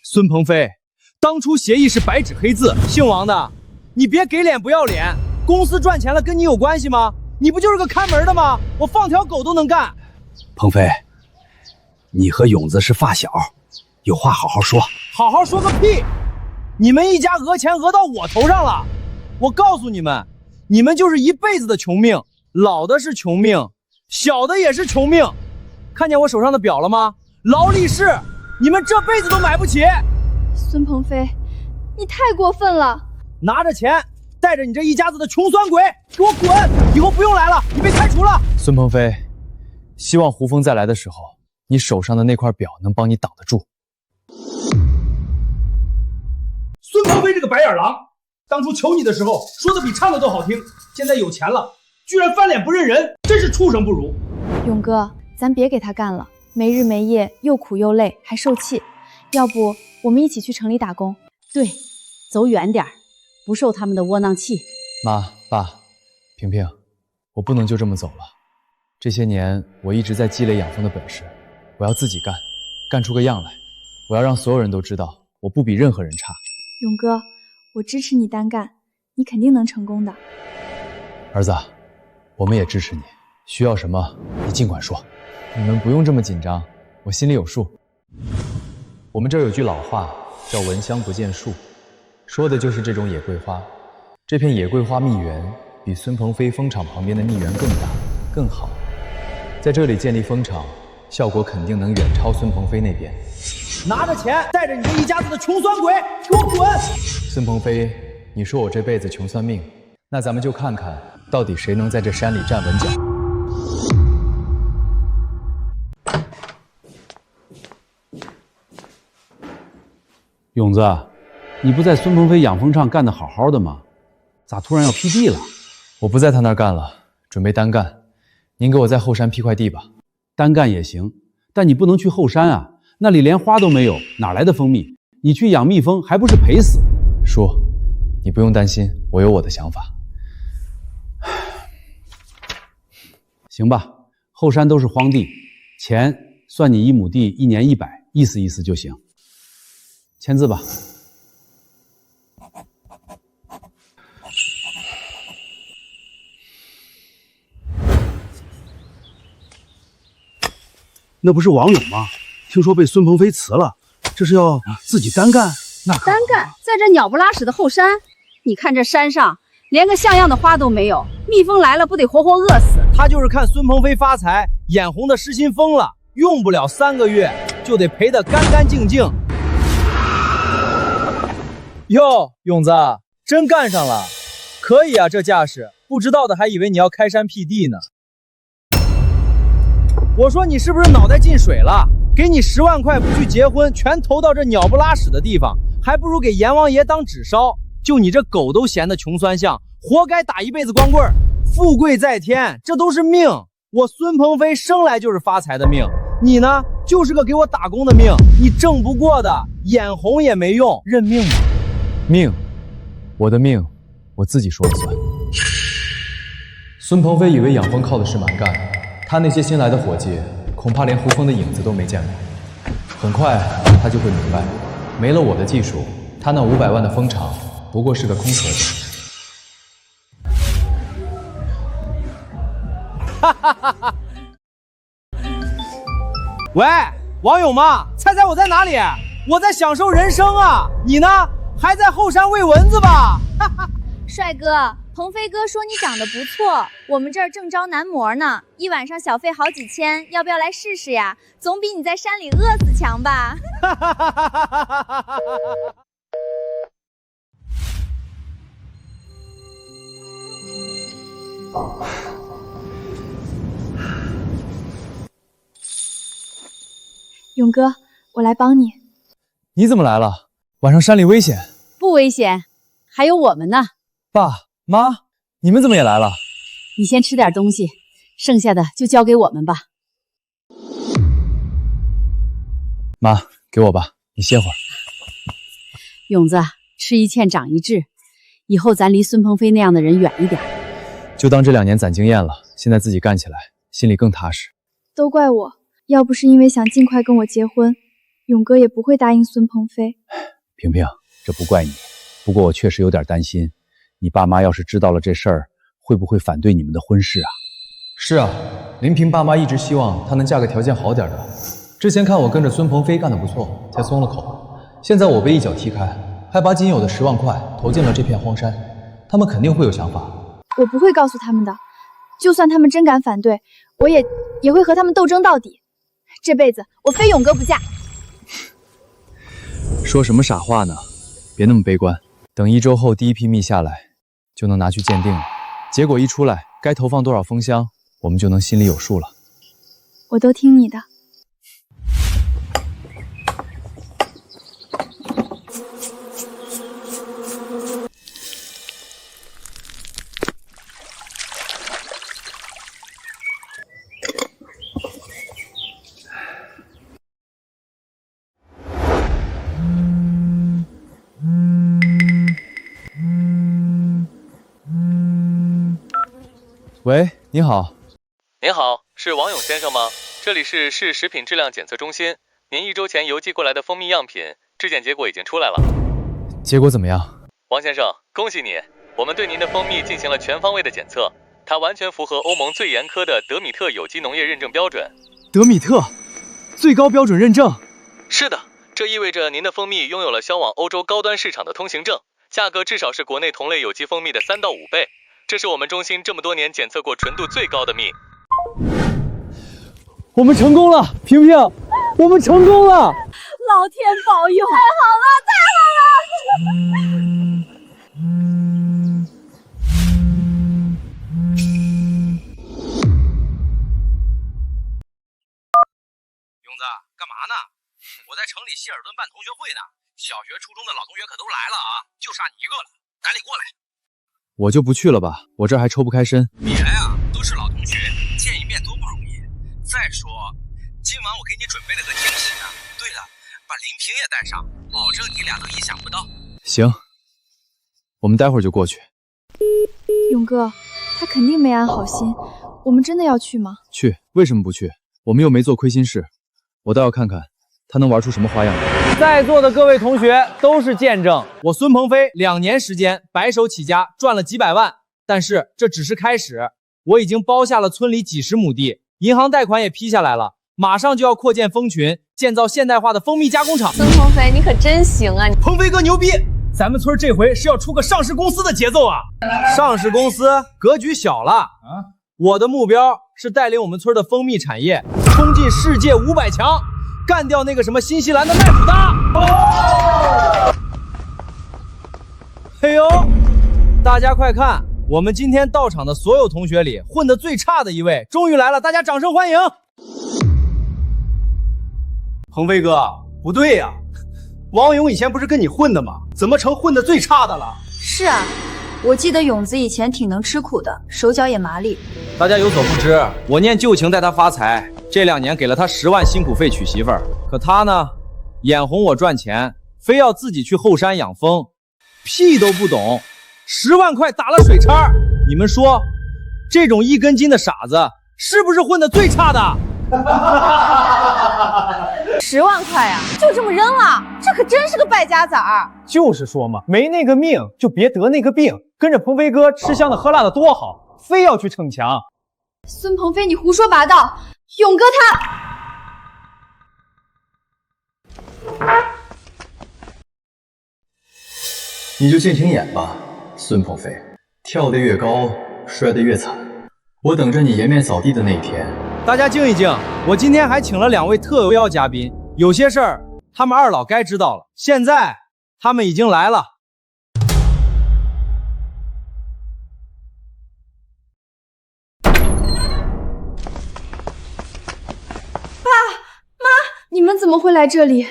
孙鹏飞，当初协议是白纸黑字，姓王的，你别给脸不要脸。公司赚钱了跟你有关系吗？你不就是个看门的吗？我放条狗都能干。鹏飞，你和勇子是发小，有话好好说。好好说个屁！你们一家讹钱讹到我头上了。我告诉你们，你们就是一辈子的穷命，老的是穷命，小的也是穷命。看见我手上的表了吗？劳力士，你们这辈子都买不起。孙鹏飞，你太过分了！拿着钱，带着你这一家子的穷酸鬼，给我滚！以后不用来了，你被开除了。孙鹏飞，希望胡峰再来的时候，你手上的那块表能帮你挡得住。孙鹏飞这个白眼狼，当初求你的时候说的比唱的都好听，现在有钱了，居然翻脸不认人，真是畜生不如。勇哥，咱别给他干了，没日没夜，又苦又累，还受气。要不我们一起去城里打工？对，走远点儿，不受他们的窝囊气。妈爸，萍萍，我不能就这么走了。这些年我一直在积累养蜂的本事，我要自己干，干出个样来。我要让所有人都知道，我不比任何人差。勇哥，我支持你单干，你肯定能成功的。儿子，我们也支持你，需要什么你尽管说。你们不用这么紧张，我心里有数。我们这儿有句老话叫闻香不见树，说的就是这种野桂花。这片野桂花蜜源比孙鹏飞蜂场旁边的蜜源更大更好，在这里建立蜂场，效果肯定能远超孙鹏飞那边。拿着钱，带着你这一家子的穷酸鬼，给我滚！孙鹏飞，你说我这辈子穷算命，那咱们就看看到底谁能在这山里站稳脚。勇子，你不在孙鹏飞养蜂场干得好好的吗？咋突然要辟地了？我不在他那儿干了，准备单干。您给我在后山辟块地吧。单干也行，但你不能去后山啊，那里连花都没有，哪来的蜂蜜？你去养蜜蜂还不是赔死？叔，你不用担心，我有我的想法。行吧，后山都是荒地，钱算你1亩地1年100，意思意思就行。签字吧。那不是王勇吗？听说被孙鹏飞辞了，这是要自己单干？那可单干在这鸟不拉屎的后山，你看这山上连个像样的花都没有，蜜蜂来了不得活活饿死？他就是看孙鹏飞发财，眼红的失心疯了，用不了3个月就得赔得干干净净。哟，勇子，真干上了，可以啊，这架势，不知道的还以为你要开山辟地呢。我说你是不是脑袋进水了？给你10万块不去结婚，全投到这鸟不拉屎的地方，还不如给阎王爷当纸烧。就你这狗都嫌的穷酸相，活该打一辈子光棍。富贵在天，这都是命。我孙鹏飞生来就是发财的命，你呢，就是个给我打工的命。你挣不过的，眼红也没用，认命吧。命，我的命，我自己说了算。孙鹏飞以为养蜂靠的是蛮干，他那些新来的伙计恐怕连胡蜂的影子都没见过。很快他就会明白，没了我的技术，他那500万的蜂场不过是个空壳子。哈哈哈哈！喂，王勇吗？猜猜我在哪里？我在享受人生啊！你呢？还在后山喂蚊子吧？哈哈！帅哥，鹏飞哥说你长得不错，我们这儿正招男模呢，一晚上小费好几千，要不要来试试呀？总比你在山里饿死强吧？哈哈哈哈哈哈！勇哥，我来帮你。你怎么来了？晚上山里危险。不危险，还有我们呢。爸妈，你们怎么也来了？你先吃点东西，剩下的就交给我们吧。妈，给我吧，你歇会儿。勇子，吃一堑长一智，以后咱离孙鹏飞那样的人远一点。就当这2年攒经验了，现在自己干起来，心里更踏实。都怪我，要不是因为想尽快跟我结婚，勇哥也不会答应孙鹏飞。萍萍，这不怪你，不过我确实有点担心，你爸妈要是知道了这事儿，会不会反对你们的婚事啊？是啊，林萍爸妈一直希望她能嫁个条件好点的。之前看我跟着孙鹏飞干得不错，才松了口。现在我被一脚踢开，还把仅有的10万块投进了这片荒山，他们肯定会有想法。我不会告诉他们的，就算他们真敢反对，我也会和他们斗争到底。这辈子我非勇哥不嫁。说什么傻话呢？别那么悲观，等1周后第一批蜜下来，就能拿去鉴定了。结果一出来，该投放多少蜂箱，我们就能心里有数了。我都听你的。喂，你好。您好，是王勇先生吗？这里是市食品质量检测中心。您1周前邮寄过来的蜂蜜样品质检结果已经出来了。结果怎么样？王先生，恭喜你，我们对您的蜂蜜进行了全方位的检测，它完全符合欧盟最严苛的德米特有机农业认证标准。德米特，最高标准认证。是的，这意味着您的蜂蜜拥有了销往欧洲高端市场的通行证，价格至少是国内同类有机蜂蜜的3到5倍。这是我们中心这么多年检测过纯度最高的蜜。我们成功了，萍萍，我们成功了！老天保佑！太好了，太好了！勇子，干嘛呢？我在城里希尔顿办同学会呢，小学、初中的老同学可都来了啊，就差你一个了，赶紧过来。我就不去了吧，我这还抽不开身。别啊，都是老同学，见一面多不容易。再说，今晚我给你准备了个惊喜呢。对了，把林萍也带上，保证你俩都意想不到。行，我们待会儿就过去。勇哥，他肯定没安好心，我们真的要去吗？去，为什么不去？我们又没做亏心事，我倒要看看他能玩出什么花样来。在座的各位同学都是见证，我孙鹏飞2年时间白手起家赚了几百万，但是这只是开始，我已经包下了村里几10亩地，银行贷款也批下来了，马上就要扩建蜂群，建造现代化的蜂蜜加工厂。孙鹏飞，你可真行啊！鹏飞哥牛逼，咱们村这回是要出个上市公司的节奏啊！上市公司格局小了啊，我的目标是带领我们村的蜂蜜产业冲进世界500强。干掉那个什么新西兰的奈普达！嘿呦，大家快看，我们今天到场的所有同学里混得最差的一位终于来了，大家掌声欢迎！鹏飞哥，不对呀，王勇以前不是跟你混的吗？怎么成混得最差的了？是啊，我记得勇子以前挺能吃苦的，手脚也麻利。大家有所不知，我念旧情带他发财，这2年给了他10万辛苦费娶媳妇儿，可他呢，眼红我赚钱，非要自己去后山养蜂，屁都不懂，10万块打了水叉。你们说，这种1根筋的傻子，是不是混得最差的？10万块啊，就这么扔了？这可真是个败家子儿。就是说嘛，没那个命就别得那个病，跟着鹏飞哥吃香的喝辣的多好，非要去逞强。孙鹏飞，你胡说八道！勇哥他……你就尽情演吧，孙鹏飞，跳得越高，摔得越惨。我等着你颜面扫地的那一天。大家静一静，我今天还请了2位特有邀嘉宾，有些事儿他们2老该知道了。现在他们已经来了。你们怎么会来这里？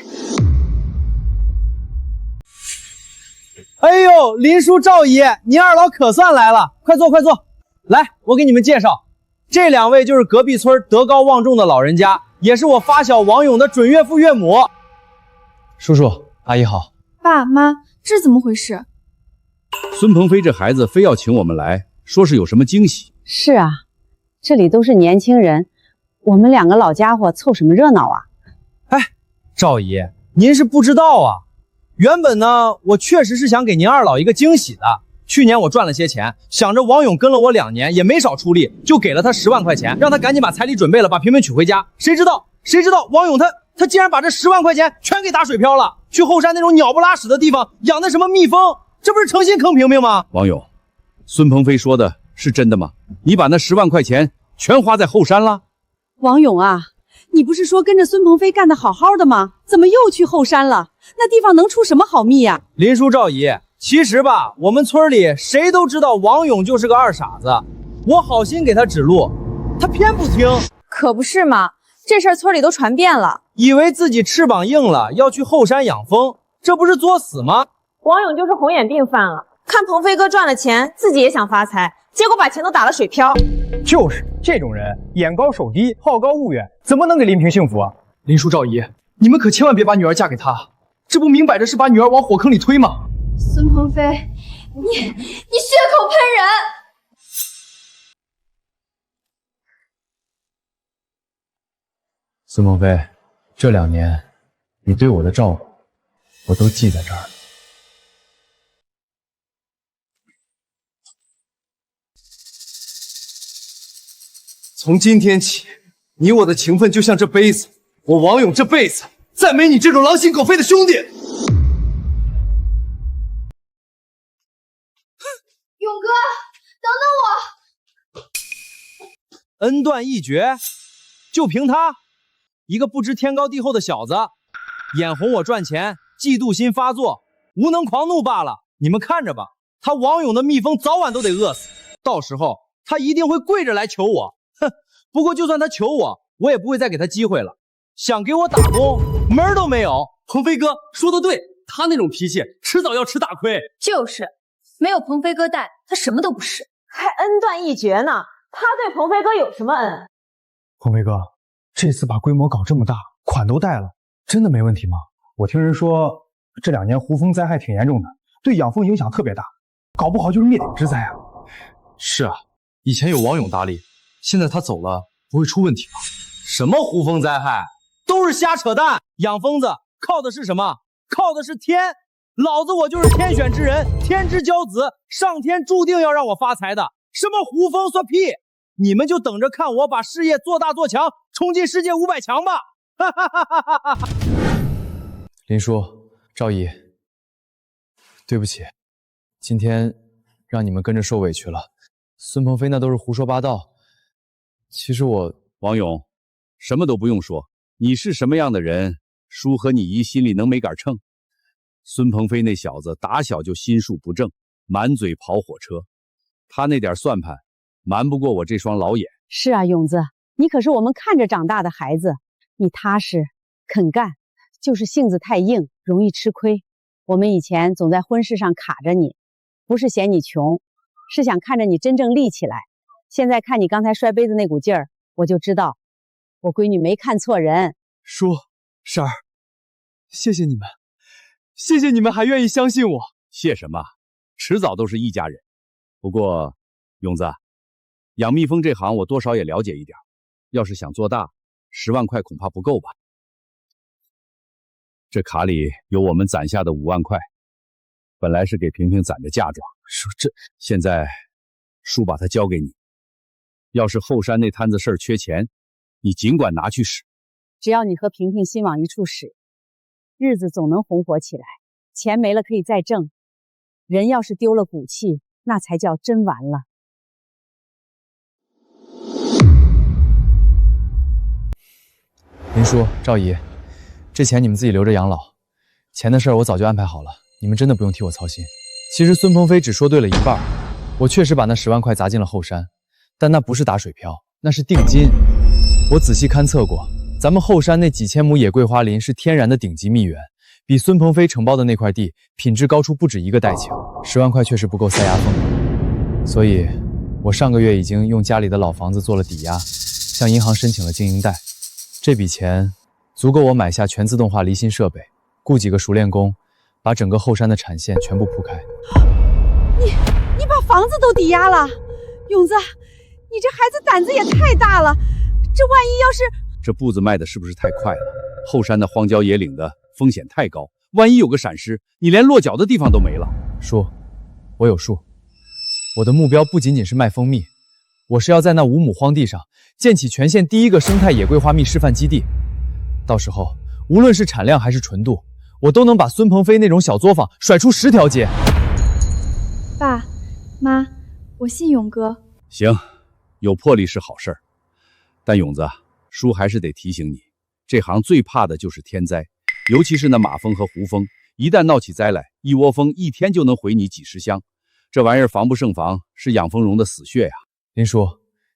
哎呦，林叔、赵姨，你2老可算来了，快坐快坐。来，我给你们介绍，这2位就是隔壁村德高望重的老人家，也是我发小王勇的准岳父岳母。叔叔阿姨好。爸妈，这怎么回事？孙鹏飞这孩子非要请我们来，说是有什么惊喜。是啊，这里都是年轻人，我们2个老家伙凑什么热闹啊？赵姨，您是不知道啊，原本呢，我确实是想给您二老一个惊喜的。去年我赚了些钱，想着王勇跟了我2年，也没少出力，就给了他10万块钱，让他赶紧把彩礼准备了，把萍萍娶回家。谁知道王勇他竟然把这10万块钱全给打水漂了，去后山那种鸟不拉屎的地方养的什么蜜蜂，这不是诚心坑萍萍吗？王勇，孙鹏飞说的是真的吗？你把那10万块钱全花在后山了？王勇啊，你不是说跟着孙鹏飞干得好好的吗？怎么又去后山了？那地方能出什么好蜜呀？林叔、赵姨，其实吧，我们村里谁都知道王勇就是个二傻子，我好心给他指路，他偏不听。可不是嘛，这事儿村里都传遍了，以为自己翅膀硬了，要去后山养蜂，这不是作死吗？王勇就是红眼病犯了，看鹏飞哥赚了钱，自己也想发财，结果把钱都打了水漂。就是这种人，眼高手低，好高骛远，怎么能给林平幸福啊？林叔、赵姨，你们可千万别把女儿嫁给他，这不明摆着是把女儿往火坑里推吗？孙鹏飞，你血口喷人！孙鹏飞，这2年你对我的照顾，我都记在这儿了。从今天起，你我的情分就像这杯子，我王勇这辈子再没你这种狼心狗肺的兄弟。勇哥，等等我！恩断义绝，就凭他一个不知天高地厚的小子，眼红我赚钱，嫉妒心发作，无能狂怒罢了。你们看着吧，他王勇的蜜蜂早晚都得饿死，到时候他一定会跪着来求我。哼，不过就算他求我，我也不会再给他机会了。想给我打工，门儿都没有。鹏飞哥说的对，他那种脾气，迟早要吃大亏。就是，没有鹏飞哥带，他什么都不是，还恩断义绝呢。他对鹏飞哥有什么恩？鹏飞哥，这次把规模搞这么大，款都带了，真的没问题吗？我听人说这2年胡蜂灾害挺严重的，对养蜂影响特别大，搞不好就是灭顶之灾啊。是啊，以前有王勇打理，现在他走了，不会出问题吧？什么胡蜂灾害，都是瞎扯淡。养蜂子靠的是什么？靠的是天。老子我就是天选之人，天之骄子，上天注定要让我发财的。什么胡蜂算屁！你们就等着看我把事业做大做强，冲进世界500强吧！哈哈哈哈哈哈！林叔、赵姨，对不起，今天让你们跟着受委屈了。孙鹏飞那都是胡说八道。其实王勇，什么都不用说，你是什么样的人，叔和你姨心里能没杆秤？孙鹏飞那小子打小就心术不正，满嘴跑火车，他那点算盘瞒不过我这双老眼。是啊，勇子，你可是我们看着长大的孩子，你踏实肯干，就是性子太硬，容易吃亏。我们以前总在婚事上卡着你，不是嫌你穷，是想看着你真正立起来。现在看你刚才摔杯子那股劲儿，我就知道我闺女没看错人。叔、婶儿，谢谢你们，谢谢你们还愿意相信我。谢什么？迟早都是一家人。不过，勇子，养蜜蜂这行我多少也了解一点，要是想做大，10万块恐怕不够吧？这卡里有我们攒下的5万块，本来是给萍萍攒着嫁妆，叔，现在叔把它交给你。要是后山那摊子事儿缺钱，你尽管拿去使。只要你和萍萍心往一处使，日子总能红火起来。钱没了可以再挣，人要是丢了骨气，那才叫真完了。林叔、赵姨，这钱你们自己留着养老，钱的事儿我早就安排好了，你们真的不用替我操心。其实孙鹏飞只说对了一半，我确实把那10万块砸进了后山，但那不是打水漂，那是定金。我仔细勘测过，咱们后山那几千亩野桂花林是天然的顶级蜜源，比孙鹏飞承包的那块地品质高出不止1个代情。10万块确实不够塞牙缝，所以我上个月已经用家里的老房子做了抵押，向银行申请了经营贷。这笔钱足够我买下全自动化离心设备，雇几个熟练工，把整个后山的产线全部铺开。你把房子都抵押了，勇子，你这孩子胆子也太大了。这万一要是……这步子迈的是不是太快了？后山的荒郊野岭的风险太高，万一有个闪失，你连落脚的地方都没了。叔，我有数。我的目标不仅仅是卖蜂蜜，我是要在那5亩荒地上建起全县第一个生态野桂花蜜示范基地。到时候，无论是产量还是纯度，我都能把孙鹏飞那种小作坊甩出10条街。爸妈，我信勇哥。行，有魄力是好事儿，但勇子，叔还是得提醒你，这行最怕的就是天灾，尤其是那马蜂和胡蜂，一旦闹起灾来，一窝蜂1天就能毁你几10箱，这玩意儿防不胜防，是养蜂农的死穴呀。林叔，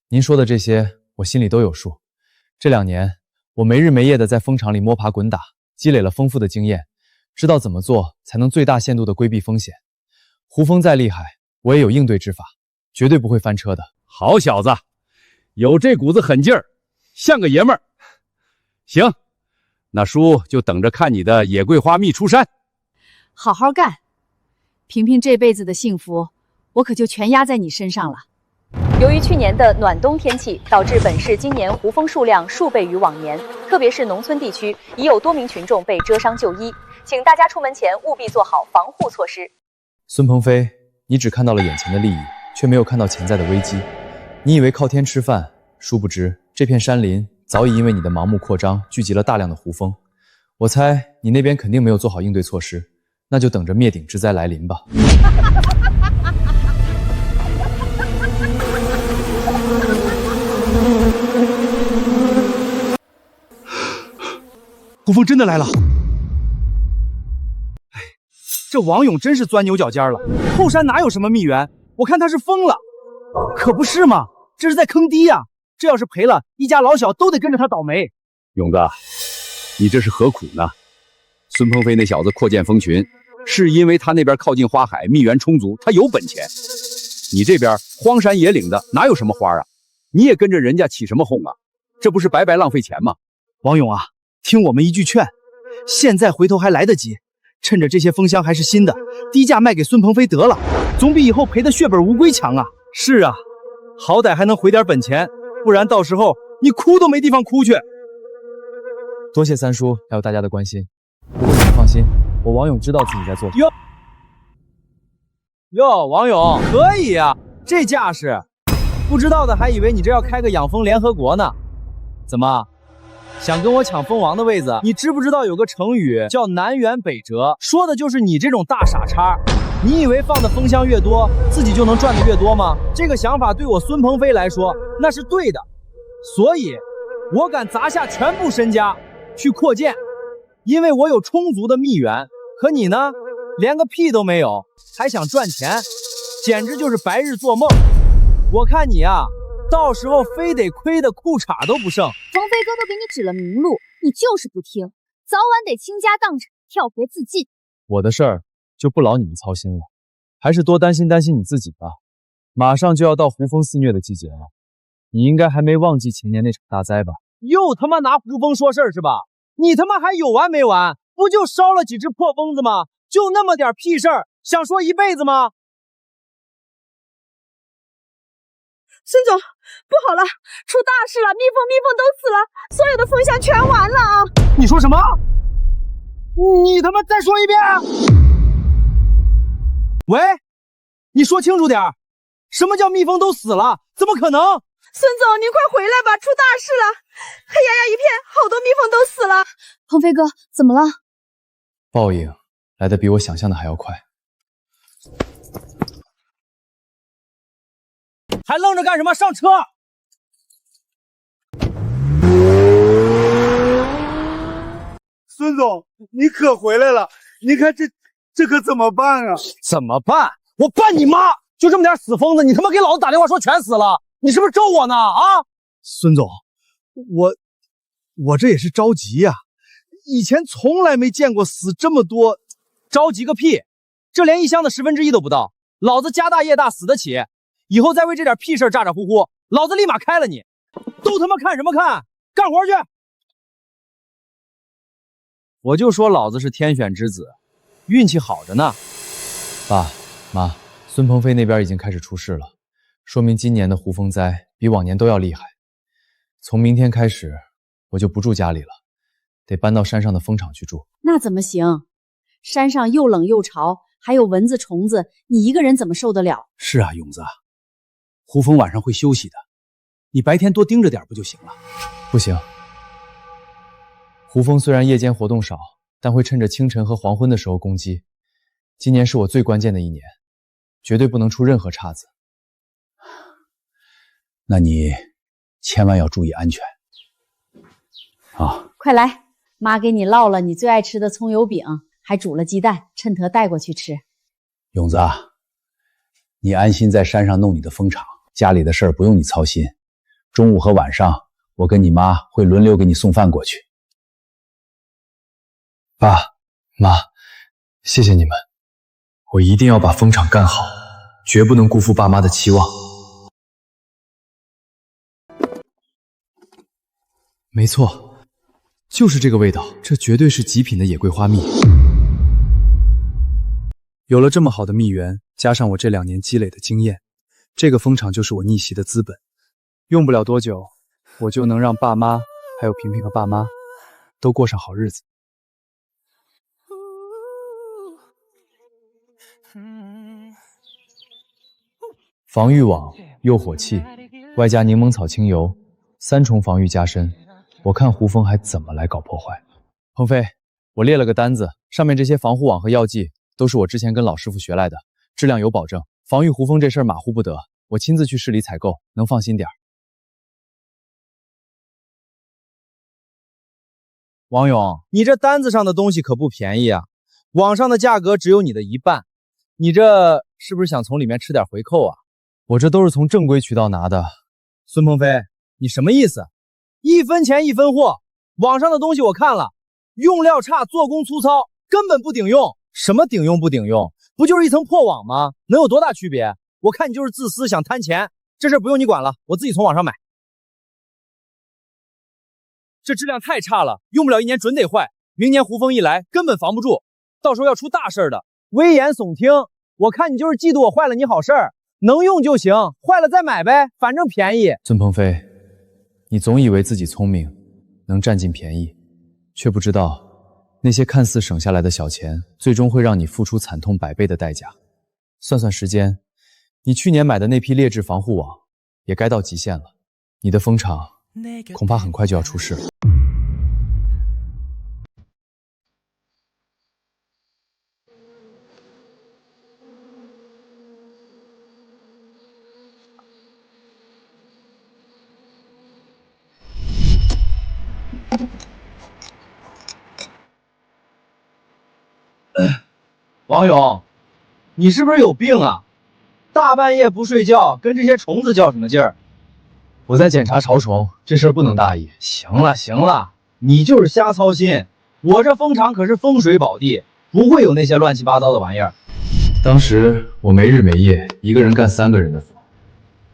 您说的这些我心里都有数。这2年，我没日没夜的在蜂场里摸爬滚打，积累了丰富的经验，知道怎么做才能最大限度的规避风险。胡蜂再厉害，我也有应对之法，绝对不会翻车的。好小子，有这股子狠劲儿，像个爷们儿。行，那叔就等着看你的野桂花蜜出山。好好干，萍萍这辈子的幸福，我可就全压在你身上了。由于去年的暖冬天气，导致本市今年胡蜂数量数倍于往年，特别是农村地区，已有多名群众被蜇伤就医，请大家出门前务必做好防护措施。孙鹏飞，你只看到了眼前的利益，却没有看到潜在的危机。你以为靠天吃饭，殊不知这片山林早已因为你的盲目扩张聚集了大量的胡蜂。我猜你那边肯定没有做好应对措施，那就等着灭顶之灾来临吧。胡蜂真的来了！哎，这王勇真是钻牛角尖了。后山哪有什么蜜源？我看他是疯了。可不是嘛，这是在坑爹呀！这要是赔了，一家老小都得跟着他倒霉。勇子，你这是何苦呢？孙鹏飞那小子扩建蜂群，是因为他那边靠近花海，蜜源充足，他有本钱。你这边荒山野岭的，哪有什么花啊？你也跟着人家起什么哄啊？这不是白白浪费钱吗？王勇啊，听我们一句劝，现在回头还来得及，趁着这些蜂箱还是新的，低价卖给孙鹏飞得了，总比以后赔得血本无归强啊！是啊，好歹还能回点本钱，不然到时候你哭都没地方哭去。多谢三叔还有大家的关心，不过请放心，我王勇知道自己在做什么。哟，王勇可以呀，这架势，不知道的还以为你这要开个养蜂联合国呢。怎么，想跟我抢蜂王的位子？你知不知道有个成语叫南辕北辙，说的就是你这种大傻叉。你以为放的蜂箱越多，自己就能赚得越多吗？这个想法对我孙鹏飞来说那是对的，所以我敢砸下全部身家去扩建，因为我有充足的蜜源。可你呢，连个屁都没有，还想赚钱，简直就是白日做梦。我看你啊，到时候非得亏得裤衩都不剩。鹏飞哥都给你指了明路，你就是不听，早晚得倾家荡产，跳河自尽。我的事儿就不劳你们操心了，还是多担心担心你自己吧。马上就要到胡蜂肆虐的季节了，你应该还没忘记前年那场大灾吧？又他妈拿胡蜂说事儿是吧？你他妈还有完没完？不就烧了几只破蜂子吗？就那么点屁事儿，想说一辈子吗？孙总，不好了，出大事了！蜜蜂都死了，所有的蜂箱全完了啊！你说什么？你他妈再说一遍！喂，你说清楚点，什么叫蜜蜂都死了？怎么可能？孙总，您快回来吧，出大事了！黑压压一片，好多蜜蜂都死了。鹏飞哥，怎么了？报应来得比我想象的还要快。还愣着干什么？上车！孙总，你可回来了！你看这可怎么办啊？怎么办？我办你妈！就这么点死疯子，你他妈给老子打电话说全死了，你是不是咒我呢？啊！孙总，我这也是着急呀，以前从来没见过死这么多。着急个屁！这连1箱的1/10都不到，老子家大业大，死得起。以后再为这点屁事咋咋呼呼，老子立马开了你！都他妈看什么看？干活去！我就说老子是天选之子，运气好着呢。爸妈，孙鹏飞那边已经开始出事了，说明今年的胡蜂灾比往年都要厉害。从明天开始，我就不住家里了，得搬到山上的蜂场去住。那怎么行？山上又冷又潮，还有蚊子虫子，你一个人怎么受得了？是啊，勇子，胡蜂晚上会休息的，你白天多盯着点不就行了？不行，胡蜂虽然夜间活动少，但会趁着清晨和黄昏的时候攻击。今年是我最关键的一年，绝对不能出任何岔子。那你千万要注意安全啊！快来，妈给你烙了你最爱吃的葱油饼，还煮了鸡蛋，趁热带过去吃。勇子，你安心在山上弄你的蜂场，家里的事儿不用你操心。中午和晚上，我跟你妈会轮流给你送饭过去。爸妈，谢谢你们，我一定要把蜂场干好，绝不能辜负爸妈的期望。没错，就是这个味道，这绝对是极品的野桂花蜜。有了这么好的蜜源，加上我这2年积累的经验，这个蜂场就是我逆袭的资本。用不了多久，我就能让爸妈还有萍萍和爸妈都过上好日子。防御网、诱火器，外加柠檬草精油，3重防御加身，我看胡蜂还怎么来搞破坏。鹏飞，我列了个单子，上面这些防护网和药剂都是我之前跟老师傅学来的，质量有保证，防御胡蜂这事儿马虎不得，我亲自去市里采购，能放心点儿。王勇，你这单子上的东西可不便宜啊，网上的价格只有你的1半，你这是不是想从里面吃点回扣啊？我这都是从正规渠道拿的。孙鹏飞，你什么意思？1分钱1分货，网上的东西我看了，用料差，做工粗糙，根本不顶用。什么顶用不顶用？不就是一层破网吗？能有多大区别？我看你就是自私，想贪钱，这事不用你管了，我自己从网上买。这质量太差了，用不了1年准得坏，明年胡蜂一来根本防不住，到时候要出大事的。危言耸听，我看你就是嫉妒我坏了你好事儿，能用就行，坏了再买呗，反正便宜。孙鹏飞，你总以为自己聪明，能占尽便宜，却不知道那些看似省下来的小钱，最终会让你付出惨痛100倍的代价。算算时间，你去年买的那批劣质防护网也该到极限了，你的蜂场恐怕很快就要出事了。王勇，你是不是有病啊？大半夜不睡觉，跟这些虫子较什么劲儿？我在检查潮虫，这事儿不能大意。行了行了，你就是瞎操心。我这蜂场可是风水宝地，不会有那些乱七八糟的玩意儿。当时我没日没夜，一个人干3个人的活，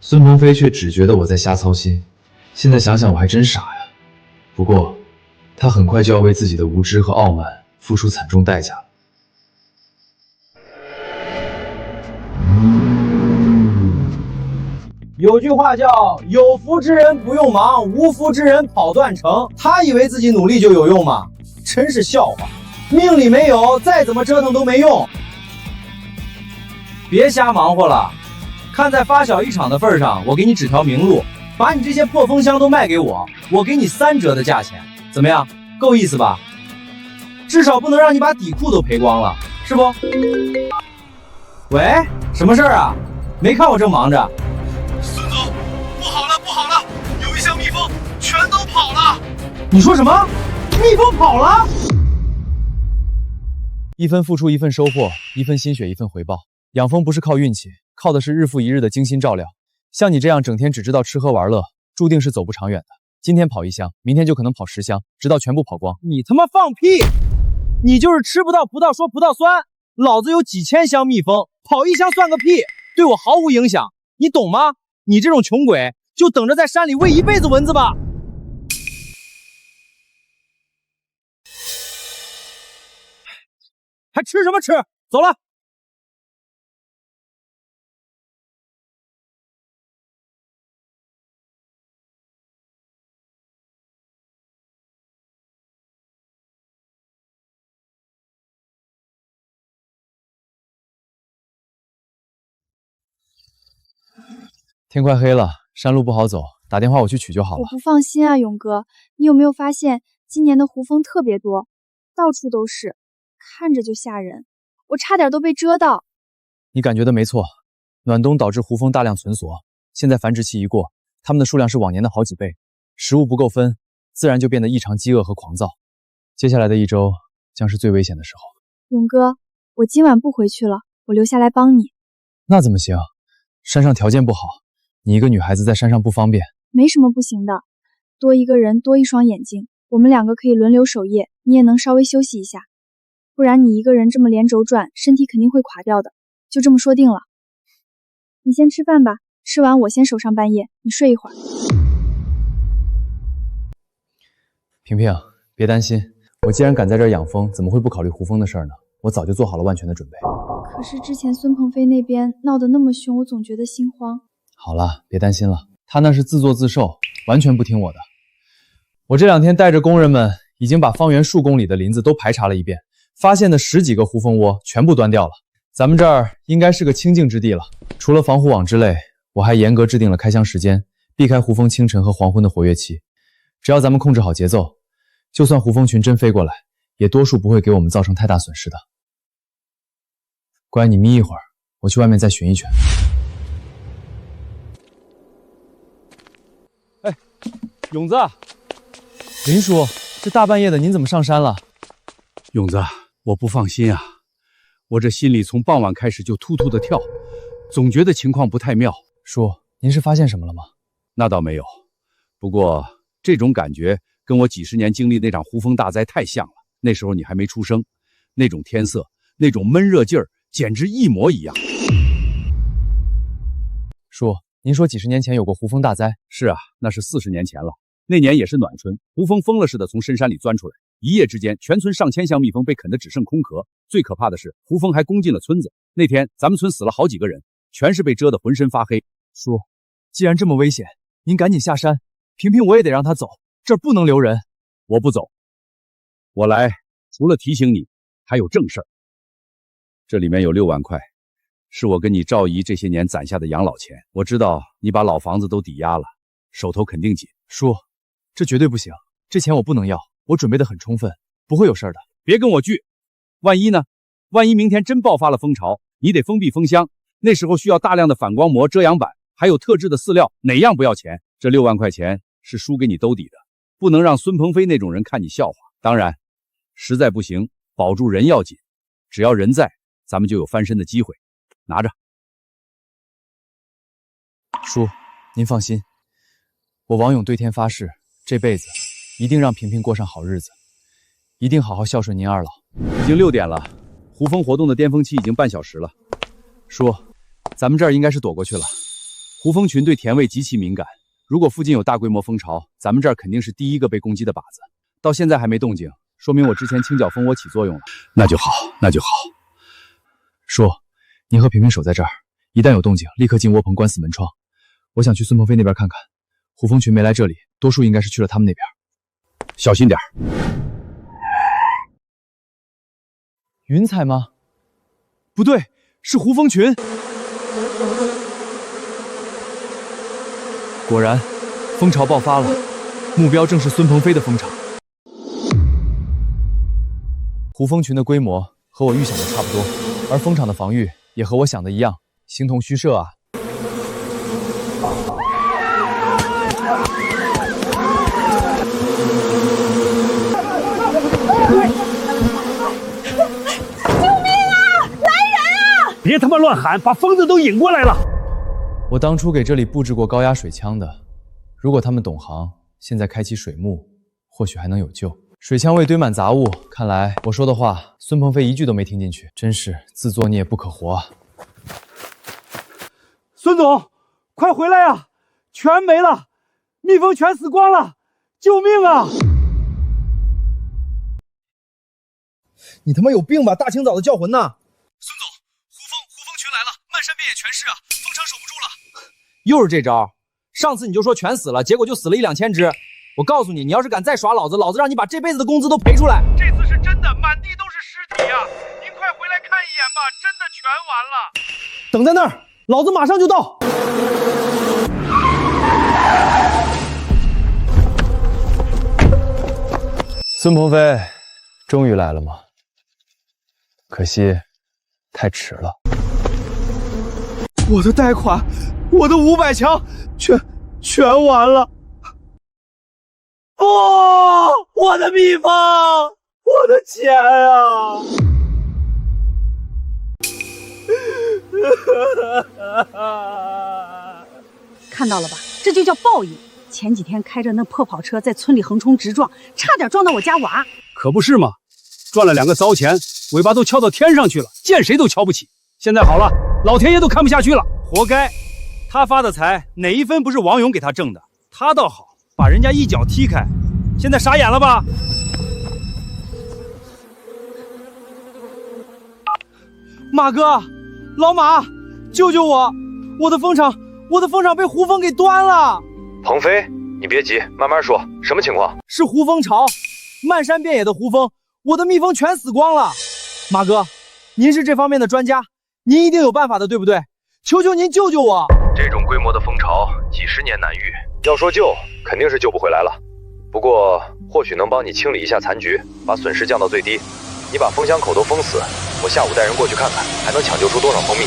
孙鹏飞却只觉得我在瞎操心。现在想想我还真傻呀。不过，他很快就要为自己的无知和傲慢付出惨重代价了。有句话叫“有福之人不用忙，无福之人跑断城”。他以为自己努力就有用吗？真是笑话！命里没有，再怎么折腾都没用。别瞎忙活了，看在发小一场的份上，我给你指条明路，把你这些破蜂箱都卖给我，我给你3折的价钱，怎么样？够意思吧？至少不能让你把底裤都赔光了，是不？喂，什么事儿啊？没看我正忙着。孙总，不好了，不好了，有一箱蜜蜂全都跑了。你说什么？蜜蜂跑了？一分付出一份收获，一份心血一份回报。养蜂不是靠运气，靠的是日复一日的精心照料。像你这样整天只知道吃喝玩乐，注定是走不长远的。今天跑1箱，明天就可能跑10箱，直到全部跑光。你他妈放屁！你就是吃不到葡萄说葡萄酸，老子有几千箱蜜蜂，跑1箱算个屁，对我毫无影响，你懂吗？你这种穷鬼，就等着在山里喂一辈子蚊子吧！还吃什么吃？走了。天快黑了，山路不好走，打电话我去取就好了。我不放心啊，勇哥，你有没有发现今年的胡蜂特别多，到处都是，看着就吓人，我差点都被蛰到。你感觉的没错，暖冬导致胡蜂大量存缩，现在繁殖期一过，它们的数量是往年的好几倍，食物不够分，自然就变得异常饥饿和狂躁。接下来的1周将是最危险的时候。勇哥，我今晚不回去了，我留下来帮你。那怎么行？山上条件不好，你一个女孩子在山上不方便。没什么不行的，多一个人多一双眼睛，我们2个可以轮流守夜，你也能稍微休息一下。不然你一个人这么连轴转，身体肯定会垮掉的。就这么说定了。你先吃饭吧，吃完我先守上半夜，你睡一会儿。萍萍，别担心，我既然敢在这儿养蜂，怎么会不考虑胡蜂的事儿呢？我早就做好了万全的准备。可是之前孙鹏飞那边闹得那么凶，我总觉得心慌。好了，别担心了，他那是自作自受，完全不听我的。我这2天带着工人们，已经把方圆数公里的林子都排查了一遍，发现的10几个胡蜂窝全部端掉了。咱们这儿应该是个清净之地了。除了防护网之类，我还严格制定了开箱时间，避开胡蜂清晨和黄昏的活跃期。只要咱们控制好节奏，就算胡蜂群真飞过来，也多数不会给我们造成太大损失的。乖，你眯一会儿，我去外面再巡一圈。哎，勇子，林叔，这大半夜的您怎么上山了？勇子，我不放心啊，我这心里从傍晚开始就突突的跳，总觉得情况不太妙。叔，您是发现什么了吗？那倒没有，不过这种感觉跟我几10年经历那场胡蜂大灾太像了。那时候你还没出生，那种天色，那种闷热劲儿，简直一模一样。叔，您说几10年前有过胡蜂大灾？是啊，那是40年前了。那年也是暖春，胡蜂疯了似的从深山里钻出来，一夜之间，全村上千箱蜜蜂被啃得只剩空壳。最可怕的是，胡蜂还攻进了村子。那天咱们村死了好几个人，全是被蛰得浑身发黑。叔，既然这么危险，您赶紧下山。萍萍我也得让她走，这儿不能留人。我不走，我来除了提醒你，还有正事儿。这里面有6万块，是我跟你赵姨这些年攒下的养老钱。我知道你把老房子都抵押了，手头肯定紧。叔，这绝对不行，这钱我不能要，我准备得很充分，不会有事的。别跟我锯，万一呢？万一明天真爆发了蜂巢，你得封闭蜂箱，那时候需要大量的反光膜、遮阳板，还有特制的饲料，哪样不要钱？这6万块钱是叔给你兜底的，不能让孙鹏飞那种人看你笑话。当然，实在不行，保住人要紧，只要人在，咱们就有翻身的机会。拿着。叔，您放心，我王勇对天发誓，这辈子一定让萍萍过上好日子，一定好好孝顺您2老。已经6点了，胡蜂活动的巅峰期已经半小时了。叔，咱们这儿应该是躲过去了。胡蜂群对甜味极其敏感，如果附近有大规模蜂巢，咱们这儿肯定是第一个被攻击的靶子。到现在还没动静，说明我之前清剿蜂窝起作用了。那就好，那就好。叔，您和萍萍守在这儿，一旦有动静，立刻进窝棚关死门窗。我想去孙鹏飞那边看看，胡蜂群没来这里，多数应该是去了他们那边。小心点。云彩吗？不对，是胡蜂群。果然，蜂巢爆发了，目标正是孙鹏飞的蜂场。胡蜂群的规模和我预想的差不多，而蜂场的防御也和我想的一样，形同虚设啊！别他妈乱喊，把疯子都引过来了！我当初给这里布置过高压水枪的，如果他们懂行，现在开启水幕，或许还能有救。水枪位堆满杂物，看来我说的话，孙鹏飞一句都没听进去，真是自作孽不可活啊！孙总，快回来呀！全没了，蜜蜂全死光了，救命啊！你他妈有病吧？大清早的叫魂呢？孙总，胡蜂群来了，漫山遍野全是啊，蜂场守不住了。又是这招！上次你就说全死了，结果就死了1、2千只。我告诉你，你要是敢再耍老子，老子让你把这辈子的工资都赔出来。这次是真的，满地都是尸体啊！您快回来看一眼吧，真的全完了。等在那儿，老子马上就到。孙鹏飞，终于来了吗？可惜，太迟了。我的贷款，我的500强，全完了。哦，我的秘方，我的钱啊！看到了吧，这就叫报应。前几天开着那破跑车在村里横冲直撞，差点撞到我家娃。可不是嘛，赚了2个糟钱，尾巴都翘到天上去了，见谁都瞧不起。现在好了，老天爷都看不下去了，活该。他发的财哪一分不是王勇给他挣的？他倒好，把人家一脚踢开，现在傻眼了吧？马哥，老马，救救我！我的蜂场被胡蜂给端了。鹏飞，你别急，慢慢说，什么情况？是胡蜂巢，漫山遍野的胡蜂，我的蜜蜂全死光了。马哥，您是这方面的专家，您一定有办法的，对不对？求求您救救我！这种规模的蜂巢，几十年难遇，要说救，肯定是救不回来了。不过，或许能帮你清理一下残局，把损失降到最低。你把蜂箱口都封死，我下午带人过去看看，还能抢救出多少蜂蜜？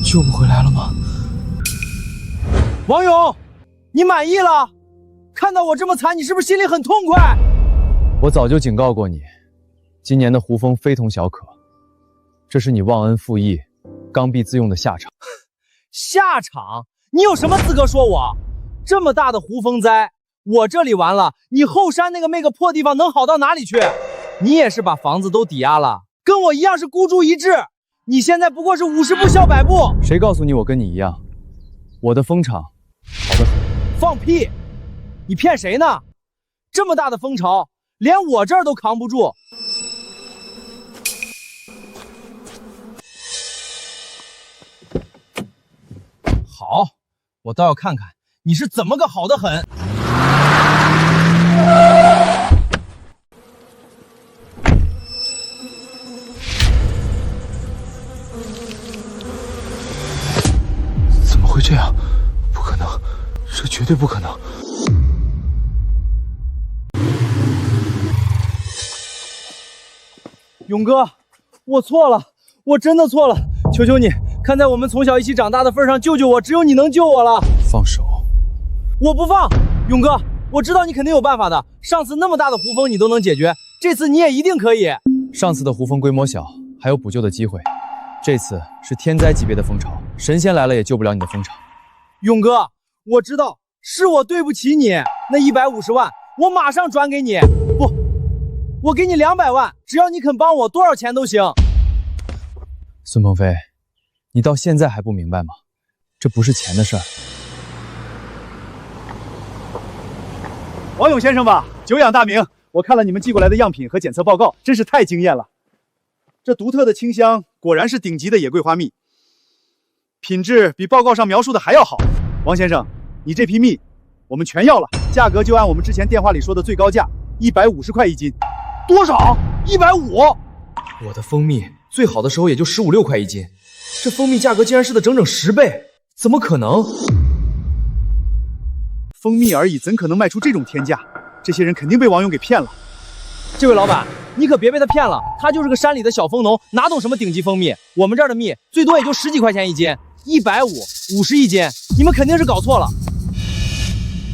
救不回来了吗？王勇，你满意了？看到我这么惨，你是不是心里很痛快？我早就警告过你，今年的胡蜂非同小可，这是你忘恩负义、刚愎自用的下场。下场？你有什么资格说我？这么大的胡蜂灾，我这里完了，你后山那个破地方能好到哪里去？你也是把房子都抵押了，跟我一样是孤注一掷。你现在不过是50步笑100步。谁告诉你我跟你一样？我的蜂场好得很。放屁！你骗谁呢？这么大的蜂巢，连我这儿都扛不住。好，我倒要看看你是怎么个好得很。怎么会这样？不可能，这绝对不可能！勇哥，我错了，我真的错了，求求你，看在我们从小一起长大的份上，救救我！只有你能救我了。放手！我不放！勇哥，我知道你肯定有办法的。上次那么大的胡蜂你都能解决，这次你也一定可以。上次的胡蜂规模小，还有补救的机会。这次是天灾级别的蜂巢，神仙来了也救不了你的蜂场。勇哥，我知道是我对不起你，那150万我马上转给你。不，我给你200万，只要你肯帮我，多少钱都行。孙鹏飞，你到现在还不明白吗？这不是钱的事儿。王勇先生吧，久仰大名，我看了你们寄过来的样品和检测报告，真是太惊艳了。这独特的清香果然是顶级的野桂花蜜，品质比报告上描述的还要好。王先生，你这批蜜我们全要了，价格就按我们之前电话里说的最高价150块1斤。多少？150？我的蜂蜜最好的时候也就15、16块1斤，这蜂蜜价格竟然是的整整10倍，怎么可能？蜂蜜而已，怎可能卖出这种天价？这些人肯定被王勇给骗了。这位老板，你可别被他骗了，他就是个山里的小蜂农，哪懂什么顶级蜂蜜？我们这儿的蜜最多也就10几块钱1斤，150、50一斤，你们肯定是搞错了。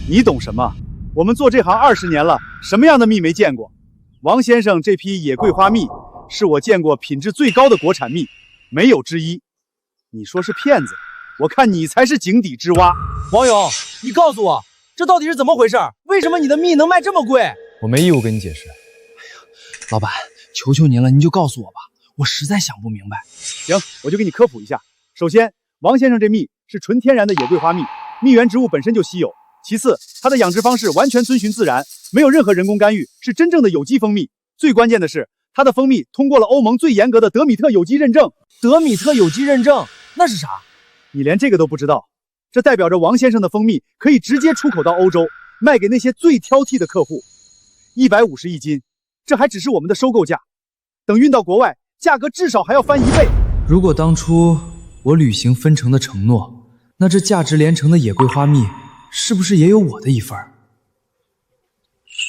你懂什么？我们做这行20年了，什么样的蜜没见过？王先生这批野桂花蜜是我见过品质最高的国产蜜，没有之一。你说是骗子，我看你才是井底之蛙。王勇，你告诉我，这到底是怎么回事？为什么你的蜜能卖这么贵？我没义务跟你解释。老板，求求您了，您就告诉我吧，我实在想不明白。行，我就给你科普一下。首先，王先生这蜜是纯天然的野桂花蜜，蜜源植物本身就稀有。其次，它的养殖方式完全遵循自然，没有任何人工干预，是真正的有机蜂蜜。最关键的是，它的蜂蜜通过了欧盟最严格的德米特有机认证。德米特有机认证那是啥？你连这个都不知道？这代表着王先生的蜂蜜可以直接出口到欧洲，卖给那些最挑剔的客户。150一斤，这还只是我们的收购价，等运到国外，价格至少还要翻1倍。如果当初我履行分成的承诺，那这价值连城的野桂花蜜，是不是也有我的一份？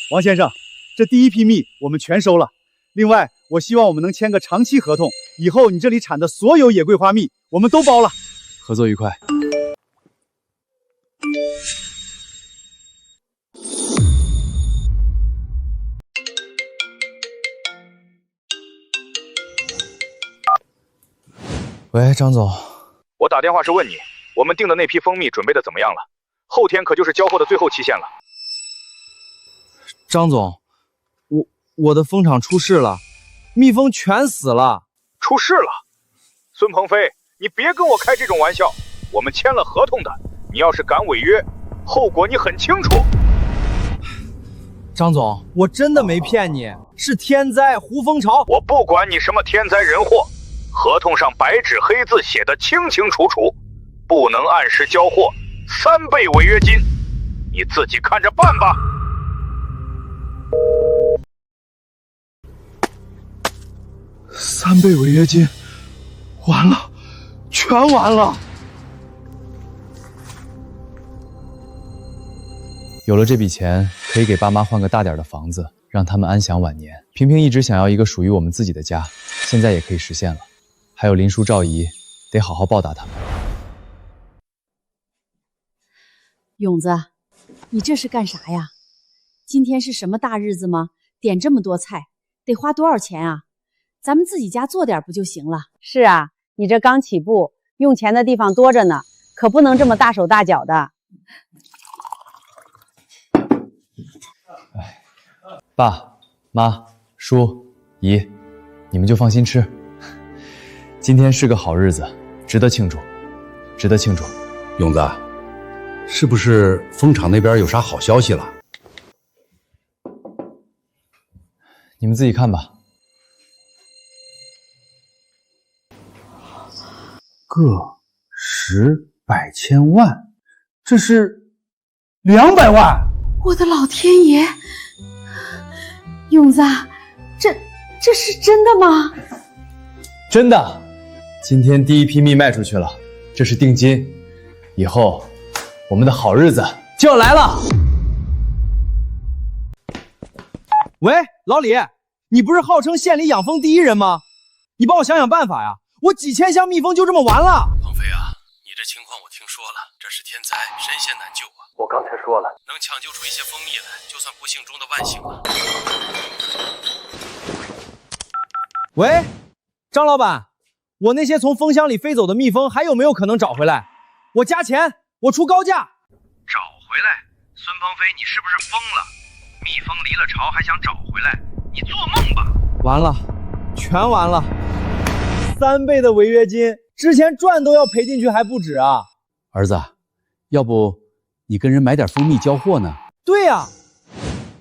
王先生，这第一批蜜我们全收了。另外，我希望我们能签个长期合同，以后你这里产的所有野桂花蜜，我们都包了。合作愉快。喂，张总，我打电话是问你，我们订的那批蜂蜜准备的怎么样了？后天可就是交货的最后期限了。张总，我的蜂场出事了，蜜蜂全死了。出事了？孙鹏飞，你别跟我开这种玩笑，我们签了合同的，你要是敢违约，后果你很清楚。张总，我真的没骗你，是天灾胡蜂巢。我不管你什么天灾人祸，合同上白纸黑字写的清清楚楚，不能按时交货，3倍违约金，你自己看着办吧。3倍违约金，完了，全完了。有了这笔钱，可以给爸妈换个大点的房子，让他们安享晚年。萍萍一直想要一个属于我们自己的家，现在也可以实现了。还有林叔、赵姨，得好好报答他们。勇子，你这是干啥呀？今天是什么大日子吗？点这么多菜，得花多少钱啊？咱们自己家做点不就行了？是啊，你这刚起步，用钱的地方多着呢，可不能这么大手大脚的。爸妈、叔姨，你们就放心吃。今天是个好日子，值得庆祝，值得庆祝。勇子，是不是蜂场那边有啥好消息了？你们自己看吧。个、十、百、千、万，这是200万！我的老天爷！勇子，这是真的吗？真的，今天第一批蜜卖出去了，这是定金，以后我们的好日子就要来了。喂，老李，你不是号称县里养蜂第一人吗？你帮我想想办法呀！我几千箱蜜蜂就这么完了。鹏飞啊，你这情况我听说了，这是天灾，神仙难救啊！我刚才说了，能抢救出一些蜂蜜来，就算不幸中的万幸了。喂，张老板，我那些从蜂箱里飞走的蜜蜂还有没有可能找回来？我加钱，我出高价。找回来？孙鹏飞，你是不是疯了？蜜蜂离了巢还想找回来？你做梦吧！完了，全完了，3倍的违约金，之前赚都要赔进去还不止啊！儿子，要不你跟人买点蜂蜜交货呢？对呀。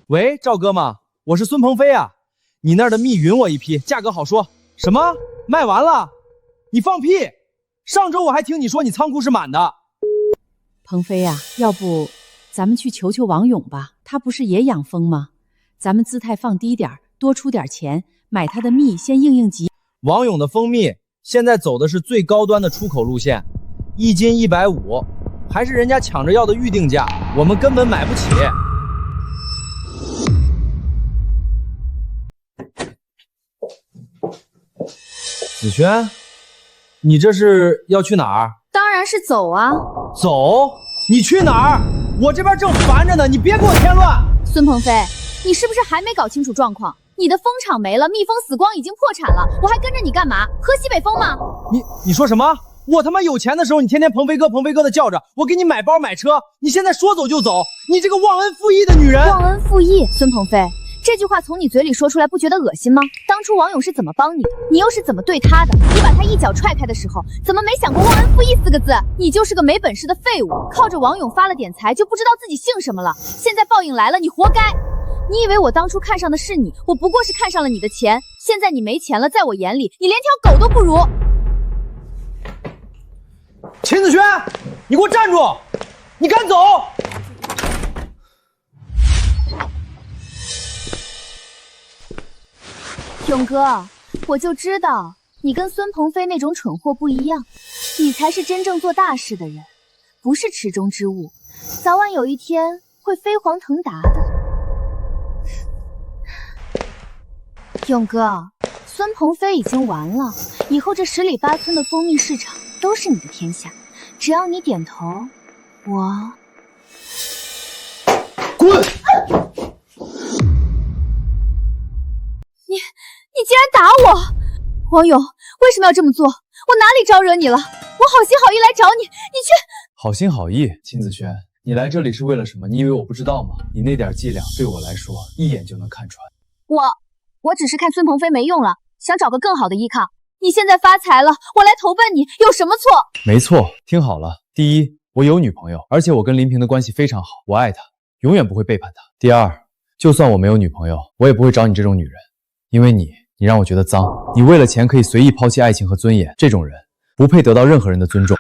喂，赵哥吗？我是孙鹏飞啊，你那儿的蜜匀我一批，价格好说。什么？卖完了？你放屁！上周我还听你说你仓库是满的。鹏飞呀，要不咱们去求求王勇吧，他不是也养蜂吗？咱们姿态放低点，多出点钱，买他的蜜先应应急。王勇的蜂蜜现在走的是最高端的出口路线，1斤150，还是人家抢着要的预定价，我们根本买不起。子轩，你这是要去哪儿？当然是走啊！走？你去哪儿？我这边正烦着呢，你别给我添乱！孙鹏飞，你是不是还没搞清楚状况？你的蜂场没了，蜜蜂死光，已经破产了，我还跟着你干嘛？喝西北风吗？你说什么？我他妈有钱的时候，你天天鹏飞哥鹏飞哥的叫着，我给你买包买车，你现在说走就走，你这个忘恩负义的女人！忘恩负义，孙鹏飞，这句话从你嘴里说出来，不觉得恶心吗？当初王勇是怎么帮你的，你又是怎么对他的？你把他一脚踹开的时候，怎么没想过忘恩负义4个字？你就是个没本事的废物，靠着王勇发了点财，就不知道自己姓什么了。现在报应来了，你活该！你以为我当初看上的是你，我不过是看上了你的钱。现在你没钱了，在我眼里，你连条狗都不如。秦子轩，你给我站住！你敢走？勇哥，我就知道你跟孙鹏飞那种蠢货不一样，你才是真正做大事的人。不是池中之物，早晚有一天会飞黄腾达的。勇哥，孙鹏飞已经完了，以后这10里8村的蜂蜜市场都是你的天下，只要你点头，我滚！你竟然打我！王勇，为什么要这么做？我哪里招惹你了？我好心好意来找你，你却……好心好意，秦子轩，你来这里是为了什么？你以为我不知道吗？你那点伎俩对我来说一眼就能看穿。我只是看孙鹏飞没用了，想找个更好的依靠。你现在发财了，我来投奔你，有什么错？没错，听好了，第一，我有女朋友，而且我跟林平的关系非常好，我爱她，永远不会背叛她。第二，就算我没有女朋友，我也不会找你这种女人，因为你让我觉得脏，你为了钱可以随意抛弃爱情和尊严，这种人不配得到任何人的尊重。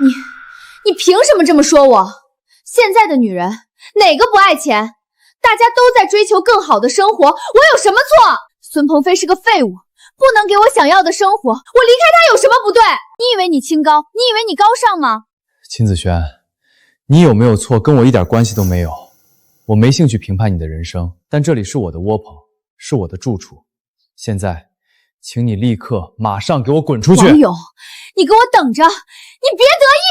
你凭什么这么说我？现在的女人哪个不爱钱？大家都在追求更好的生活，我有什么错？孙鹏飞是个废物，不能给我想要的生活，我离开他有什么不对？你以为你清高？你以为你高尚吗？秦子轩，你有没有错跟我一点关系都没有，我没兴趣评判你的人生，但这里是我的窝棚，是我的住处。现在请你立刻马上给我滚出去！王勇，你给我等着，你别得意！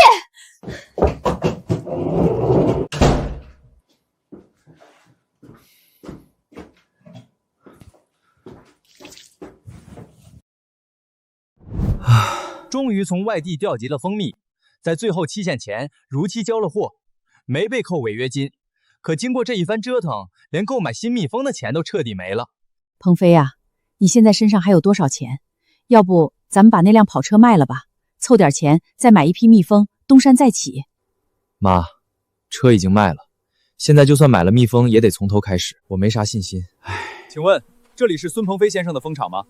终于从外地调集了蜂蜜，在最后期限前如期交了货，没被扣违约金。可经过这一番折腾，连购买新蜜蜂的钱都彻底没了。鹏飞呀，你现在身上还有多少钱？要不咱们把那辆跑车卖了吧，凑点钱再买一批蜜蜂，东山再起。妈，车已经卖了，现在就算买了蜜蜂也得从头开始，我没啥信心。请问这里是孙鹏飞先生的蜂场吗？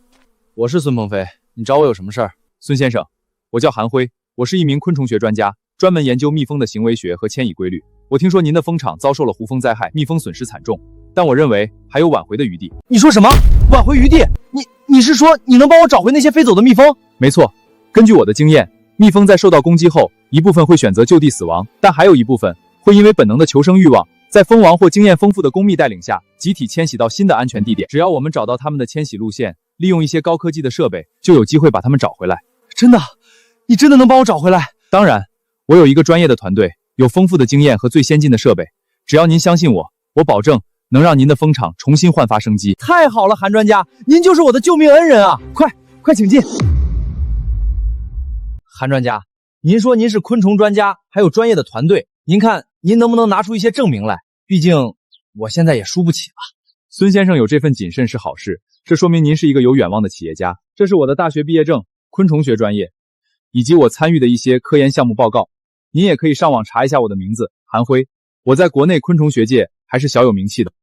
我是孙鹏飞，你找我有什么事儿？孙先生，我叫韩辉，我是一名昆虫学专家，专门研究蜜蜂的行为学和迁移规律。我听说您的蜂场遭受了胡蜂灾害，蜜蜂损失惨重，但我认为还有挽回的余地。你说什么？挽回余地？你是说你能帮我找回那些飞走的蜜蜂？没错，根据我的经验，蜜蜂在受到攻击后，一部分会选择就地死亡，但还有一部分会因为本能的求生欲望，在蜂王或经验丰富的蜂蜜带领下，集体迁徙到新的安全地点。只要我们找到他们的迁徙路线，利用一些高科技的设备，就有机会把他们找回来。真的？你真的能帮我找回来？当然，我有一个专业的团队，有丰富的经验和最先进的设备。只要您相信我，我保证能让您的蜂场重新焕发生机。太好了，韩专家，您就是我的救命恩人啊！快请进。韩专家，您说您是昆虫专家，还有专业的团队，您看您能不能拿出一些证明来？毕竟我现在也输不起了。孙先生有这份谨慎是好事，这说明您是一个有远望的企业家。这是我的大学毕业证，昆虫学专业，以及我参与的一些科研项目报告。您也可以上网查一下我的名字，韩辉。我在国内昆虫学界还是小有名气的。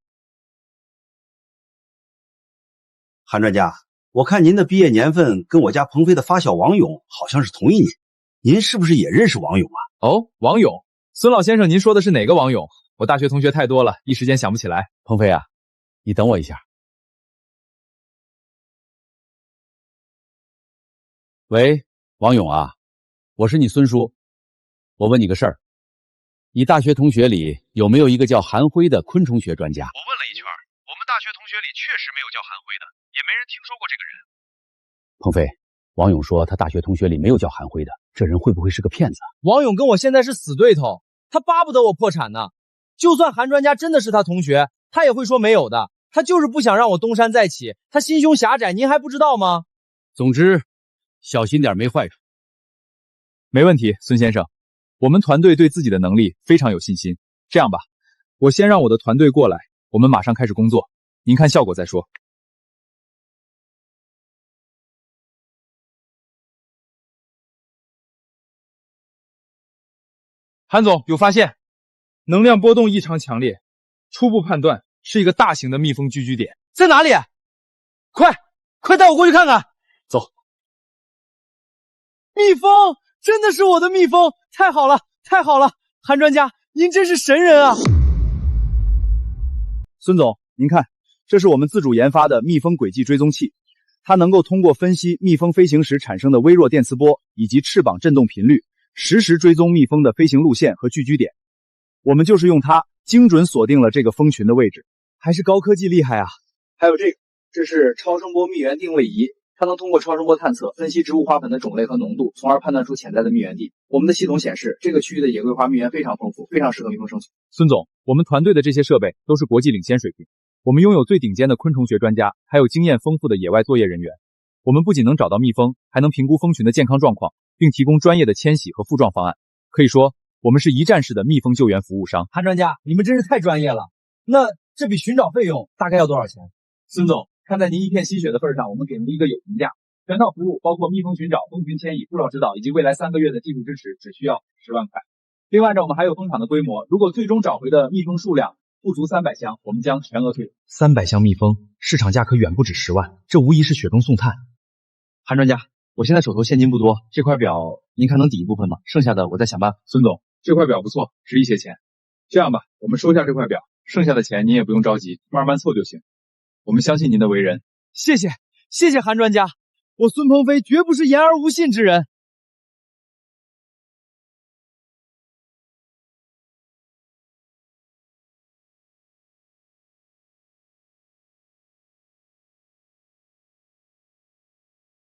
韩专家，我看您的毕业年份跟我家鹏飞的发小王勇好像是同一年，您是不是也认识王勇啊？哦，王勇，孙老先生，您说的是哪个王勇？我大学同学太多了，一时间想不起来。鹏飞啊，你等我一下。喂，王勇啊，我是你孙叔，我问你个事儿，你大学同学里有没有一个叫韩辉的昆虫学专家？我问了一圈，我们大学同学里确实没有叫韩辉的，也没人听说过这个人。鹏飞，王勇说他大学同学里没有叫韩辉的，这人会不会是个骗子？王勇跟我现在是死对头，他巴不得我破产呢。就算韩专家真的是他同学，他也会说没有的。他就是不想让我东山再起，他心胸狭窄，您还不知道吗？总之，小心点没坏处。没问题，孙先生，我们团队对自己的能力非常有信心。这样吧，我先让我的团队过来，我们马上开始工作，您看效果再说。韩总，有发现，能量波动异常强烈，初步判断是一个大型的蜜蜂聚居点。在哪里？快带我过去看看。走。蜜蜂，真的是我的蜜蜂，太好了，太好了！韩专家，您真是神人啊！孙总，您看，这是我们自主研发的蜜蜂轨迹追踪器，它能够通过分析蜜蜂飞行时产生的微弱电磁波以及翅膀振动频率，实时追踪蜜蜂的飞行路线和聚居点。我们就是用它精准锁定了这个蜂群的位置。还是高科技厉害啊！还有这个，这是超声波蜜源定位仪，它能通过超声波探测分析植物花粉的种类和浓度，从而判断出潜在的蜜源地。我们的系统显示，这个区域的野桂花蜜源非常丰富，非常适合蜜蜂生存。孙总，我们团队的这些设备都是国际领先水平，我们拥有最顶尖的昆虫学专家，还有经验丰富的野外作业人员。我们不仅能找到蜜蜂，还能评估蜂群的健康状况，并提供专业的迁徙和复壮方案。可以说，我们是一站式的蜜蜂救援服务商。韩专家，你们真是太专业了。那这笔寻找费用大概要多少钱？孙总，看在您一片心血的份上，我们给您一个友情价。全套服务包括蜜蜂寻找、蜂群迁移、复照指导以及未来3个月的技术支持，只需要10万块。另外，我们还有蜂场的规模，如果最终找回的蜜蜂数量不足300箱，我们将全额退款。300箱蜜蜂，市场价可远不止10万，这无疑是雪中送炭。韩专家，我现在手头现金不多，这块表您看能抵一部分吗？剩下的我再想办法。孙总，这块表不错，值一些钱。这样吧，我们收下这块表，剩下的钱您也不用着急，慢慢凑就行。我们相信您的为人。谢谢，谢谢韩专家，我孙鹏飞绝不是言而无信之人。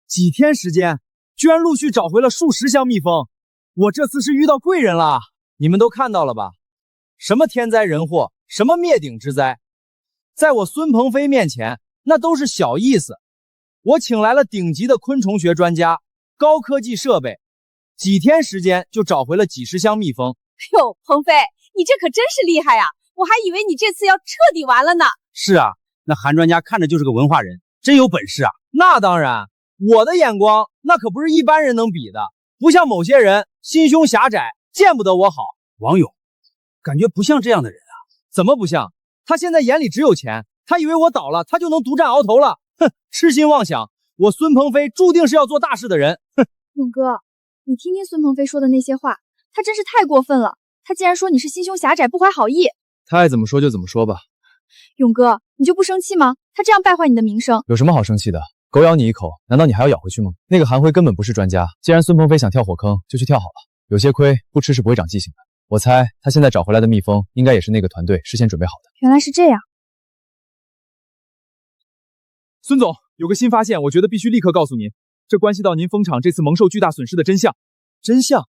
几天时间，居然陆续找回了数十箱蜜蜂，我这次是遇到贵人了。你们都看到了吧？什么天灾人祸，什么灭顶之灾，在我孙鹏飞面前，那都是小意思。我请来了顶级的昆虫学专家，高科技设备，几天时间就找回了几十箱蜜蜂。哟，鹏飞，你这可真是厉害呀！我还以为你这次要彻底完了呢。是啊，那韩专家看着就是个文化人，真有本事啊。那当然，我的眼光那可不是一般人能比的，不像某些人心胸狭窄，见不得我好。王勇，感觉不像这样的人啊。怎么不像？他现在眼里只有钱，他以为我倒了，他就能独占鳌头了。哼，痴心妄想！我孙鹏飞注定是要做大事的人。哼，勇哥，你听听孙鹏飞说的那些话，他真是太过分了。他竟然说你是心胸狭窄，不怀好意。他爱怎么说就怎么说吧。勇哥，你就不生气吗？他这样败坏你的名声，有什么好生气的？狗咬你一口，难道你还要咬回去吗？那个韩辉根本不是专家，既然孙鹏飞想跳火坑，就去跳好了。有些亏不吃是不会长记性的。我猜他现在找回来的蜜蜂，应该也是那个团队事先准备好的。原来是这样。孙总，有个新发现，我觉得必须立刻告诉您，这关系到您蜂场这次蒙受巨大损失的真相。真相？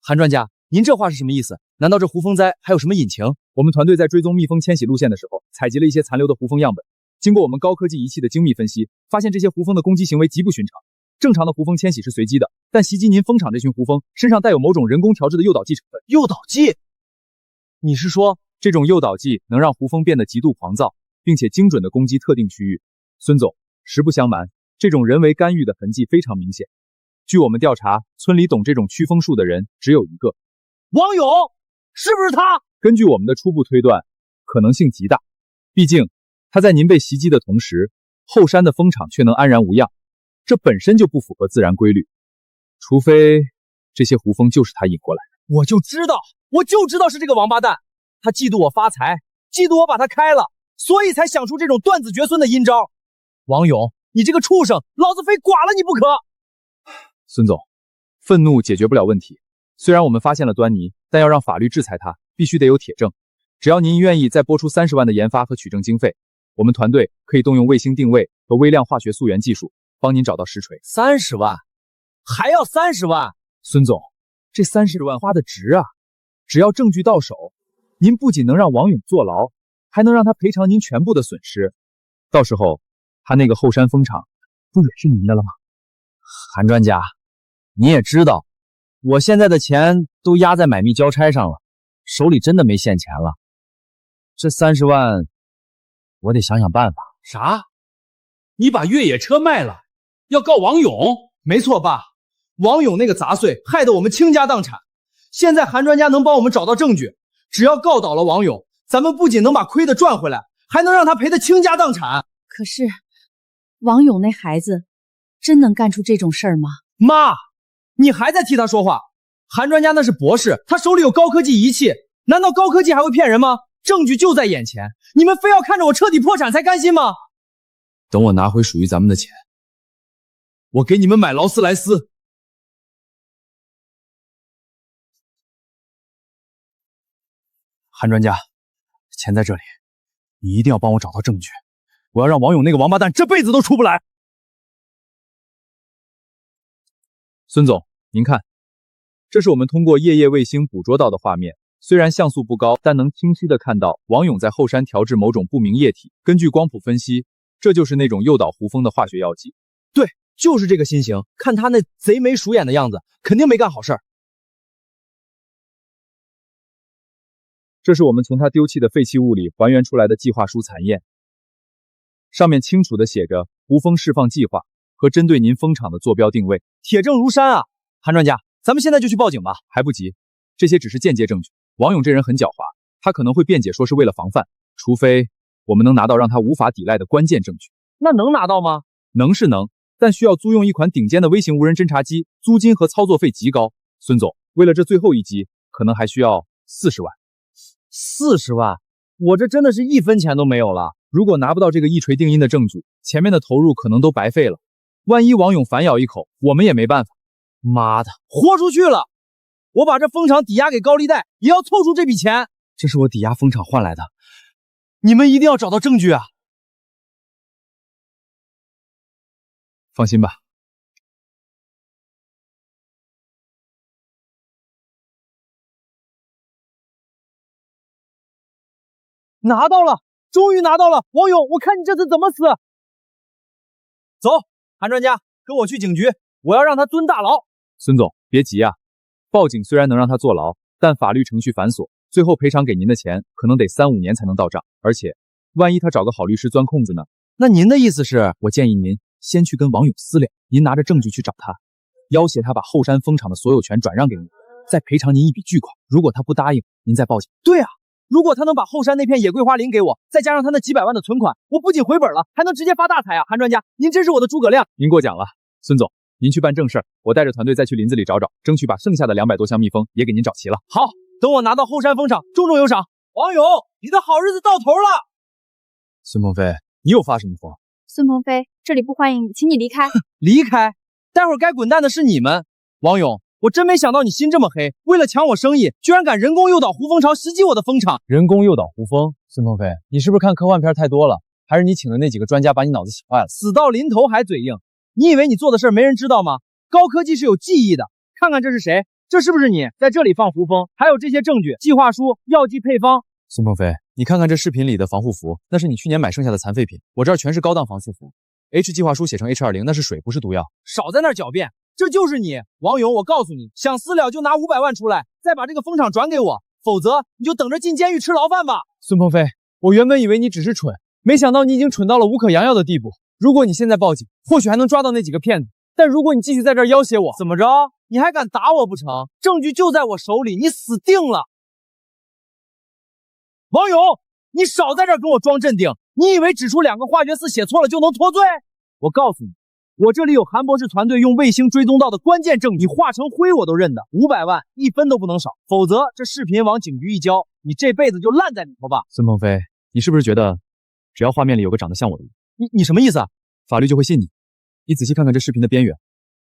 韩专家，您这话是什么意思？难道这胡蜂灾还有什么隐情？我们团队在追踪蜜蜂迁徙路线的时候，采集了一些残留的胡蜂样本。经过我们高科技仪器的精密分析，发现这些胡蜂的攻击行为极不寻常。正常的胡蜂迁徙是随机的，但袭击您蜂场这群胡蜂身上带有某种人工调制的诱导剂成分。诱导剂？你是说这种诱导剂能让胡蜂变得极度狂躁，并且精准地攻击特定区域？孙总，实不相瞒，这种人为干预的痕迹非常明显。据我们调查，村里懂这种驱蜂术的人只有一个。王勇，是不是他？根据我们的初步推断，可能性极大。毕竟他在您被袭击的同时，后山的蜂场却能安然无恙，这本身就不符合自然规律。除非这些胡蜂就是他引过来的。我就知道是这个王八蛋，他嫉妒我发财，嫉妒我把他开了，所以才想出这种断子绝孙的阴招。王勇，你这个畜生，老子非剐了你不可！孙总，愤怒解决不了问题。虽然我们发现了端倪，但要让法律制裁他，必须得有铁证。只要您愿意再拨出30万的研发和取证经费，我们团队可以动用卫星定位和微量化学溯源技术，帮您找到实锤。30万？还要30万？孙总，这30万花的值啊！只要证据到手，您不仅能让王勇坐牢，还能让他赔偿您全部的损失。到时候，他那个后山蜂场不也是您的了吗？韩专家，你也知道，我现在的钱都压在买蜜交差上了，手里真的没现钱了。这30万，我得想想办法。啥？你把越野车卖了，要告王勇？没错，爸，王勇那个杂碎害得我们倾家荡产。现在韩专家能帮我们找到证据，只要告倒了王勇，咱们不仅能把亏的赚回来，还能让他赔得倾家荡产。可是，王勇那孩子真能干出这种事儿吗？妈，你还在替他说话。韩专家那是博士，他手里有高科技仪器，难道高科技还会骗人吗？证据就在眼前，你们非要看着我彻底破产才甘心吗？等我拿回属于咱们的钱，我给你们买劳斯莱斯。韩专家，钱在这里，你一定要帮我找到证据，我要让王勇那个王八蛋这辈子都出不来。孙总，您看，这是我们通过夜夜卫星捕捉到的画面。虽然像素不高，但能清晰地看到王勇在后山调制某种不明液体。根据光谱分析，这就是那种诱导胡蜂的化学药剂。对，就是这个新型。看他那贼眉鼠眼的样子，肯定没干好事儿。这是我们从他丢弃的废弃物里还原出来的计划书残验，上面清楚地写着胡蜂释放计划和针对您蜂场的坐标定位，铁证如山啊！韩专家，咱们现在就去报警吧。还不急，这些只是间接证据。王勇这人很狡猾，他可能会辩解说是为了防范，除非我们能拿到让他无法抵赖的关键证据。那能拿到吗？能是能，但需要租用一款顶尖的微型无人侦察机，租金和操作费极高。孙总，为了这最后一击，可能还需要40万。40万？我这真的是1分钱都没有了。如果拿不到这个一锤定音的证据，前面的投入可能都白费了。万一王勇反咬一口，我们也没办法。妈的，豁出去了！我把这蜂场抵押给高利贷，也要凑出这笔钱。这是我抵押蜂场换来的，你们一定要找到证据啊！放心吧。拿到了，终于拿到了！王勇，我看你这次怎么死！走，韩专家，跟我去警局，我要让他蹲大牢。孙总，别急啊。报警虽然能让他坐牢，但法律程序繁琐，最后赔偿给您的钱可能得3、5年才能到账。而且，万一他找个好律师钻空子呢？那您的意思是，我建议您先去跟王勇私了，您拿着证据去找他，要挟他把后山蜂场的所有权转让给你，再赔偿您一笔巨款。如果他不答应，您再报警。对啊，如果他能把后山那片野桂花林给我，再加上他那几百万的存款，我不仅回本了，还能直接发大财啊！韩专家，您真是我的诸葛亮。您过奖了，孙总。您去办正事儿，我带着团队再去林子里找找，争取把剩下的200多箱蜜蜂也给您找齐了。好，等我拿到后山蜂场，重重有赏。王勇，你的好日子到头了。孙鹏飞，你又发什么疯？孙鹏飞，这里不欢迎你，请你离开。离开？待会儿该滚蛋的是你们。王勇，我真没想到你心这么黑，为了抢我生意，居然敢人工诱导胡蜂巢袭击我的蜂场。人工诱导胡蜂？孙鹏飞，你是不是看科幻片太多了？还是你请的那几个专家把你脑子洗坏了？死到临头还嘴硬。你以为你做的事没人知道吗？高科技是有记忆的。看看这是谁？这是不是你在这里放胡蜂？还有这些证据、计划书、药剂配方。孙鹏飞，你看看这视频里的防护服，那是你去年买剩下的残废品。我这儿全是高档防刺服 ，H 计划书写成 H20，那是水，不是毒药。少在那儿狡辩，这就是你，王勇。我告诉你，想私了就拿500万出来，再把这个蜂场转给我，否则你就等着进监狱吃牢饭吧。孙鹏飞，我原本以为你只是蠢，没想到你已经蠢到了无可救药的地步。如果你现在报警，或许还能抓到那几个骗子。但如果你继续在这儿要挟我，怎么着？你还敢打我不成？证据就在我手里，你死定了！王勇，你少在这儿跟我装镇定！你以为指出2个化学式写错了就能脱罪？我告诉你，我这里有韩博士团队用卫星追踪到的关键证据，你化成灰我都认的。500万1分都不能少，否则这视频往警局一交，你这辈子就烂在里头吧。孙鹏飞，你是不是觉得只要画面里有个长得像我的人，你什么意思啊？法律就会信你？你仔细看看这视频的边缘，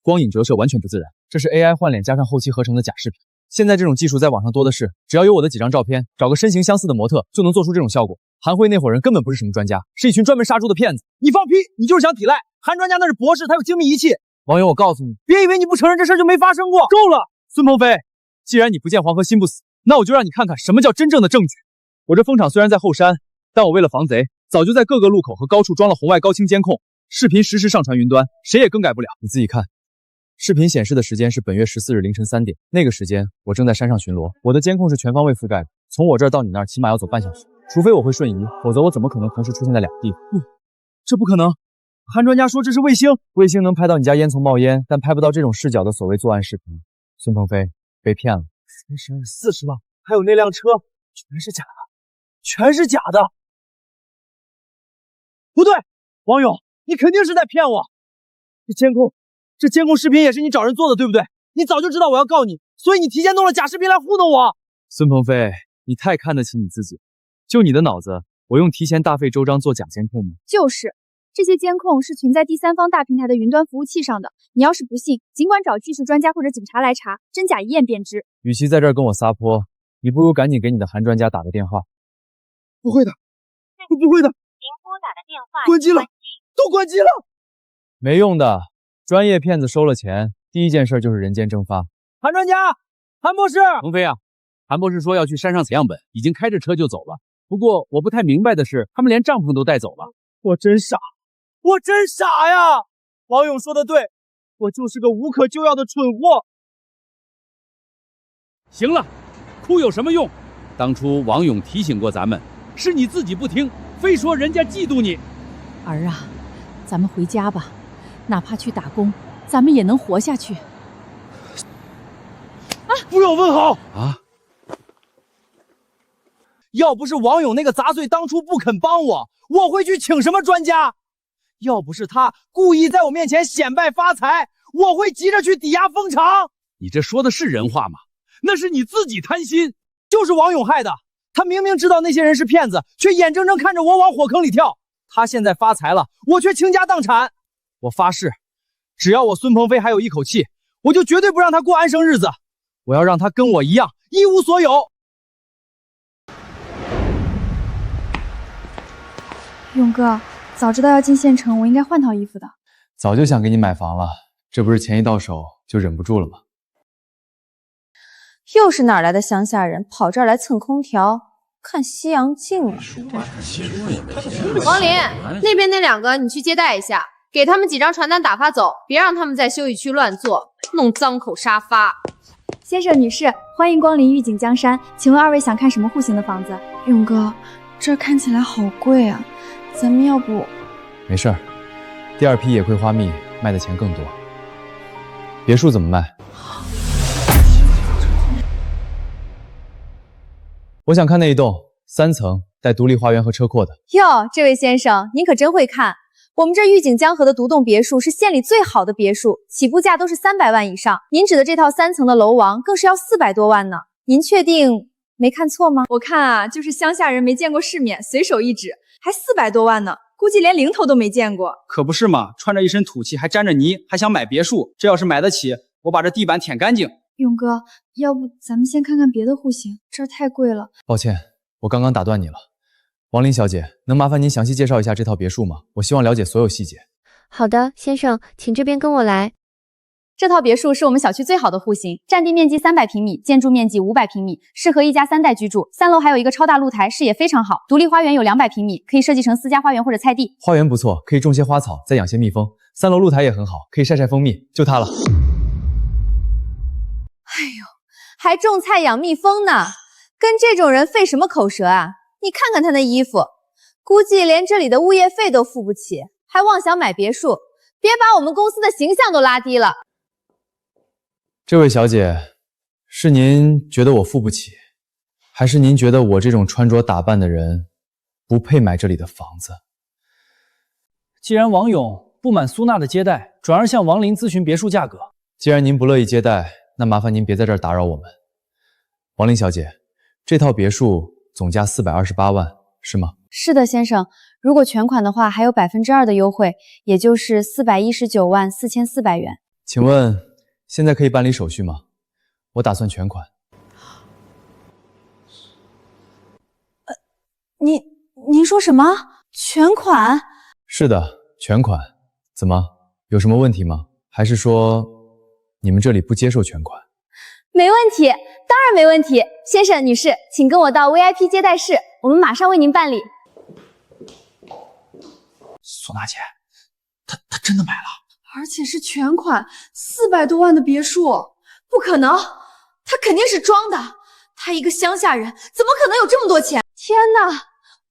光影折射完全不自然，这是 AI 换脸加上后期合成的假视频。现在这种技术在网上多的是，只要有我的几张照片，找个身形相似的模特就能做出这种效果。韩辉那伙人根本不是什么专家，是一群专门杀猪的骗子。你放屁！你就是想抵赖。韩专家那是博士，他有精密仪器。网友，我告诉你，别以为你不承认这事就没发生过。够了，孙鹏飞，既然你不见黄河心不死，那我就让你看看什么叫真正的证据。我这蜂场虽然在后山，但我为了防贼，早就在各个路口和高处装了红外高清监控。视频实时上传云端，谁也更改不了。你自己看，视频显示的时间是本月14日凌晨3点，那个时间我正在山上巡逻，我的监控是全方位覆盖的，从我这儿到你那儿起码要走半小时，除非我会瞬移，否则我怎么可能同时出现在2个地方？这不可能！韩专家说这是卫星，卫星能拍到你家烟囱冒烟，但拍不到这种视角的所谓作案视频。孙鹏飞被骗了，40万，还有那辆车，全是假的，全是假的！不对，王勇。你肯定是在骗我！这监控视频也是你找人做的，对不对？你早就知道我要告你，所以你提前弄了假视频来糊弄我。孙鹏飞，你太看得起你自己，就你的脑子，我用提前大费周章做假监控吗？就是，这些监控是存在第三方大平台的云端服务器上的。你要是不信，尽管找技术专家或者警察来查，真假一验便知。与其在这儿跟我撒泼，你不如赶紧给你的韩专家打个电话。不会的，不会的。您拨打的电话关机了，都关机了。没用的，专业骗子收了钱，第一件事就是人间蒸发。韩专家，韩博士，鹏飞啊，韩博士说要去山上采样本，已经开着车就走了。不过我不太明白的是，他们连帐篷都带走了。我真傻，我真傻呀！王勇说的对，我就是个无可救药的蠢货。行了，哭有什么用？当初王勇提醒过咱们，是你自己不听，非说人家嫉妒你。儿啊，咱们回家吧，哪怕去打工，咱们也能活下去。不要问好啊！要不是王勇那个杂碎当初不肯帮我，我会去请什么专家？要不是他故意在我面前显摆发财，我会急着去抵押蜂场。你这说的是人话吗？那是你自己贪心，就是王勇害的。他明明知道那些人是骗子，却眼睁睁看着我往火坑里跳。他现在发财了，我却倾家荡产。我发誓，只要我孙鹏飞还有一口气，我就绝对不让他过安生日子。我要让他跟我一样一无所有。勇哥，早知道要进县城，我应该换套衣服的。早就想给你买房了，这不是钱一到手就忍不住了吗？又是哪来的乡下人跑这儿来蹭空调、看西洋镜啊？王林，那边那2个你去接待一下，给他们几张传单打发走，别让他们在休息区乱坐，弄脏口沙发。先生、女士，欢迎光临御景江山，请问2位想看什么户型的房子？勇哥，这看起来好贵啊，咱们要不……没事儿，第2批野葵花蜜卖的钱更多。别墅怎么卖？我想看那一栋3层带独立花园和车库的。哟，这位先生，您可真会看。我们这御景江河的独栋别墅是县里最好的别墅，起步价都是300万以上。您指的这套3层的楼王更是要400多万呢。您确定没看错吗？我看啊，就是乡下人没见过世面，随手一指，还400多万呢，估计连零头都没见过。可不是嘛，穿着一身土气，还沾着泥，还想买别墅，这要是买得起，我把这地板舔干净。勇哥，要不咱们先看看别的户型，这儿太贵了。抱歉，我刚刚打断你了。王林小姐，能麻烦您详细介绍一下这套别墅吗？我希望了解所有细节。好的，先生，请这边跟我来。这套别墅是我们小区最好的户型，占地面积300平米，建筑面积500平米，适合1家3代居住。3楼还有一个超大露台，视野非常好。独立花园有200平米，可以设计成私家花园或者菜地。花园不错，可以种些花草，再养些蜜蜂。3楼露台也很好，可以晒晒蜂蜜，就它了。哎呦，还种菜养蜜蜂呢，跟这种人费什么口舌啊？你看看他那衣服，估计连这里的物业费都付不起，还妄想买别墅，别把我们公司的形象都拉低了。这位小姐，是您觉得我付不起，还是您觉得我这种穿着打扮的人不配买这里的房子？既然王勇不满苏娜的接待，转而向王林咨询别墅价格，既然您不乐意接待，那麻烦您别在这儿打扰我们。王林小姐，这套别墅总价428万，是吗？是的，先生。如果全款的话，还有2%的优惠，也就是419万4400元。请问现在可以办理手续吗？我打算全款。您说什么？全款？是的，全款。怎么，有什么问题吗？还是说你们这里不接受全款？没问题，当然没问题。先生、女士，请跟我到 VIP 接待室，我们马上为您办理。苏娜姐，她真的买了，而且是全款，400多万的别墅，不可能，他肯定是装的。他一个乡下人，怎么可能有这么多钱？天哪，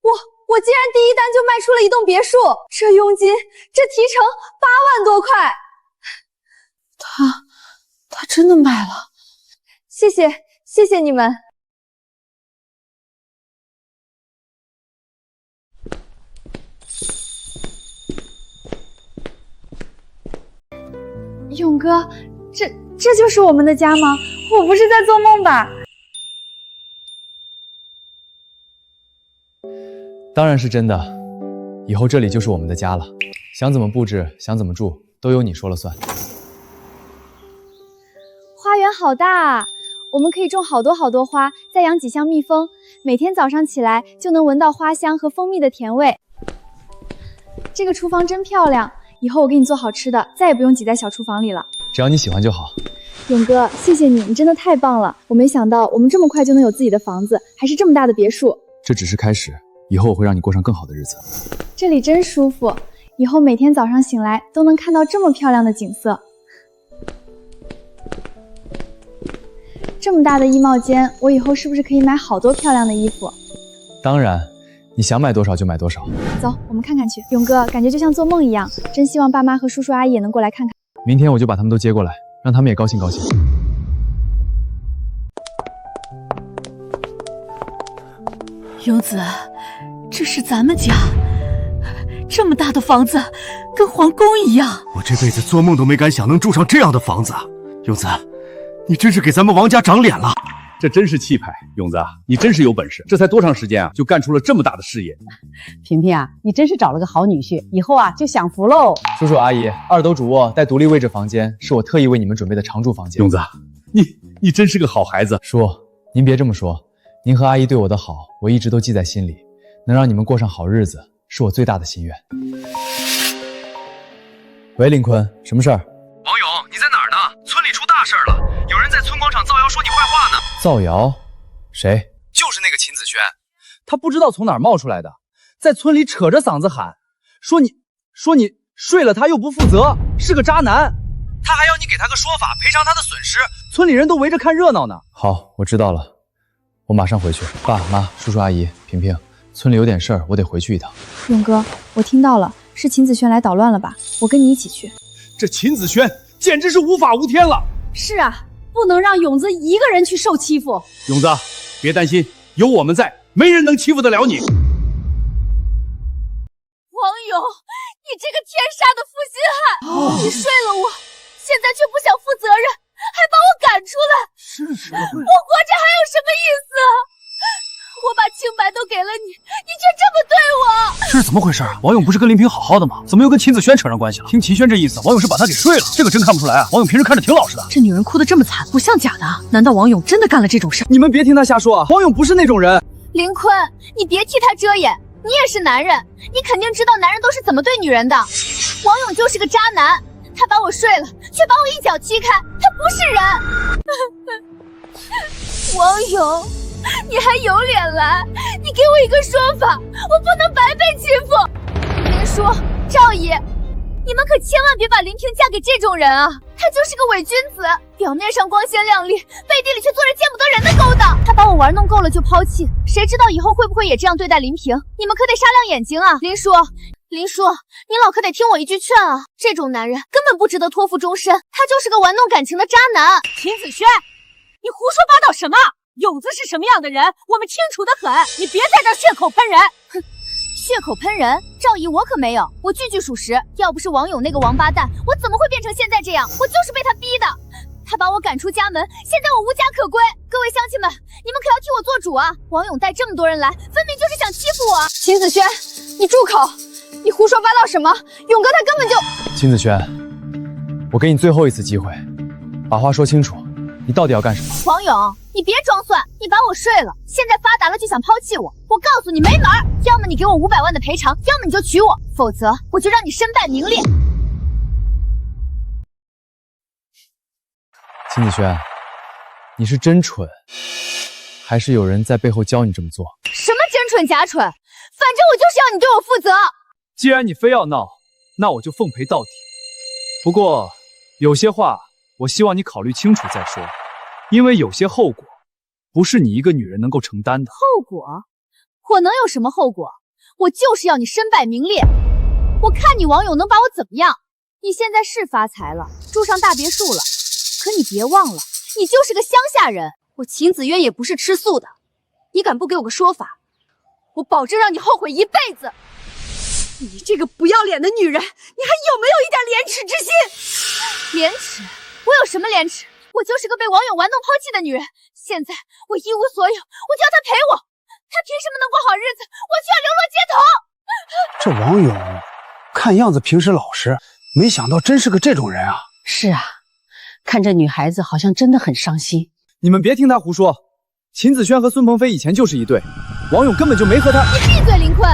我竟然第一单就卖出了一栋别墅，这佣金，这提成8万多块。他真的买了，谢谢你们。勇哥，这就是我们的家吗？我不是在做梦吧？当然是真的，以后这里就是我们的家了，想怎么布置，想怎么住，都由你说了算。花园好大啊！我们可以种好多好多花，再养几箱蜜蜂，每天早上起来就能闻到花香和蜂蜜的甜味。这个厨房真漂亮，以后我给你做好吃的，再也不用挤在小厨房里了。只要你喜欢就好。勇哥，谢谢你，你真的太棒了！我没想到我们这么快就能有自己的房子，还是这么大的别墅。这只是开始，以后我会让你过上更好的日子。这里真舒服，以后每天早上醒来都能看到这么漂亮的景色。这么大的衣帽间，我以后是不是可以买好多漂亮的衣服？当然，你想买多少就买多少。走，我们看看去。勇哥，感觉就像做梦一样，真希望爸妈和叔叔阿姨也能过来看看。明天我就把他们都接过来，让他们也高兴高兴。勇子，这是咱们家，这么大的房子，跟皇宫一样。我这辈子做梦都没敢想能住上这样的房子。勇子，你真是给咱们王家长脸了。这真是气派，勇子，你真是有本事！这才多长时间啊，就干出了这么大的事业。萍萍啊，你真是找了个好女婿，以后啊就享福喽。叔叔阿姨，2楼主卧带独立位置房间，是我特意为你们准备的常住房间。勇子，你真是个好孩子。叔，您别这么说，您和阿姨对我的好，我一直都记在心里。能让你们过上好日子，是我最大的心愿。喂，林坤，什么事儿？王勇，你在哪儿呢？村里出大事了，有人在村广场造谣说你坏话呢。造谣？谁？就是那个秦子轩。他不知道从哪儿冒出来的，在村里扯着嗓子喊，说你睡了他又不负责，是个渣男。他还要你给他个说法，赔偿他的损失。村里人都围着看热闹呢。好，我知道了，我马上回去。爸妈、叔叔阿姨、萍萍，村里有点事儿，我得回去一趟。勇哥，我听到了，是秦子轩来捣乱了吧？我跟你一起去。这秦子轩简直是无法无天了。是啊，不能让勇子一个人去受欺负。勇子，别担心，有我们在，没人能欺负得了你。王勇，你这个天杀的负心汉！你睡了我，现在却不想负责任，还把我赶出来。我活着还有什么意思？我把清白都给了你，你却这么对我。这是怎么回事啊？王勇不是跟林平好好的吗？怎么又跟秦子轩扯上关系了？听秦轩这意思，王勇是把他给睡了。这个真看不出来啊，王勇平时看着挺老实的。这女人哭得这么惨，不像假的。难道王勇真的干了这种事？你们别听他瞎说啊，王勇不是那种人。林坤，你别替他遮掩，你也是男人，你肯定知道男人都是怎么对女人的。王勇就是个渣男，他把我睡了，却把我一脚踢开，他不是人。王勇，你还有脸来？你给我一个说法，我不能白被欺负。林叔、赵姨，你们可千万别把林平嫁给这种人啊！他就是个伪君子，表面上光鲜亮丽，背地里却做着见不得人的勾当。他把我玩弄够了就抛弃，谁知道以后会不会也这样对待林平？你们可得擦亮眼睛啊！林叔，你老可得听我一句劝啊！这种男人根本不值得托付终身，他就是个玩弄感情的渣男。秦子轩，你胡说八道什么？勇子是什么样的人，我们清楚得很，你别在这血口喷人。哼，血口喷人，赵姨我可没有，我句句属实。要不是王勇那个王八蛋，我怎么会变成现在这样？我就是被他逼的。他把我赶出家门，现在我无家可归。各位乡亲们，你们可要替我做主啊！王勇带这么多人来，分明就是想欺负我。秦子轩，你住口！你胡说八道什么？勇哥他根本就……秦子轩，我给你最后一次机会，把话说清楚，你到底要干什么？王勇，你别装蒜，你把我睡了，现在发达了就想抛弃我，我告诉你没门儿！要么你给我500万的赔偿，要么你就娶我，否则我就让你身败名裂。秦子轩，你是真蠢，还是有人在背后教你这么做？什么真蠢假蠢，反正我就是要你对我负责。既然你非要闹，那我就奉陪到底。不过有些话我希望你考虑清楚再说，因为有些后果不是你一个女人能够承担的。后果？我能有什么后果？我就是要你身败名裂。我看你王勇能把我怎么样？你现在是发财了，住上大别墅了，可你别忘了，你就是个乡下人。我秦子渊也不是吃素的，你敢不给我个说法，我保证让你后悔一辈子。你这个不要脸的女人，你还有没有一点廉耻之心？廉耻？我有什么廉耻？我就是个被网友玩弄抛弃的女人，现在我一无所有，我就要他陪我，他凭什么能过好日子，我却要流落街头？这王勇看样子平时老实，没想到真是个这种人啊！是啊，看这女孩子好像真的很伤心。你们别听他胡说，秦子轩和孙鹏飞以前就是一对，王勇根本就没和他。你闭嘴，林坤，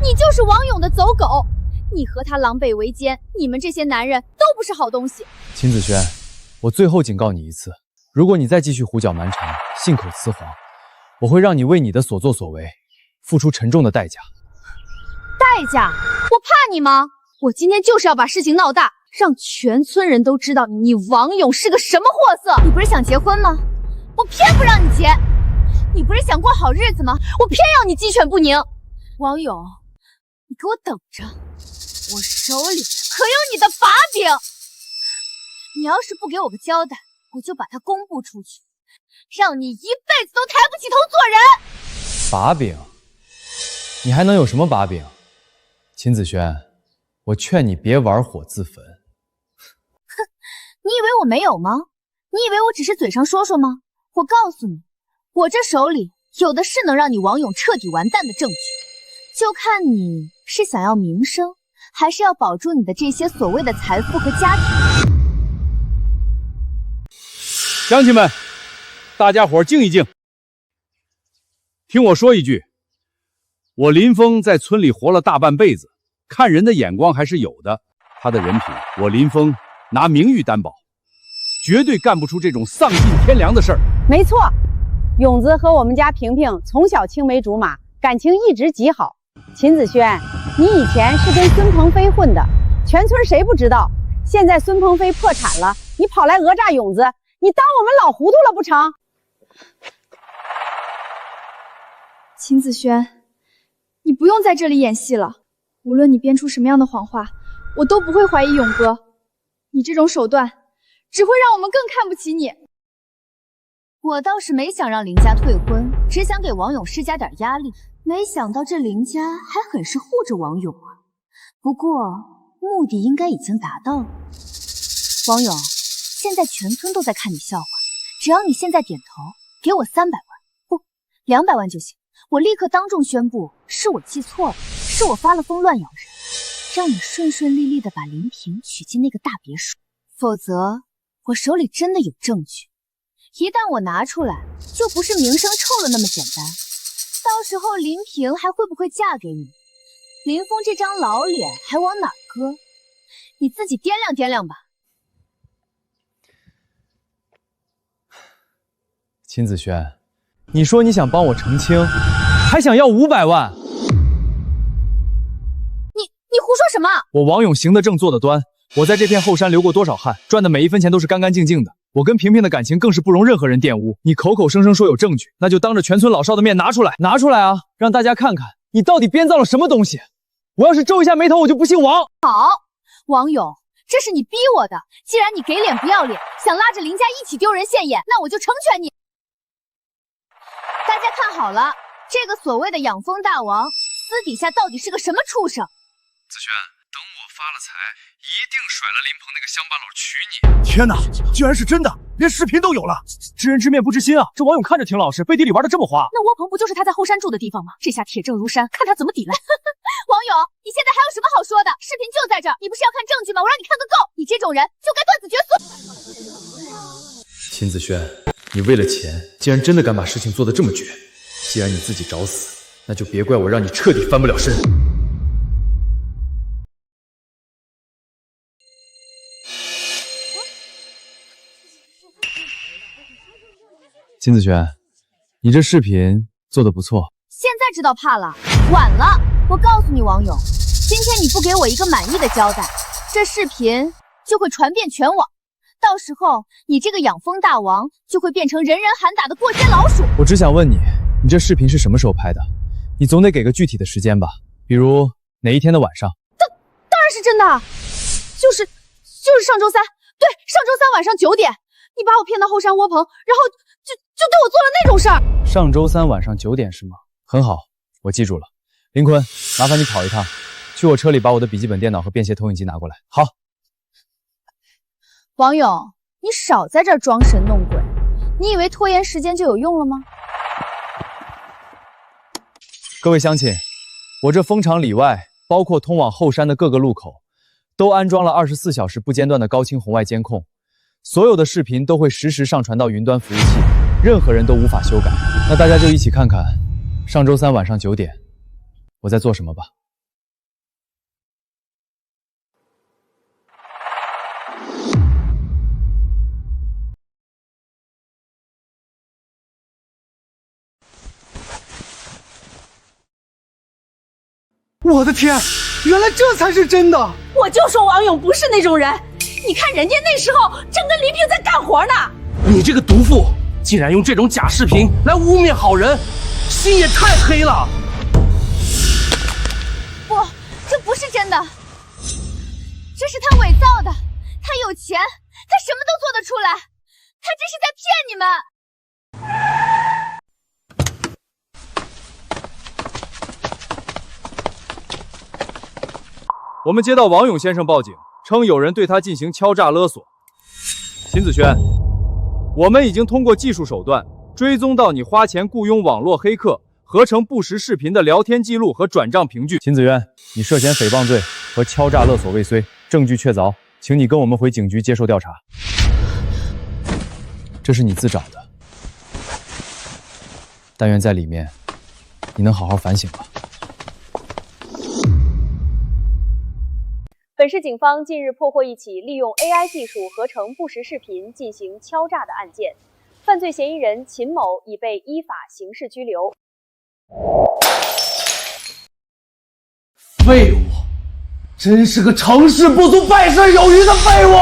你就是王勇的走狗，你和他狼狈为奸，你们这些男人都不是好东西。秦子轩，我最后警告你一次，如果你再继续胡搅蛮缠、信口雌黄，我会让你为你的所作所为付出沉重的代价。代价？我怕你吗？我今天就是要把事情闹大，让全村人都知道你王勇是个什么货色。你不是想结婚吗？我偏不让你结。你不是想过好日子吗？我偏要你鸡犬不宁。王勇，你给我等着，我手里可有你的把柄。你要是不给我个交代，我就把它公布出去，让你一辈子都抬不起头做人。把柄？你还能有什么把柄？秦子轩，我劝你别玩火自焚。哼，你以为我没有吗？你以为我只是嘴上说说吗？我告诉你，我这手里有的是能让你王勇彻底完蛋的证据，就看你是想要名声，还是要保住你的这些所谓的财富和家庭。乡亲们，大家伙静一静，听我说一句，我林峰在村里活了大半辈子，看人的眼光还是有的。他的人品，我林峰拿名誉担保，绝对干不出这种丧尽天良的事儿。没错，勇子和我们家萍萍从小青梅竹马，感情一直极好。秦子轩，你以前是跟孙鹏飞混的，全村谁不知道？现在孙鹏飞破产了，你跑来讹诈勇子，你当我们老糊涂了不成？秦子轩，你不用在这里演戏了。无论你编出什么样的谎话，我都不会怀疑勇哥。你这种手段，只会让我们更看不起你。我倒是没想让林家退婚，只想给王勇施加点压力。没想到这林家还很是护着王勇啊。不过目的应该已经达到了。王勇，现在全村都在看你笑话，只要你现在点头，给我300万，不，200万就行。我立刻当众宣布，是我记错了，是我发了疯乱咬人，让你顺顺利利的把林平娶进那个大别墅。否则，我手里真的有证据，一旦我拿出来，就不是名声臭了那么简单。到时候林平还会不会嫁给你？林峰这张老脸还往哪搁？你自己掂量掂量吧。秦子轩，你说你想帮我澄清，还想要500万？你胡说什么？我王勇行得正，坐得端，我在这片后山流过多少汗，赚的每一分钱都是干干净净的。我跟萍萍的感情更是不容任何人玷污。你口口声声说有证据，那就当着全村老少的面拿出来啊，让大家看看你到底编造了什么东西。我要是皱一下眉头，我就不姓王。好，王勇，这是你逼我的。既然你给脸不要脸，想拉着林家一起丢人现眼，那我就成全你。大家看好了，这个所谓的养蜂大王，私底下到底是个什么畜生？子轩，等我发了财，一定甩了林鹏那个乡巴佬娶你！天哪，居然是真的，连视频都有了！知人知面不知心啊！这王勇看着挺老实，背地里玩的这么花。那窝棚不就是他在后山住的地方吗？这下铁证如山，看他怎么抵赖。王勇，你现在还有什么好说的？视频就在这儿，你不是要看证据吗？我让你看个够！你这种人就该断子绝孙。秦子轩，你为了钱，竟然真的敢把事情做得这么绝。既然你自己找死，那就别怪我让你彻底翻不了身。秦子轩，你这视频做得不错。现在知道怕了，晚了。我告诉你，王勇，今天你不给我一个满意的交代，这视频就会传遍全网，到时候你这个养蜂大王就会变成人人喊打的过街老鼠。我只想问你，你这视频是什么时候拍的？你总得给个具体的时间吧，比如哪一天的晚上？当然是真的，就是上周三，对，上周三晚上9点，你把我骗到后山窝棚，然后就对我做了那种事儿。上周三晚上9点是吗？很好，我记住了。林坤，麻烦你跑一趟，去我车里把我的笔记本电脑和便携投影机拿过来。好。王勇，你少在这儿装神弄鬼，你以为拖延时间就有用了吗？各位乡亲，我这蜂场里外，包括通往后山的各个路口，都安装了24小时不间断的高清红外监控，所有的视频都会实时上传到云端服务器，任何人都无法修改。那大家就一起看看，上周三晚上9点，我在做什么吧。我的天，原来这才是真的！我就说王勇不是那种人，你看人家那时候正跟林平在干活呢。你这个毒妇，竟然用这种假视频来污蔑好人，心也太黑了！不，这不是真的，这是他伪造的。他有钱，他什么都做得出来，他这是在骗你们。我们接到王勇先生报警，称有人对他进行敲诈勒索。秦子轩，我们已经通过技术手段追踪到你花钱雇佣网络黑客合成不实视频的聊天记录和转账凭据。秦子渊，你涉嫌诽谤罪和敲诈勒索未遂，证据确凿，请你跟我们回警局接受调查。这是你自找的，但愿在里面你能好好反省吧。本市警方近日破获一起利用 AI 技术合成不实视频进行敲诈的案件，犯罪嫌疑人秦某已被依法刑事拘留。废物，真是个成事不足败事有余的废物！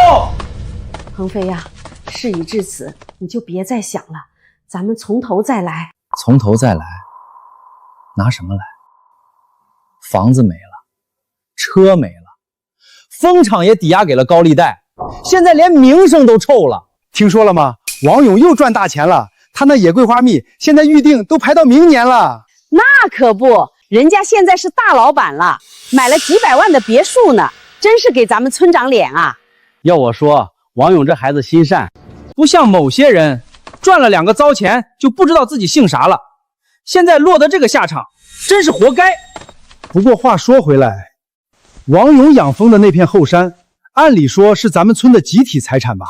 鹏飞呀，事已至此，你就别再想了，咱们从头再来。从头再来，拿什么来？房子没了，车没了。蜂场也抵押给了高利贷，现在连名声都臭了。听说了吗？王勇又赚大钱了，他那野桂花蜜现在预定都排到明年了。那可不，人家现在是大老板了，买了几百万的别墅呢，真是给咱们村长脸啊！要我说，王勇这孩子心善，不像某些人赚了2个糟钱就不知道自己姓啥了，现在落得这个下场，真是活该。不过话说回来，王勇养蜂的那片后山，按理说是咱们村的集体财产吧？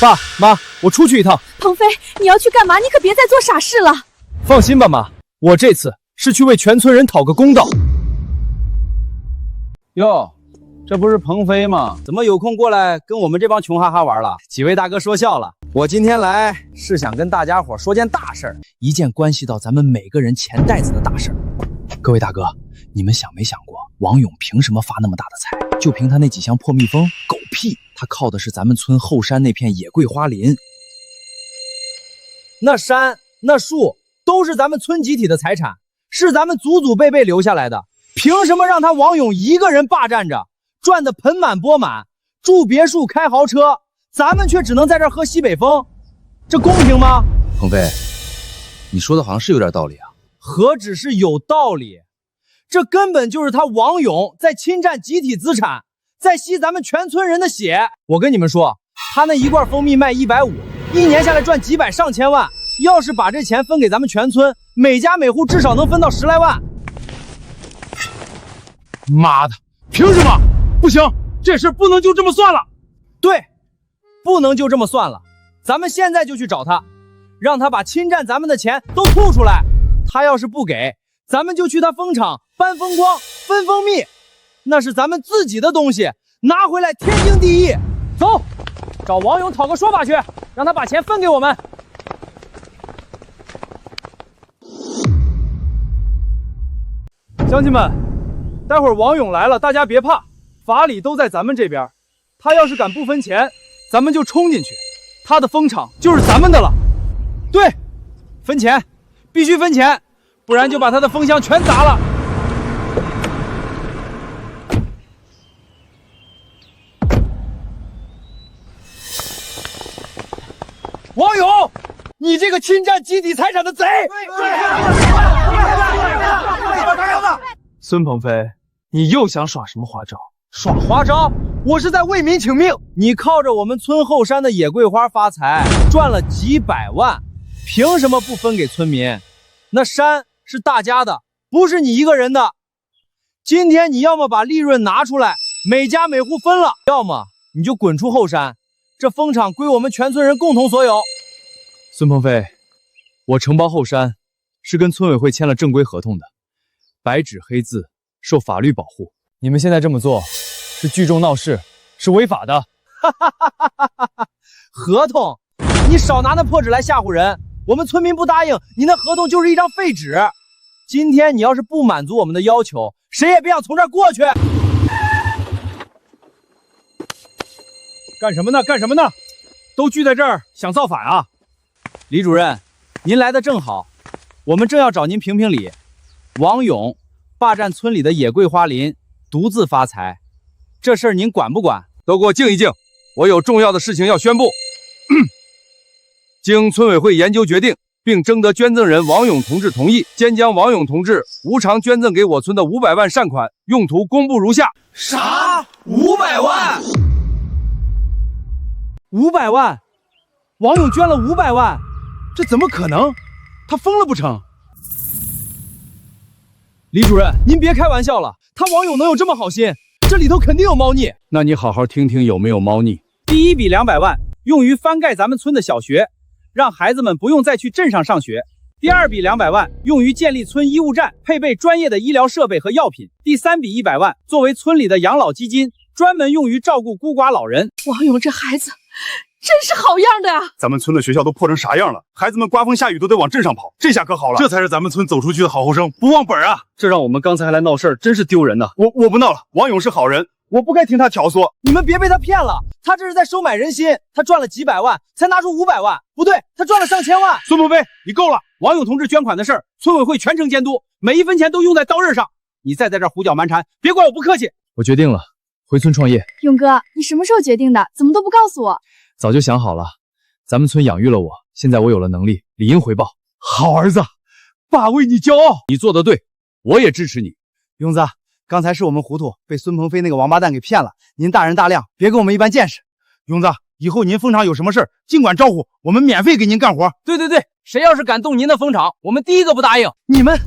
爸妈，我出去一趟。鹏飞，你要去干嘛？你可别再做傻事了。放心吧，妈，我这次是去为全村人讨个公道。哟，这不是鹏飞吗？怎么有空过来跟我们这帮穷哈哈玩了？几位大哥说笑了，我今天来是想跟大家伙说件大事儿，一件关系到咱们每个人钱袋子的大事儿。各位大哥，你们想没想过，王勇凭什么发那么大的财？就凭他那几箱破蜜蜂？狗屁！他靠的是咱们村后山那片野桂花林，那山那树都是咱们村集体的财产，是咱们祖祖辈辈留下来的。凭什么让他王勇一个人霸占着，赚得盆满钵满，住别墅开豪车，咱们却只能在这儿喝西北风？这公平吗？鹏飞，你说的好像是有点道理啊。何止是有道理，这根本就是他王勇在侵占集体资产，在吸咱们全村人的血。我跟你们说，他那一罐蜂蜜卖150，一年下来赚几百上千万，要是把这钱分给咱们全村，每家每户至少能分到10来万。妈的，凭什么？不行，这事不能就这么算了。对，不能就这么算了，咱们现在就去找他，让他把侵占咱们的钱都吐出来。他要是不给，咱们就去他蜂场搬风光分蜂蜜，那是咱们自己的东西，拿回来天经地义。走，找王勇讨个说法去，让他把钱分给我们。乡亲们，待会儿王勇来了，大家别怕，法理都在咱们这边。他要是敢不分钱，咱们就冲进去，他的蜂场就是咱们的了。对，分钱，必须分钱，不然就把他的蜂箱全砸了。王勇，你这个侵占集体财产的贼！孙鹏飞，你又想耍什么花招？耍花招？我是在为民请命。你靠着我们村后山的野桂花发财，赚了几百万，凭什么不分给村民？那山是大家的，不是你一个人的。今天你要么把利润拿出来，每家每户分了，要么你就滚出后山。这蜂场归我们全村人共同所有。孙鹏飞，我承包后山是跟村委会签了正规合同的，白纸黑字，受法律保护。你们现在这么做是聚众闹事，是违法的。合同，你少拿那破纸来吓唬人。我们村民不答应，你那合同就是一张废纸。今天你要是不满足我们的要求，谁也别想从这儿过去。干什么呢？干什么呢？都聚在这儿想造反啊！李主任，您来的正好，我们正要找您评评理。王勇霸占村里的野桂花林，独自发财，这事儿您管不管？都给我静一静，我有重要的事情要宣布。经村委会研究决定，并征得捐赠人王勇同志同意，兼将王勇同志无偿捐赠给我村的500万善款用途公布如下。啥？500万？500万？王勇捐了500万？这怎么可能？他疯了不成？李主任，您别开玩笑了，他王勇能有这么好心？这里头肯定有猫腻。那你好好听听有没有猫腻。第一笔200万用于翻盖咱们村的小学，让孩子们不用再去镇上上学。第二笔200万用于建立村医务站，配备专业的医疗设备和药品。第三笔100万作为村里的养老基金，专门用于照顾孤寡老人。王勇这孩子真是好样的啊！咱们村的学校都破成啥样了？孩子们刮风下雨都得往镇上跑，这下可好了，这才是咱们村走出去的好后生，不忘本啊！这让我们刚才还来闹事儿，真是丢人呐！我不闹了，王勇是好人，我不该听他挑唆。你们别被他骗了，他这是在收买人心。他赚了几百万，才拿出500万，不对，他赚了上千万。孙鹏飞，你够了！王勇同志捐款的事儿，村委会全程监督，每一分钱都用在刀刃上。你再在这胡搅蛮缠，别怪我不客气。我决定了，回村创业。勇哥，你什么时候决定的？怎么都不告诉我？早就想好了。咱们村养育了我，现在我有了能力，理应回报。好儿子，爸为你骄傲。你做得对，我也支持你。勇子，刚才是我们糊涂，被孙鹏飞那个王八蛋给骗了。您大人大量，别跟我们一般见识。勇子，以后您蜂场有什么事尽管招呼，我们免费给您干活。对，谁要是敢动您的蜂场，我们第一个不答应。你们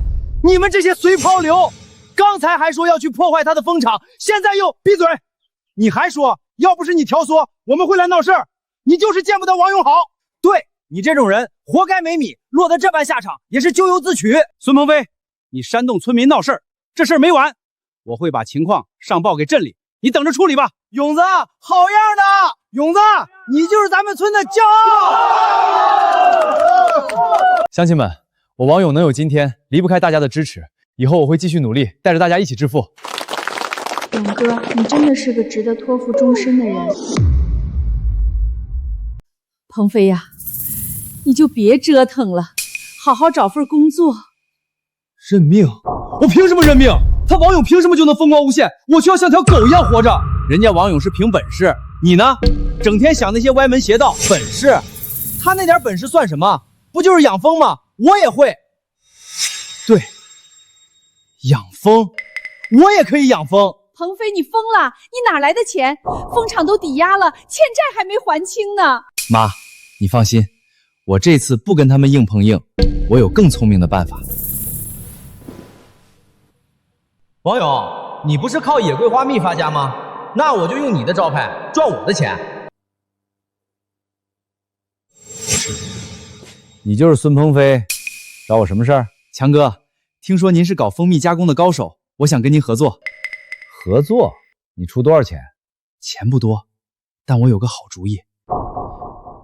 这些随泡流，刚才还说要去破坏他的蜂场，现在又闭嘴！你还说，要不是你挑唆，我们会来闹事儿。你就是见不得王勇好。对，你这种人活该没米，落得这般下场也是咎由自取。孙鹏飞，你煽动村民闹事儿，这事儿没完，我会把情况上报给镇里，你等着处理吧。勇子，好样的！勇子，你就是咱们村的骄傲！乡亲们，我王勇能有今天，离不开大家的支持。以后我会继续努力，带着大家一起致富。勇哥，你真的是个值得托付终身的人。鹏飞呀，你就别折腾了，好好找份工作。认命？我凭什么认命？他王勇凭什么就能风光无限，我却要像条狗一样活着？人家王勇是凭本事，你呢？整天想那些歪门邪道。本事？他那点本事算什么？不就是养蜂吗？我也会。对，养蜂，我也可以养蜂。鹏飞，你疯了？你哪来的钱？蜂场都抵押了，欠债还没还清呢。妈，你放心，我这次不跟他们硬碰硬，我有更聪明的办法。王勇，你不是靠野桂花蜜发家吗？那我就用你的招牌赚我的钱。你就是孙鹏飞，找我什么事儿？强哥，听说您是搞蜂蜜加工的高手，我想跟您合作。合作？你出多少钱？钱不多，但我有个好主意。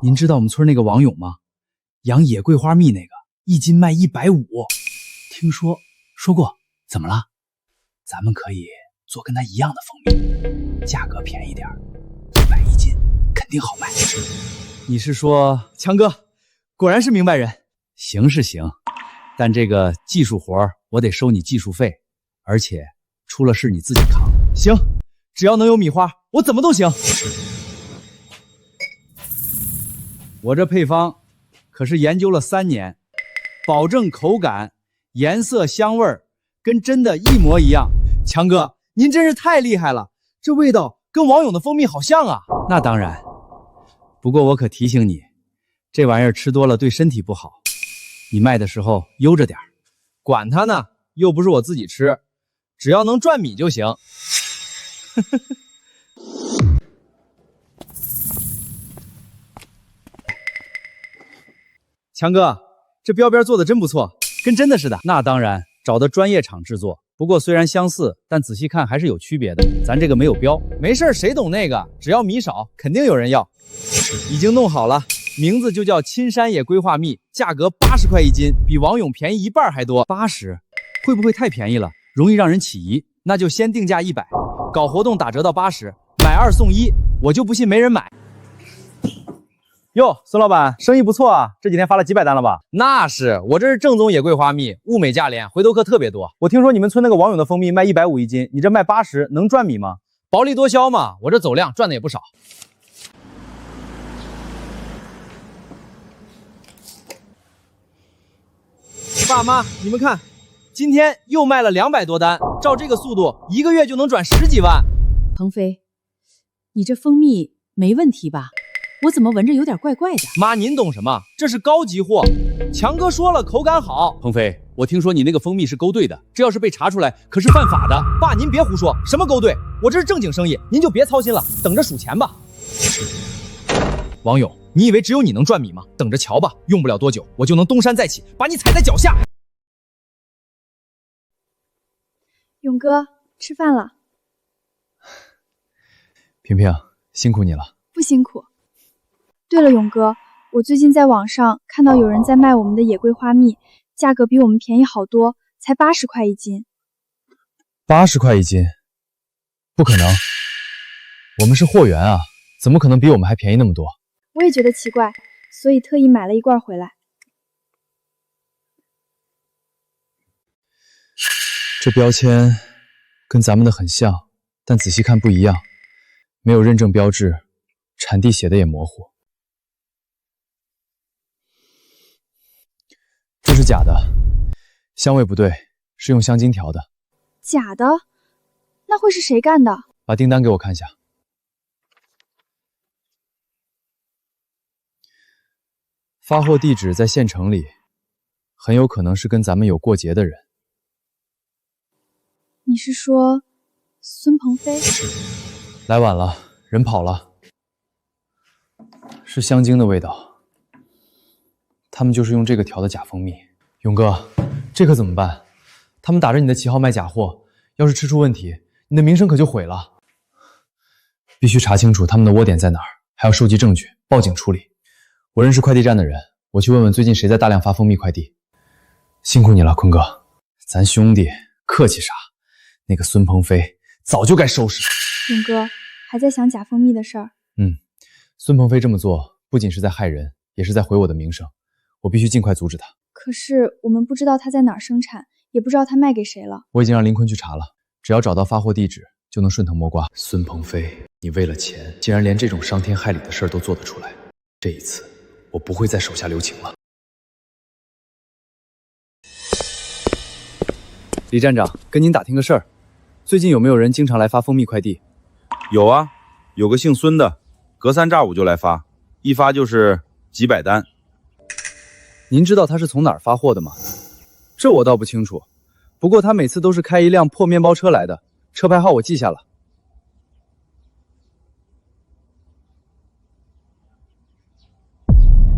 您知道我们村那个王勇吗？养野桂花蜜那个，一斤卖150。听说过，怎么了？咱们可以做跟他一样的蜂蜜，价格便宜点，100一斤，肯定好卖。你是说，强哥，果然是明白人。行是行，但这个技术活我得收你技术费，而且出了事你自己扛。行，只要能有米花，我怎么都行。我这配方可是研究了3年，保证口感、颜色、香味儿跟真的一模一样。强哥，您真是太厉害了，这味道跟王勇的蜂蜜好像啊。那当然，不过我可提醒你，这玩意儿吃多了对身体不好，你卖的时候悠着点。管他呢，又不是我自己吃，只要能赚米就行。强哥，这标边做的真不错，跟真的似的。那当然，找的专业厂制作。不过虽然相似，但仔细看还是有区别的。咱这个没有标，没事，谁懂那个？只要米少，肯定有人要。已经弄好了，名字就叫青山野龟化蜜，价格80块1斤，比王勇便宜一半还多。80，会不会太便宜了？容易让人起疑。那就先定价100，搞活动打折到80，买2送1，我就不信没人买。哟，孙老板，生意不错啊，这几天发了几百单了吧？那是，我这是正宗野桂花蜜，物美价廉，回头客特别多。我听说你们村那个王勇的蜂蜜卖150一斤，你这卖80，能赚米吗？薄利多销嘛，我这走量赚的也不少。爸妈，你们看，今天又卖了200多单，照这个速度，1个月就能赚10几万。鹏飞，你这蜂蜜没问题吧？我怎么闻着有点怪怪的？妈，您懂什么？这是高级货，强哥说了，口感好。鹏飞，我听说你那个蜂蜜是勾兑的，这要是被查出来，可是犯法的。爸，您别胡说，什么勾兑？我这是正经生意，您就别操心了，等着数钱吧。王勇，你以为只有你能赚米吗？等着瞧吧，用不了多久，我就能东山再起，把你踩在脚下。勇哥，吃饭了。萍萍，辛苦你了。不辛苦。对了，勇哥，我最近在网上看到有人在卖我们的野桂花蜜，价格比我们便宜好多，才80块1斤。80块1斤？不可能，我们是货源啊，怎么可能比我们还便宜那么多？我也觉得奇怪，所以特意买了一罐回来。这标签跟咱们的很像，但仔细看不一样，没有认证标志，产地写的也模糊。这是假的，香味不对，是用香精调的。假的？那会是谁干的？把订单给我看一下。发货地址在县城里，很有可能是跟咱们有过节的人。你是说孙鹏飞？来晚了，人跑了。是香精的味道。他们就是用这个调的假蜂蜜。勇哥，这可怎么办？他们打着你的旗号卖假货，要是吃出问题，你的名声可就毁了。必须查清楚他们的窝点在哪儿，还要收集证据，报警处理。我认识快递站的人，我去问问最近谁在大量发蜂蜜快递。辛苦你了，坤哥，咱兄弟客气啥？那个孙鹏飞早就该收拾。勇哥还在想假蜂蜜的事儿。孙鹏飞这么做不仅是在害人，也是在毁我的名声。我必须尽快阻止他。可是我们不知道他在哪儿生产，也不知道他卖给谁了。我已经让林坤去查了，只要找到发货地址，就能顺藤摸瓜。孙鹏飞，你为了钱，竟然连这种伤天害理的事儿都做得出来。这一次，我不会再手下留情了。李站长，跟您打听个事儿，最近有没有人经常来发蜂蜜快递？有啊，有个姓孙的，隔3炸5就来发，一发就是几百单。您知道他是从哪儿发货的吗？这我倒不清楚，不过他每次都是开一辆破面包车来的，车牌号我记下了。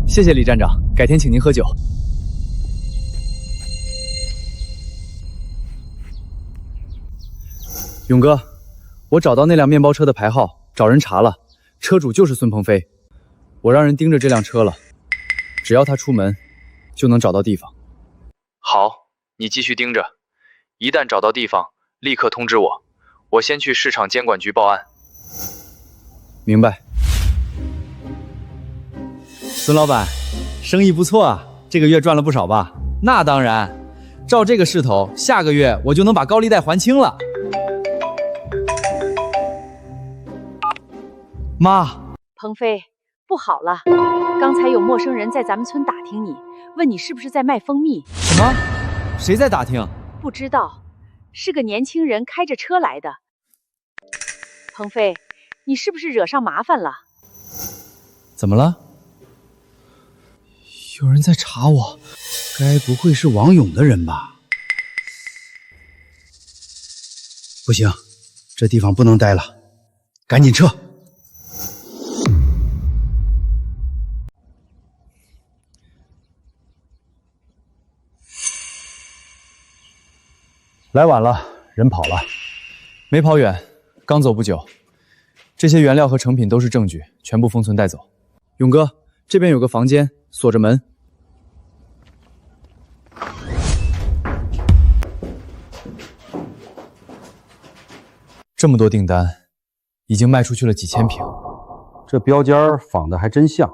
谢谢李站长，改天请您喝酒。勇哥，我找到那辆面包车的牌号，找人查了，车主就是孙鹏飞。我让人盯着这辆车了，只要他出门，就能找到地方。好，你继续盯着，一旦找到地方，立刻通知我，我先去市场监管局报案。明白。孙老板，生意不错啊，这个月赚了不少吧？那当然，照这个势头，下个月我就能把高利贷还清了。妈，鹏飞，不好了，刚才有陌生人在咱们村打听你，问你是不是在卖蜂蜜。什么？谁在打听？不知道，是个年轻人开着车来的。鹏飞，你是不是惹上麻烦了？怎么了？有人在查我，该不会是王勇的人吧？不行，这地方不能待了，赶紧撤！来晚了，人跑了。没跑远，刚走不久。这些原料和成品都是证据，全部封存带走。勇哥，这边有个房间，锁着门。这么多订单，已经卖出去了几千瓶。这标间仿的还真像，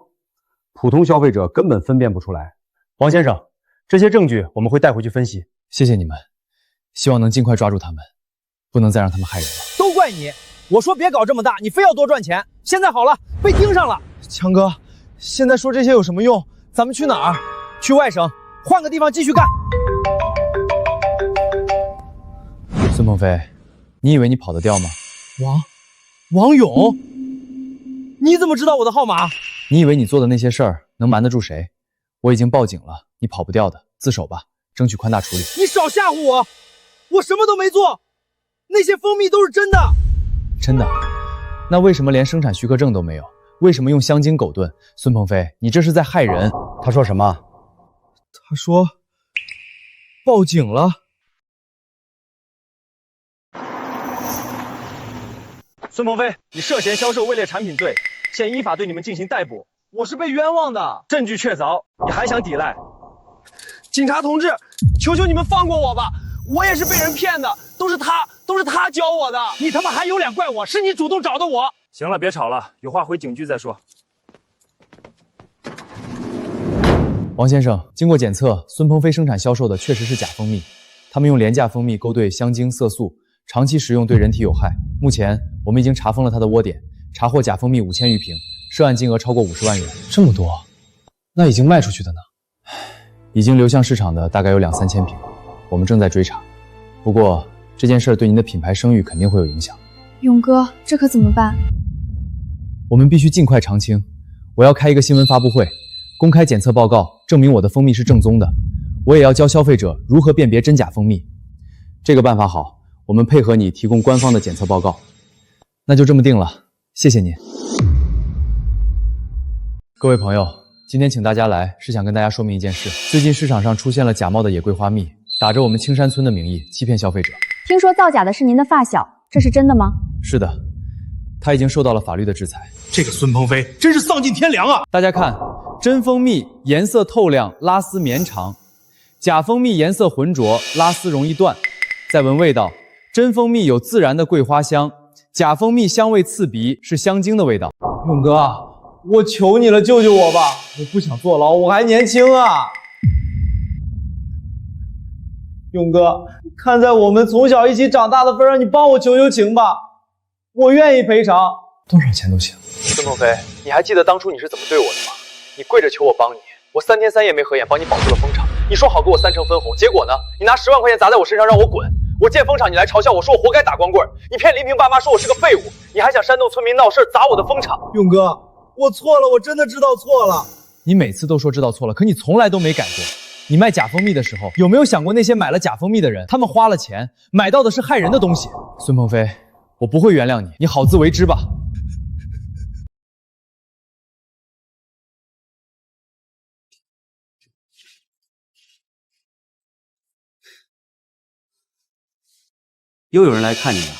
普通消费者根本分辨不出来。王先生，这些证据我们会带回去分析。谢谢你们，希望能尽快抓住他们，不能再让他们害人了。都怪你！我说别搞这么大，你非要多赚钱。现在好了，被盯上了。强哥，现在说这些有什么用？咱们去哪儿？去外省，换个地方继续干。孙鹏飞，你以为你跑得掉吗？王勇，你怎么知道我的号码？你以为你做的那些事儿能瞒得住谁？我已经报警了，你跑不掉的，自首吧，争取宽大处理。你少吓唬我，我什么都没做，那些蜂蜜都是真的。真的？那为什么连生产许可证都没有？为什么用香精狗炖？孙鹏飞，你这是在害人。他说什么？他说报警了。孙鹏飞，你涉嫌销售伪劣产品罪，现依法对你们进行逮捕。我是被冤枉的，证据确凿，你还想抵赖？警察同志，求求你们放过我吧，我也是被人骗的，都是他教我的。你他妈还有脸怪我？是你主动找的我。行了，别吵了，有话回警局再说。王先生，经过检测，孙鹏飞生产销售的确实是假蜂蜜，他们用廉价蜂蜜勾兑香精、色素，长期食用对人体有害。目前我们已经查封了他的窝点，查获假蜂蜜5000余瓶，涉案金额超过50万元。这么多，那已经卖出去的呢？已经流向市场的大概有2、3千瓶，我们正在追查。不过这件事对您的品牌声誉肯定会有影响。勇哥，这可怎么办？我们必须尽快偿清。我要开一个新闻发布会，公开检测报告，证明我的蜂蜜是正宗的。我也要教消费者如何辨别真假蜂蜜。这个办法好，我们配合你提供官方的检测报告。那就这么定了，谢谢您。各位朋友，今天请大家来是想跟大家说明一件事。最近市场上出现了假冒的野桂花蜜，打着我们青山村的名义欺骗消费者。听说造假的是您的发小，这是真的吗？是的，他已经受到了法律的制裁。这个孙鹏飞真是丧尽天良啊！大家看，真蜂蜜颜色透亮，拉丝绵长；假蜂蜜颜色浑浊，拉丝容易断。再闻味道，真蜂蜜有自然的桂花香，假蜂蜜香味刺鼻，是香精的味道。勇哥，我求你了，救救我吧！我不想坐牢，我还年轻啊！勇哥，看在我们从小一起长大的份上，你帮我求求情吧，我愿意赔偿，多少钱都行。孙鹏飞，你还记得当初你是怎么对我的吗？你跪着求我帮你，我3天3夜没合眼帮你保住了蜂场，你说好给我3成分红，结果呢？你拿10万块钱砸在我身上让我滚。我建蜂场，你来嘲笑我说我活该打光棍，你骗林平爸妈说我是个废物，你还想煽动村民闹事砸我的蜂场。勇哥，我错了，我真的知道错了。你每次都说知道错了，可你从来都没改过。你卖假蜂蜜的时候，有没有想过那些买了假蜂蜜的人，他们花了钱买到的是害人的东西？孙鹏飞，我不会原谅你，你好自为之吧。又有人来看你了。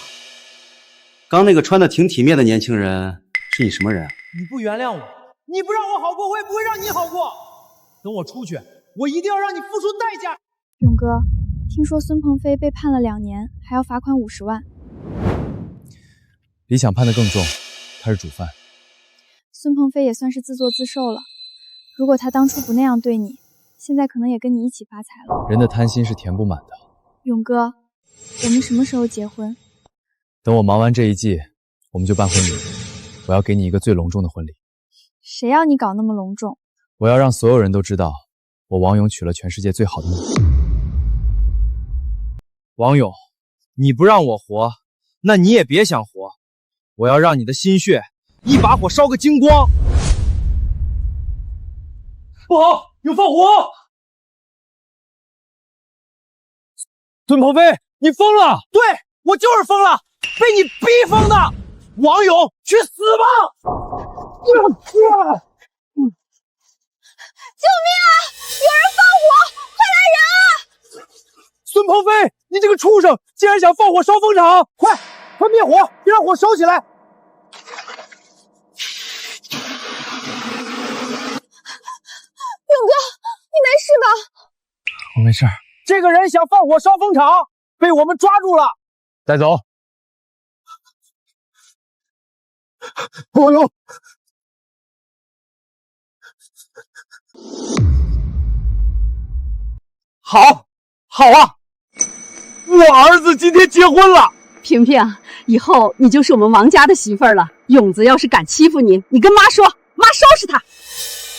刚那个穿的挺体面的年轻人是你什么人？你不原谅我，你不让我好过，我也不会让你好过。等我出去，我一定要让你付出代价。勇哥，听说孙鹏飞被判了2年，还要罚款50万。李想判得更重，他是主犯。孙鹏飞也算是自作自受了。如果他当初不那样对你，现在可能也跟你一起发财了。人的贪心是填不满的。勇哥，我们什么时候结婚？等我忙完这一季，我们就办婚礼。我要给你一个最隆重的婚礼。谁要你搞那么隆重？我要让所有人都知道，我王勇娶了全世界最好的你。王勇，你不让我活，那你也别想活。我要让你的心血一把火烧个精光。不好，有放火！孙鹏飞，你疯了！对，我就是疯了，被你逼疯的。王勇，去死吧！救命啊！有人放火，快来人啊！孙鹏飞，你你这个畜生，竟然想放火烧蜂场！快灭火，别让火烧起来！勇哥，你没事吧？我没事。这个人想放火烧蜂场，被我们抓住了，带走。王勇，好啊！我儿子今天结婚了。萍萍，以后你就是我们王家的媳妇儿了。勇子要是敢欺负你，你跟妈说，妈收拾他。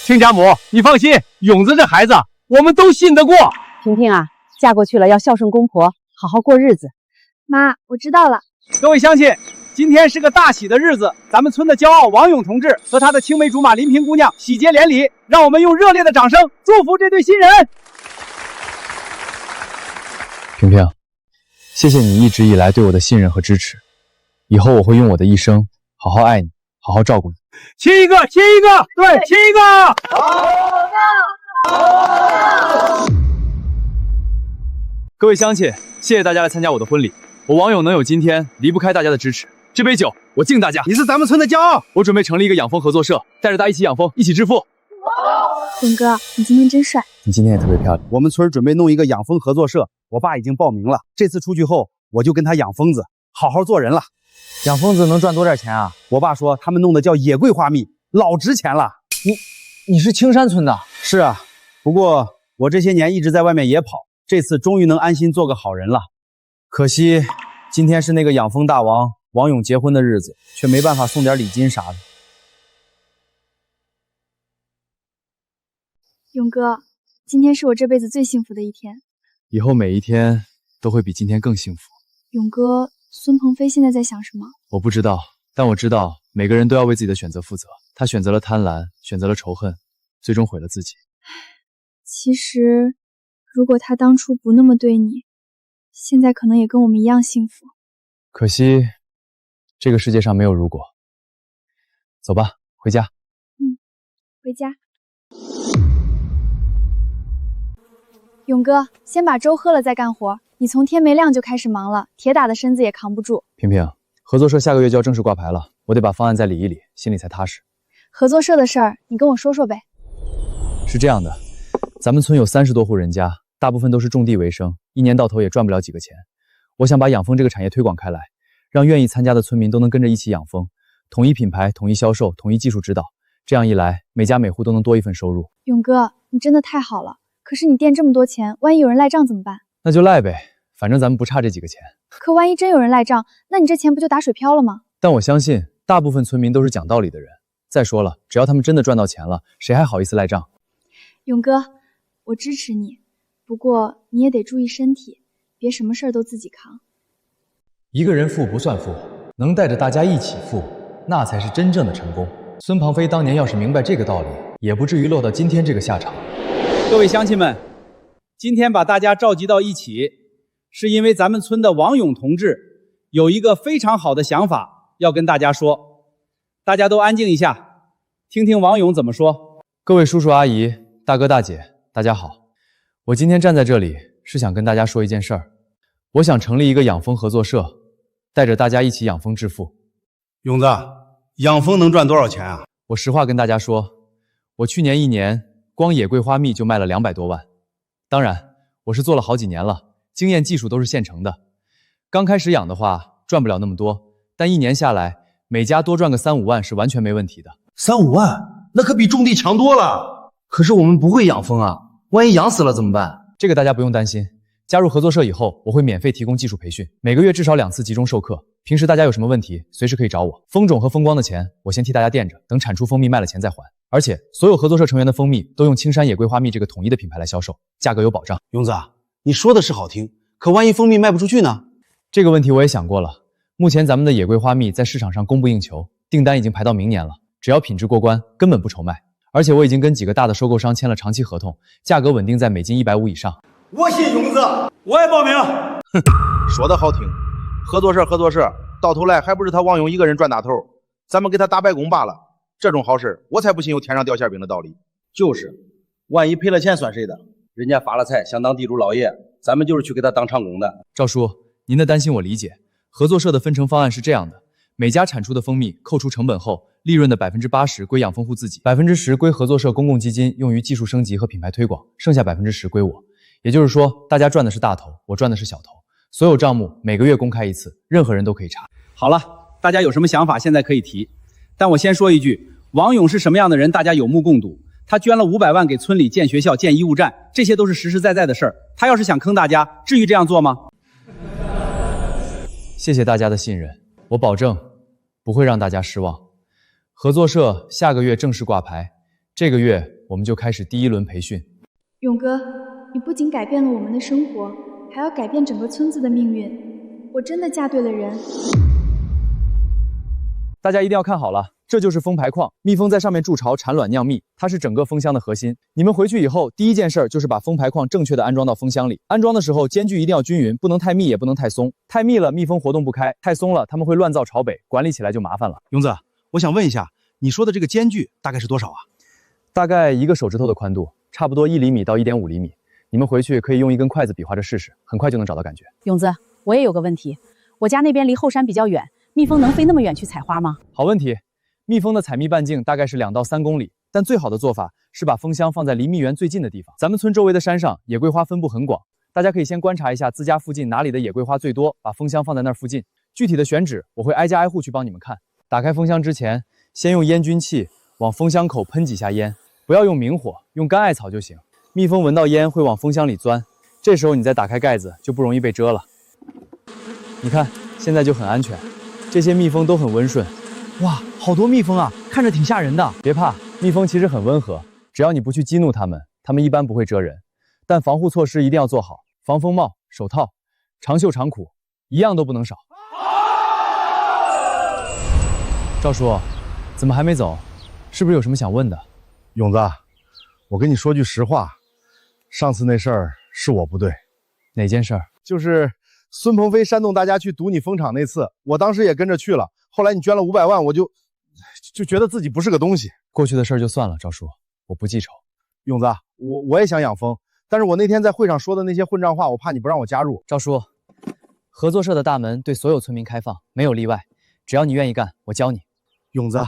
亲家母，你放心，勇子这孩子我们都信得过。萍萍啊，嫁过去了要孝顺公婆，好好过日子。妈，我知道了。各位乡亲，今天是个大喜的日子，咱们村的骄傲王勇同志和他的青梅竹马林萍姑娘喜结连理，让我们用热烈的掌声祝福这对新人。萍萍，谢谢你一直以来对我的信任和支持，以后我会用我的一生好好爱你，好好照顾你。亲一个，亲一个，对，亲一个。各位乡亲，谢谢大家来参加我的婚礼。我王勇能有今天，离不开大家的支持。这杯酒，我敬大家。你是咱们村的骄傲。我准备成立一个养蜂合作社，带着大家一起养蜂，一起致富。勇哥，你今天真帅。你今天也特别漂亮。我们村准备弄一个养蜂合作社，我爸已经报名了。这次出去后，我就跟他养蜂子，好好做人了。养蜂子能赚多点钱啊？我爸说他们弄的叫野桂花蜜，老值钱了。你是青山村的？是啊，不过我这些年一直在外面野跑，这次终于能安心做个好人了。可惜今天是那个养蜂大王王勇结婚的日子，却没办法送点礼金啥的。勇哥，今天是我这辈子最幸福的一天。以后每一天都会比今天更幸福。勇哥，孙鹏飞现在在想什么？我不知道，但我知道每个人都要为自己的选择负责。他选择了贪婪，选择了仇恨，最终毁了自己。其实，如果他当初不那么对你，现在可能也跟我们一样幸福。可惜，这个世界上没有如果。走吧，回家。回家。勇哥，先把粥喝了再干活。你从天没亮就开始忙了，铁打的身子也扛不住。萍萍，合作社下个月就要正式挂牌了，我得把方案再理一理，心里才踏实。合作社的事儿，你跟我说说呗。是这样的，咱们村有30多户人家，大部分都是种地为生，一年到头也赚不了几个钱。我想把养蜂这个产业推广开来，让愿意参加的村民都能跟着一起养蜂，统一品牌、统一销售、统一技术指导，这样一来，每家每户都能多一份收入。勇哥，你真的太好了。可是你店这么多钱，万一有人赖账怎么办？那就赖呗，反正咱们不差这几个钱。可万一真有人赖账，那你这钱不就打水漂了吗？但我相信，大部分村民都是讲道理的人。再说了，只要他们真的赚到钱了，谁还好意思赖账？勇哥，我支持你，不过你也得注意身体，别什么事儿都自己扛。一个人富不算富，能带着大家一起富，那才是真正的成功。孙鹏飞当年要是明白这个道理，也不至于落到今天这个下场。各位乡亲们，今天把大家召集到一起，是因为咱们村的王勇同志有一个非常好的想法要跟大家说。大家都安静一下，听听王勇怎么说。各位叔叔阿姨、大哥大姐，大家好。我今天站在这里是想跟大家说一件事儿，我想成立一个养蜂合作社，带着大家一起养蜂致富。勇子，养蜂能赚多少钱啊？我实话跟大家说，我去年1年光野桂花蜜就卖了200多万。当然，我是做了好几年了，经验技术都是现成的。刚开始养的话赚不了那么多，但1年下来，每家多赚个3、5万是完全没问题的。3、5万，那可比种地强多了。可是我们不会养蜂啊，万一养死了怎么办？这个大家不用担心。加入合作社以后，我会免费提供技术培训，每个月至少2次集中授课。平时大家有什么问题，随时可以找我。蜂种和蜂光的钱，我先替大家垫着，等产出蜂蜜卖了钱再还。而且，所有合作社成员的蜂蜜都用青山野桂花蜜这个统一的品牌来销售，价格有保障。勇子，你说的是好听，可万一蜂蜜卖不出去呢？这个问题我也想过了。目前咱们的野桂花蜜在市场上供不应求，订单已经排到明年了，只要品质过关，根本不愁卖。而且我已经跟几个大的收购商签了长期合同，价格稳定在美金150以上。我信勇子，我也报名。哼，说的好听，合作社，到头来还不是他王勇一个人赚大头，咱们给他打白工罢了。这种好事，我才不信有天上掉馅饼的道理。就是，万一赔了钱算谁的？人家发了财，想当地主老爷，咱们就是去给他当长工的。赵叔，您的担心我理解。合作社的分成方案是这样的：每家产出的蜂蜜扣除成本后，利润的80%归养蜂户自己，10%归合作社公共基金用于技术升级和品牌推广，剩下10%归我。也就是说，大家赚的是大头，我赚的是小头。所有账目每个月公开一次，任何人都可以查。好了，大家有什么想法现在可以提，但我先说一句，王勇是什么样的人，大家有目共睹。他捐了500万给村里建学校、建医务站，这些都是实实在在的事儿。他要是想坑大家，至于这样做吗？谢谢大家的信任，我保证不会让大家失望。合作社下个月正式挂牌，这个月我们就开始第1轮培训。勇哥，你不仅改变了我们的生活，还要改变整个村子的命运。我真的嫁对了人。大家一定要看好了，这就是蜂排矿，蜜蜂在上面筑巢产卵酿蜜，它是整个蜂箱的核心。你们回去以后，第一件事就是把蜂排矿正确的安装到蜂箱里。安装的时候，间距一定要均匀，不能太密，也不能太松。太密了，蜜蜂活动不开；太松了，它们会乱造巢北，管理起来就麻烦了。勇子，我想问一下，你说的这个间距大概是多少啊？大概1个手指头的宽度，差不多1厘米到1.5厘米。你们回去可以用一根筷子比划着试试，很快就能找到感觉。勇子，我也有个问题，我家那边离后山比较远，蜜蜂能飞那么远去采花吗？好问题。蜜蜂的采蜜半径大概是2到3公里，但最好的做法是把蜂箱放在离蜜源最近的地方。咱们村周围的山上野桂花分布很广，大家可以先观察一下自家附近哪里的野桂花最多，把蜂箱放在那儿附近。具体的选址我会挨家挨户去帮你们看。打开蜂箱之前，先用烟菌器往蜂箱口喷几下烟，不要用明火，用干艾草就行。蜜蜂闻到烟会往蜂箱里钻，这时候你再打开盖子就不容易被蛰了。你看，现在就很安全，这些蜜蜂都很温顺。哇，好多蜜蜂啊，看着挺吓人的。别怕，蜜蜂其实很温和，只要你不去激怒它们，它们一般不会蛰人。但防护措施一定要做好，防风帽、手套、长袖长裤，一样都不能少。赵叔，怎么还没走？是不是有什么想问的？勇子，我跟你说句实话，上次那事儿是我不对。哪件事儿？就是孙鹏飞煽动大家去堵你蜂场那次，我当时也跟着去了。后来你捐了500万，我就觉得自己不是个东西。过去的事儿就算了，赵叔，我不记仇。勇子，我也想养蜂，但是我那天在会上说的那些混账话，我怕你不让我加入。赵叔，合作社的大门对所有村民开放，没有例外，只要你愿意干，我教你。勇子，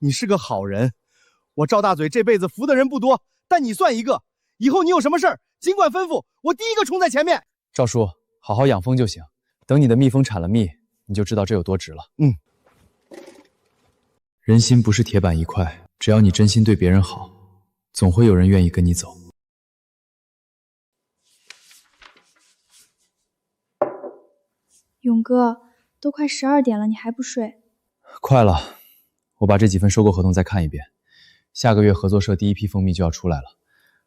你是个好人，我赵大嘴这辈子服的人不多，但你算一个。以后你有什么事儿，尽管吩咐，我第一个冲在前面。赵叔，好好养蜂就行，等你的蜜蜂产了蜜，你就知道这有多值了。人心不是铁板一块，只要你真心对别人好，总会有人愿意跟你走。勇哥，都快12点了，你还不睡？快了，我把这几份收购合同再看一遍。下个月合作社第1批蜂蜜就要出来了，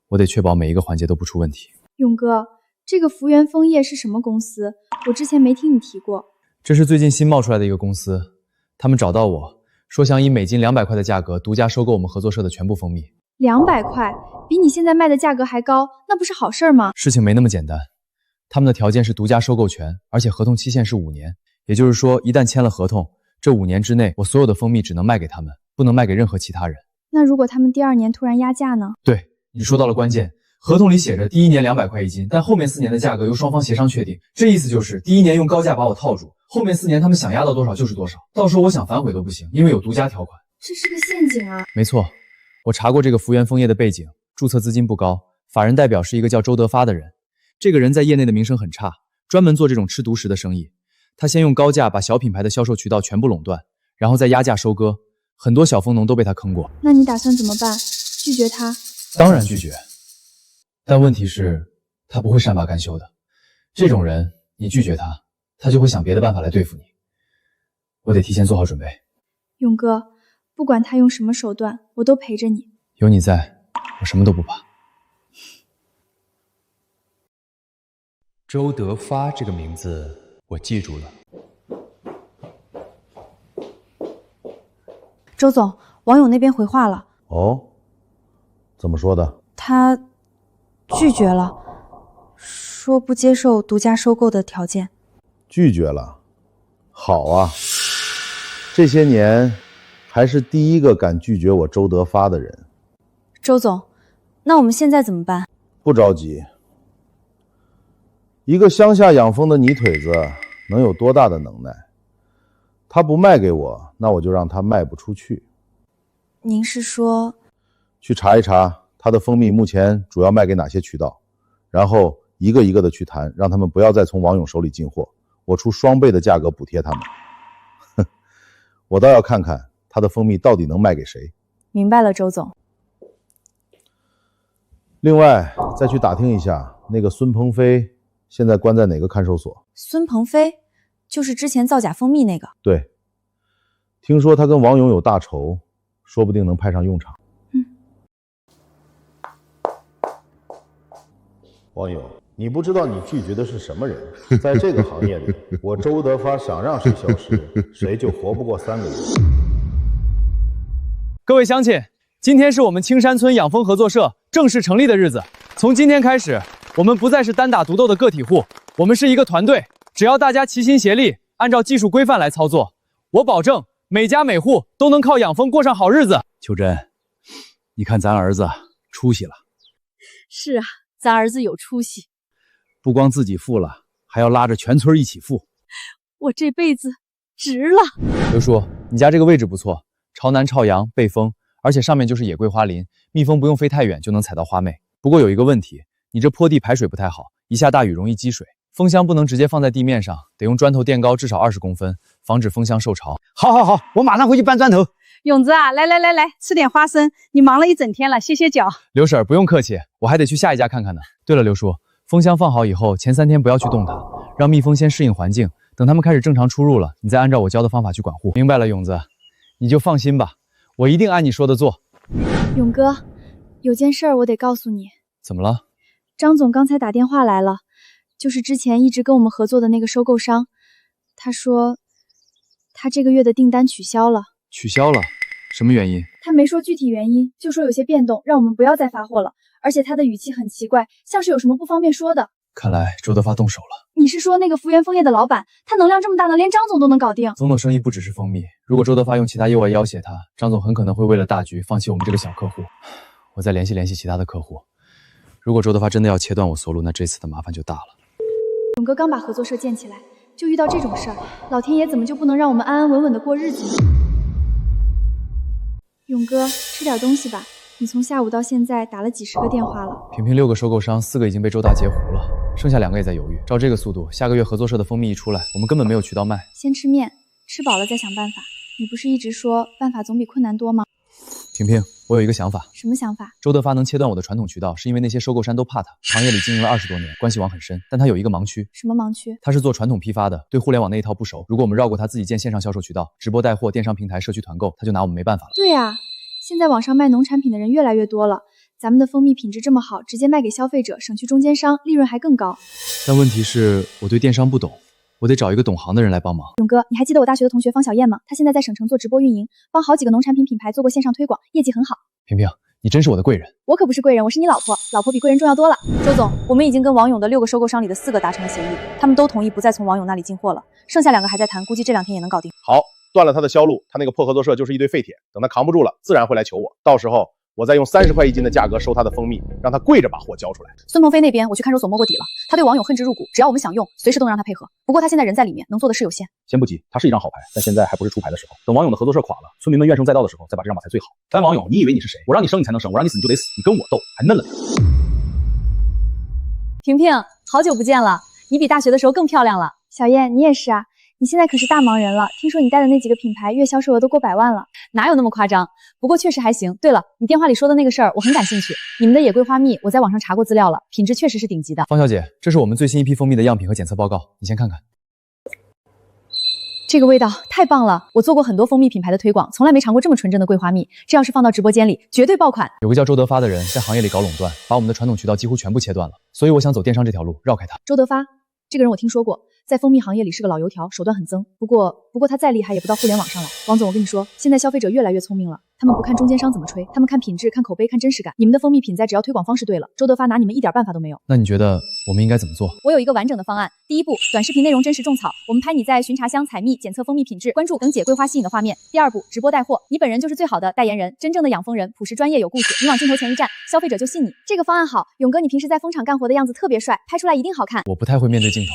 我得确保每一个环节都不出问题。勇哥，这个福源枫叶是什么公司？我之前没听你提过。这是最近新冒出来的一个公司，他们找到我说想以每斤200块的价格独家收购我们合作社的全部蜂蜜。200块，比你现在卖的价格还高，那不是好事吗？事情没那么简单，他们的条件是独家收购权，而且合同期限是5年，也就是说一旦签了合同，这5年之内我所有的蜂蜜只能卖给他们，不能卖给任何其他人。那如果他们第2年突然压价呢？对，你说到了关键，合同里写着第1年200块1斤，但后面4年的价格由双方协商确定，这意思就是第1年用高价把我套住，后面4年他们想压到多少就是多少，到时候我想反悔都不行，因为有独家条款。这是个陷阱啊！没错，我查过这个福源枫叶的背景，注册资金不高，法人代表是一个叫周德发的人。这个人在业内的名声很差，专门做这种吃独食的生意。他先用高价把小品牌的销售渠道全部垄断，然后再压价收割，很多小蜂农都被他坑过。那你打算怎么办？拒绝他？当然拒绝，但问题是，他不会善罢甘休的。这种人，你拒绝他，他就会想别的办法来对付你。我得提前做好准备。勇哥，不管他用什么手段，我都陪着你。有你在，我什么都不怕。周德发这个名字我记住了。周总，网友那边回话了。哦，怎么说的？他拒绝了，说不接受独家收购的条件。拒绝了？好啊，这些年还是第一个敢拒绝我周德发的人。周总，那我们现在怎么办？不着急，一个乡下养蜂的泥腿子能有多大的能耐？他不卖给我，那我就让他卖不出去。您是说？去查一查他的蜂蜜目前主要卖给哪些渠道，然后一个一个的去谈，让他们不要再从王勇手里进货，我出双倍的价格补贴他们。哼，我倒要看看他的蜂蜜到底能卖给谁。明白了，周总。另外，再去打听一下那个孙鹏飞现在关在哪个看守所。孙鹏飞，就是之前造假蜂蜜那个。对，听说他跟王勇有大仇，说不定能派上用场。王勇，你不知道你拒绝的是什么人。在这个行业里，我周德发想让谁消失，谁就活不过3个月。各位乡亲，今天是我们青山村养蜂合作社正式成立的日子。从今天开始，我们不再是单打独斗的个体户，我们是一个团队。只要大家齐心协力，按照技术规范来操作，我保证每家每户都能靠养蜂过上好日子。秋珍，你看咱儿子出息了。是啊，咱儿子有出息，不光自己富了，还要拉着全村一起富。我这辈子值了。刘叔，你家这个位置不错，朝南朝阳背风，而且上面就是野桂花林，蜜蜂不用飞太远就能采到花妹。不过有一个问题，你这坡地排水不太好，一下大雨容易积水。蜂箱不能直接放在地面上，得用砖头垫高至少20公分，防止蜂箱受潮。好，我马上回去搬砖头。勇子啊，来，吃点花生。你忙了一整天了，歇歇脚。刘婶不用客气，我还得去下一家看看呢。对了，刘叔，蜂箱放好以后，前3天不要去动它，让蜜蜂先适应环境。等它们开始正常出入了，你再按照我教的方法去管护。明白了，勇子，你就放心吧，我一定按你说的做。勇哥，有件事儿我得告诉你。怎么了？张总刚才打电话来了，就是之前一直跟我们合作的那个收购商，他说他这个月的订单取消了。取消了？什么原因？他没说具体原因，就说有些变动，让我们不要再发货了。而且他的语气很奇怪，像是有什么不方便说的。看来周德发动手了。你是说那个福源枫叶的老板，他能量这么大呢，连张总都能搞定？总的生意不只是蜂蜜，如果周德发用其他业务来要挟他，张总很可能会为了大局放弃我们这个小客户。我再联系其他的客户。如果周德发真的要切断我所路，那这次的麻烦就大了。勇哥刚把合作社建起来，就遇到这种事儿，老天爷怎么就不能让我们安安稳稳的过日子呢？勇哥，吃点东西吧，你从下午到现在打了几10个电话了。平平6个收购商，4个已经被周大截胡了，剩下2个也在犹豫。照这个速度，下个月合作社的蜂蜜一出来，我们根本没有渠道卖。先吃面，吃饱了再想办法。你不是一直说办法总比困难多吗？平平，我有一个想法。什么想法？周德发能切断我的传统渠道，是因为那些收购商都怕他，行业里经营了20多年，关系网很深。但他有一个盲区。什么盲区？他是做传统批发的，对互联网那一套不熟。如果我们绕过他自己建线上销售渠道，直播带货、电商平台、社区团购，他就拿我们没办法了。对啊，现在网上卖农产品的人越来越多了，咱们的蜂蜜品质这么好，直接卖给消费者，省去中间商，利润还更高。但问题是，我对电商不懂，我得找一个懂行的人来帮忙。勇哥，你还记得我大学的同学方小燕吗？她现在在省城做直播运营，帮好几个农产品品牌做过线上推广，业绩很好。平平，你真是我的贵人。我可不是贵人，我是你老婆，老婆比贵人重要多了。周总，我们已经跟王勇的6个收购商里的4个达成了协议，他们都同意不再从王勇那里进货了，剩下2个还在谈，估计这2天也能搞定。好，断了他的销路，他那个破合作社就是一堆废铁，等他扛不住了，自然会来求我，到时候我再用30块1斤的价格收他的蜂蜜，让他跪着把货交出来。孙鹏飞那边我去看守所摸过底了，他对王勇恨之入骨，只要我们想用，随时都能让他配合。不过他现在人在里面，能做的事有限。先不急，他是一张好牌，但现在还不是出牌的时候。等王勇的合作社垮了，村民们怨声载道的时候，再把这张马才最好。咱王勇，你以为你是谁？我让你生你才能生，我让你死你就得死，你跟我斗还嫩了点。平平，好久不见了，你比大学的时候更漂亮了。小燕，你也是啊，你现在可是大忙人了，听说你带的那几个品牌月销售额都过100万了。哪有那么夸张？不过确实还行。对了，你电话里说的那个事儿，我很感兴趣。你们的野桂花蜜，我在网上查过资料了，品质确实是顶级的。方小姐，这是我们最新一批蜂蜜的样品和检测报告，你先看看。这个味道太棒了！我做过很多蜂蜜品牌的推广，从来没尝过这么纯正的桂花蜜。这要是放到直播间里，绝对爆款。有个叫周德发的人在行业里搞垄断，把我们的传统渠道几乎全部切断了，所以我想走电商这条路，绕开他。周德发这个人我听说过，在蜂蜜行业里是个老油条，手段很增。不过他再厉害也不到互联网上来。王总，我跟你说，现在消费者越来越聪明了，他们不看中间商怎么吹，他们看品质、看口碑、看真实感。你们的蜂蜜品在，只要推广方式对了，周德发拿你们一点办法都没有。那你觉得我们应该怎么做？我有一个完整的方案。第一步，短视频内容真实种草，我们拍你在巡茶香、采蜜、检测蜂蜜品质、关注等解桂花吸引的画面。第二步，直播带货，你本人就是最好的代言人，真正的养蜂人，朴实专业有故事，你往镜头前一站，消费者就信你。这个方案好，勇哥，你平时在蜂场干活的样子特别帅，拍出来一定好看。我不太会面对镜头。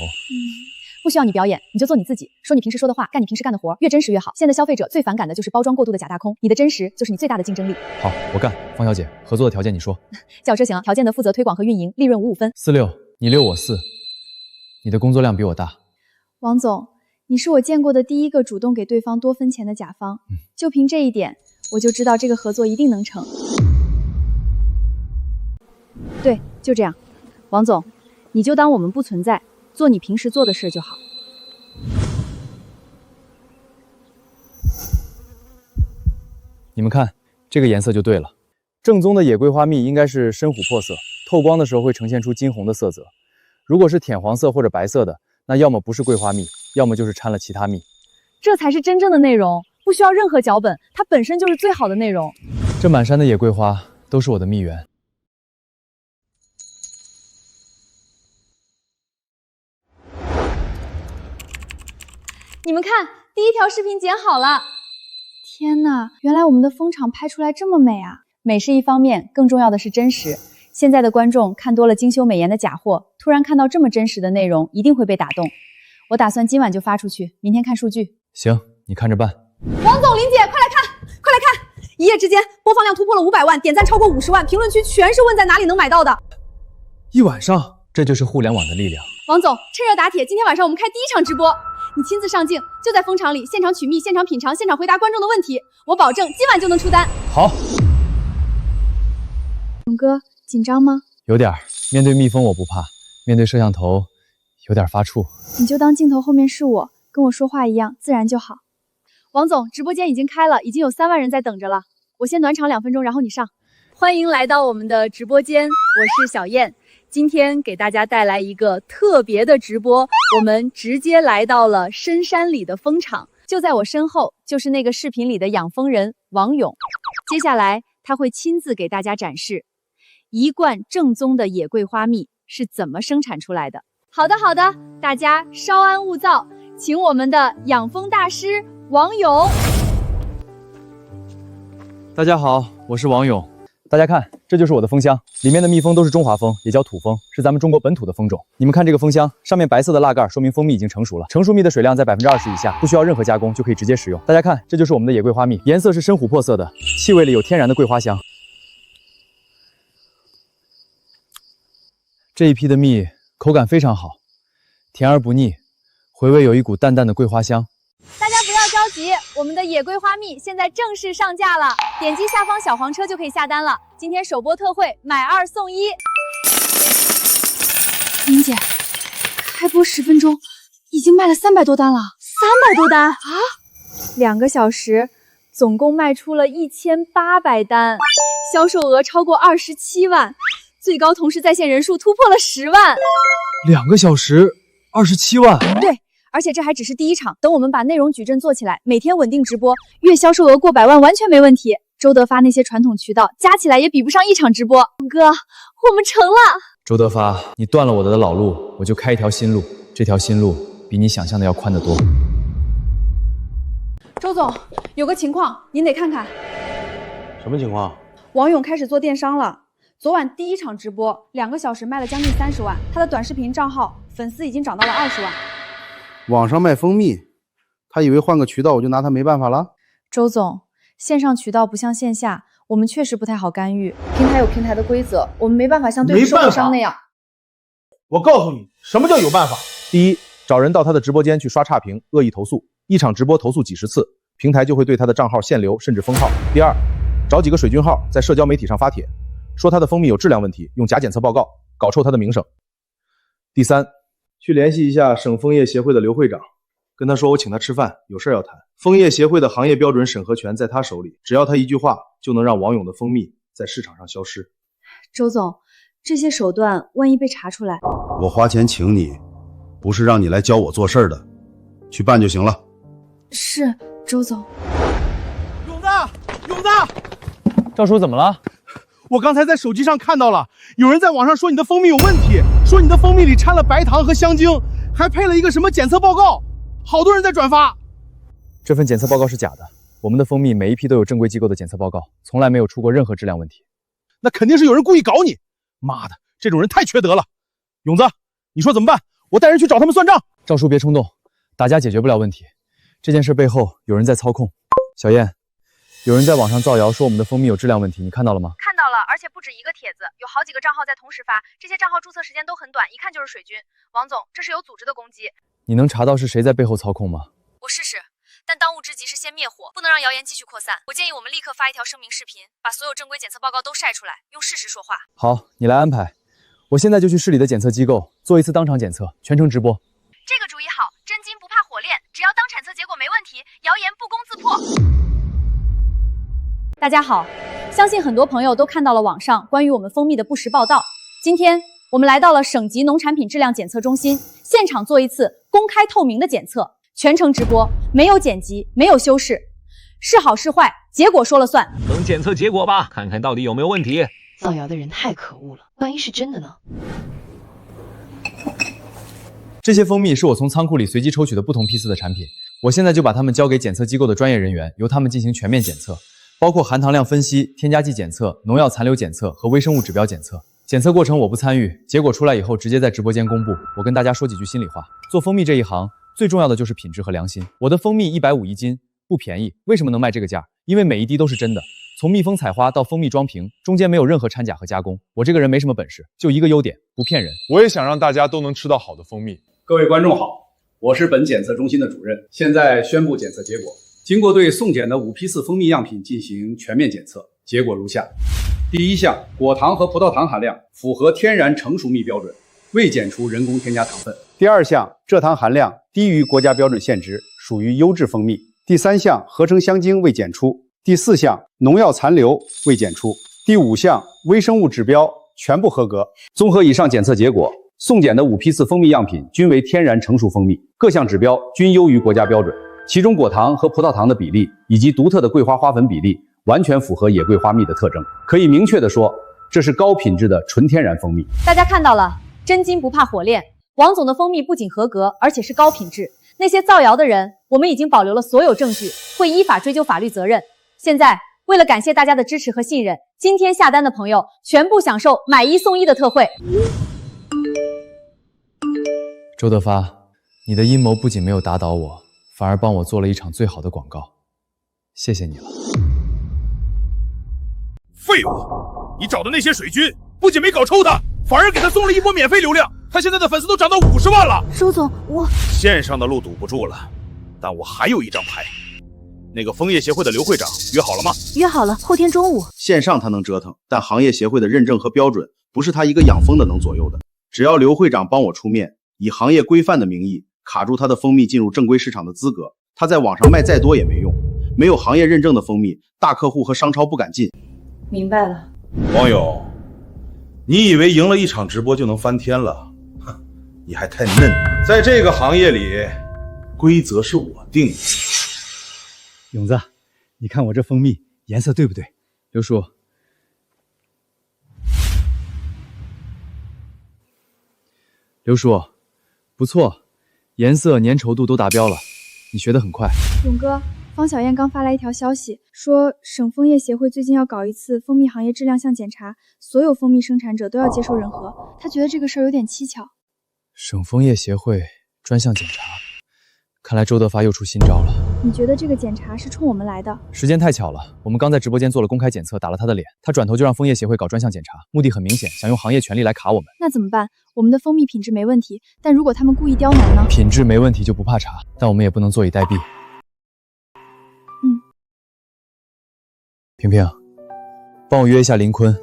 不需要你表演，你就做你自己，说你平时说的话，干你平时干的活，越真实越好。现在消费者最反感的就是包装过度的假大空，你的真实就是你最大的竞争力。好，我干。方小姐，合作的条件你说。轿车行，条件的负责推广和运营，利润55分。46，你6我4，你的工作量比我大。王总，你是我见过的第一个主动给对方多分钱的甲方，就凭这一点，我就知道这个合作一定能成。对，就这样。王总，你就当我们不存在，做你平时做的事就好。你们看，这个颜色就对了。正宗的野桂花蜜应该是深琥珀色，透光的时候会呈现出金红的色泽。如果是舔黄色或者白色的，那要么不是桂花蜜，要么就是掺了其他蜜。这才是真正的内容，不需要任何脚本，它本身就是最好的内容。这满山的野桂花都是我的蜜源。你们看，第一条视频剪好了。天呐，原来我们的蜂场拍出来这么美啊！美是一方面，更重要的是真实。现在的观众看多了精修美颜的假货，突然看到这么真实的内容，一定会被打动。我打算今晚就发出去，明天看数据。行，你看着办。王总、林姐，快来看，快来看！一夜之间播放量突破了500万，点赞超过50万，评论区全是问在哪里能买到的。一晚上，这就是互联网的力量。王总，趁热打铁，今天晚上我们开第1场直播。你亲自上镜，就在蜂场里，现场取蜜，现场品尝，现场回答观众的问题，我保证今晚就能出单。好。勇哥，紧张吗？有点儿，面对蜜蜂我不怕，面对摄像头有点发怵。你就当镜头后面是我，跟我说话一样自然就好。王总，直播间已经开了，已经有3万人在等着了。我先暖场2分钟，然后你上。欢迎来到我们的直播间，我是小燕。今天给大家带来一个特别的直播，我们直接来到了深山里的蜂场，就在我身后就是那个视频里的养蜂人王勇。接下来他会亲自给大家展示一罐正宗的野桂花蜜是怎么生产出来的。好的，大家稍安勿躁，请我们的养蜂大师王勇。大家好，我是王勇。大家看，这就是我的蜂箱，里面的蜜蜂都是中华蜂，也叫土蜂，是咱们中国本土的蜂种。你们看这个蜂箱，上面白色的蜡盖说明蜂蜜已经成熟了，成熟蜜的水量在20%以下，不需要任何加工就可以直接食用。大家看，这就是我们的野桂花蜜，颜色是深琥珀色的，气味里有天然的桂花香。这一批的蜜口感非常好，甜而不腻，回味有一股淡淡的桂花香。大家不要着急，我们的野桂花蜜现在正式上架了，点击下方小黄车就可以下单了。今天首播特惠，买2送1。林姐，开播10分钟，已经卖了300多单了。300多单啊！2个小时，总共卖出了1800单，销售额超过27万，最高同时在线人数突破了10万。2个小时27万？对。而且这还只是第1场，等我们把内容矩阵做起来，每天稳定直播，月销售额过100万完全没问题。周德发那些传统渠道加起来也比不上1场直播。哥，我们成了！周德发，你断了我的老路，我就开一条新路，这条新路比你想象的要宽得多。周总，有个情况您得看看。什么情况？王勇开始做电商了。昨晚第1场直播，2个小时卖了将近30万，他的短视频账号粉丝已经涨到了20万。网上卖蜂蜜，他以为换个渠道我就拿他没办法了？周总，线上渠道不像线下，我们确实不太好干预。平台有平台的规则，我们没办法像对付收购商那样。我告诉你，什么叫有办法？第一，找人到他的直播间去刷差评、恶意投诉，1场直播投诉几10次，平台就会对他的账号限流甚至封号。第二，找几个水军号在社交媒体上发帖，说他的蜂蜜有质量问题，用假检测报告搞臭他的名声。第三，去联系一下省枫叶协会的刘会长，跟他说我请他吃饭，有事要谈。枫叶协会的行业标准审核权在他手里，只要他一句话，就能让王勇的蜂蜜在市场上消失。周总，这些手段万一被查出来，我花钱请你，不是让你来教我做事的，去办就行了。是，周总。勇子，勇子，子，赵叔怎么了？我刚才在手机上看到了，有人在网上说你的蜂蜜有问题，说你的蜂蜜里掺了白糖和香精，还配了一个什么检测报告，好多人在转发。这份检测报告是假的，我们的蜂蜜每一批都有正规机构的检测报告，从来没有出过任何质量问题。那肯定是有人故意搞你！妈的，这种人太缺德了！勇子，你说怎么办？我带人去找他们算账。赵叔别冲动，打架解决不了问题，这件事背后有人在操控。小燕，有人在网上造谣说我们的蜂蜜有质量问题，你看到了吗？看到了，而且不止一个帖子，有好几个账号在同时发，这些账号注册时间都很短，一看就是水军。王总，这是有组织的攻击。你能查到是谁在背后操控吗？我试试，但当务之急是先灭火，不能让谣言继续扩散。我建议我们立刻发一条声明视频，把所有正规检测报告都晒出来，用事实说话。好，你来安排。我现在就去市里的检测机构做一次当场检测，全程直播。这个主意好，真金不怕火炼，只要当产测结果没问题，谣言不攻自破。大家好，相信很多朋友都看到了网上关于我们蜂蜜的不实报道。今天我们来到了省级农产品质量检测中心，现场做一次公开透明的检测，全程直播，没有剪辑，没有修饰，是好是坏，结果说了算。等检测结果吧，看看到底有没有问题。造谣的人太可恶了，万一是真的呢？这些蜂蜜是我从仓库里随机抽取的不同批次的产品，我现在就把它们交给检测机构的专业人员，由他们进行全面检测，包括含糖量分析、添加剂检测、农药残留检测和微生物指标检测。检测过程我不参与，结果出来以后直接在直播间公布。我跟大家说几句心里话，做蜂蜜这一行最重要的就是品质和良心。我的蜂蜜150一斤，不便宜，为什么能卖这个价？因为每一滴都是真的，从蜜蜂采花到蜂蜜装瓶，中间没有任何掺假和加工。我这个人没什么本事，就一个优点，不骗人。我也想让大家都能吃到好的蜂蜜。各位观众好，我是本检测中心的主任，现在宣布检测结果。经过对送检的5批次蜂蜜样品进行全面检测，结果如下：第一项，果糖和葡萄糖含量符合天然成熟蜜标准，未检出人工添加糖分；第二项，蔗糖含量低于国家标准限值，属于优质蜂蜜；第三项，合成香精未检出；第四项，农药残留未检出；第五项，微生物指标全部合格。综合以上检测结果，送检的5批次蜂蜜样品均为天然成熟蜂蜜，各项指标均优于国家标准。其中果糖和葡萄糖的比例以及独特的桂花花粉比例完全符合野桂花蜜的特征，可以明确地说，这是高品质的纯天然蜂蜜。大家看到了，真金不怕火炼，王总的蜂蜜不仅合格，而且是高品质。那些造谣的人，我们已经保留了所有证据，会依法追究法律责任。现在，为了感谢大家的支持和信任，今天下单的朋友全部享受买1送1的特惠。周德发，你的阴谋不仅没有打倒我，反而帮我做了一场最好的广告，谢谢你了。废物！你找的那些水军不仅没搞抽他，反而给他送了一波免费流量，他现在的粉丝都涨到50万了。周总，我线上的路堵不住了，但我还有一张牌。那个枫叶协会的刘会长约好了吗？约好了，后天中午。线上他能折腾，但行业协会的认证和标准不是他一个养蜂的能左右的。只要刘会长帮我出面，以行业规范的名义卡住他的蜂蜜进入正规市场的资格，他在网上卖再多也没用。没有行业认证的蜂蜜，大客户和商超不敢进。明白了。王勇，你以为赢了一场直播就能翻天了？哼，你还太嫩。在这个行业里，规则是我定的。勇子，你看我这蜂蜜颜色对不对？刘叔，刘叔，不错，颜色、粘稠度都达标了，你学得很快。勇哥，方小燕刚发来一条消息，说省枫叶协会最近要搞一次蜂蜜行业质量项检查，所有蜂蜜生产者都要接受认可。她觉得这个事儿有点蹊跷。省枫叶协会专项检查，看来周德发又出新招了。你觉得这个检查是冲我们来的？时间太巧了，我们刚在直播间做了公开检测，打了他的脸，他转头就让枫叶协会搞专项检查，目的很明显，想用行业权力来卡我们。那怎么办？我们的蜂蜜品质没问题，但如果他们故意刁难呢？品质没问题就不怕查，但我们也不能坐以待毙。萍萍，帮我约一下林坤，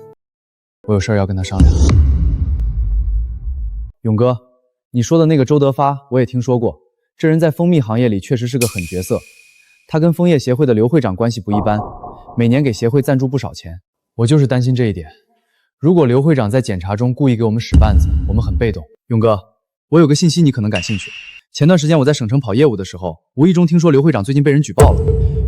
我有事要跟他商量。勇哥，你说的那个周德发，我也听说过，这人在蜂蜜行业里确实是个狠角色。他跟枫叶协会的刘会长关系不一般，每年给协会赞助不少钱。我就是担心这一点。如果刘会长在检查中故意给我们使绊子，我们很被动。勇哥，我有个信息你可能感兴趣。前段时间我在省城跑业务的时候，无意中听说刘会长最近被人举报了。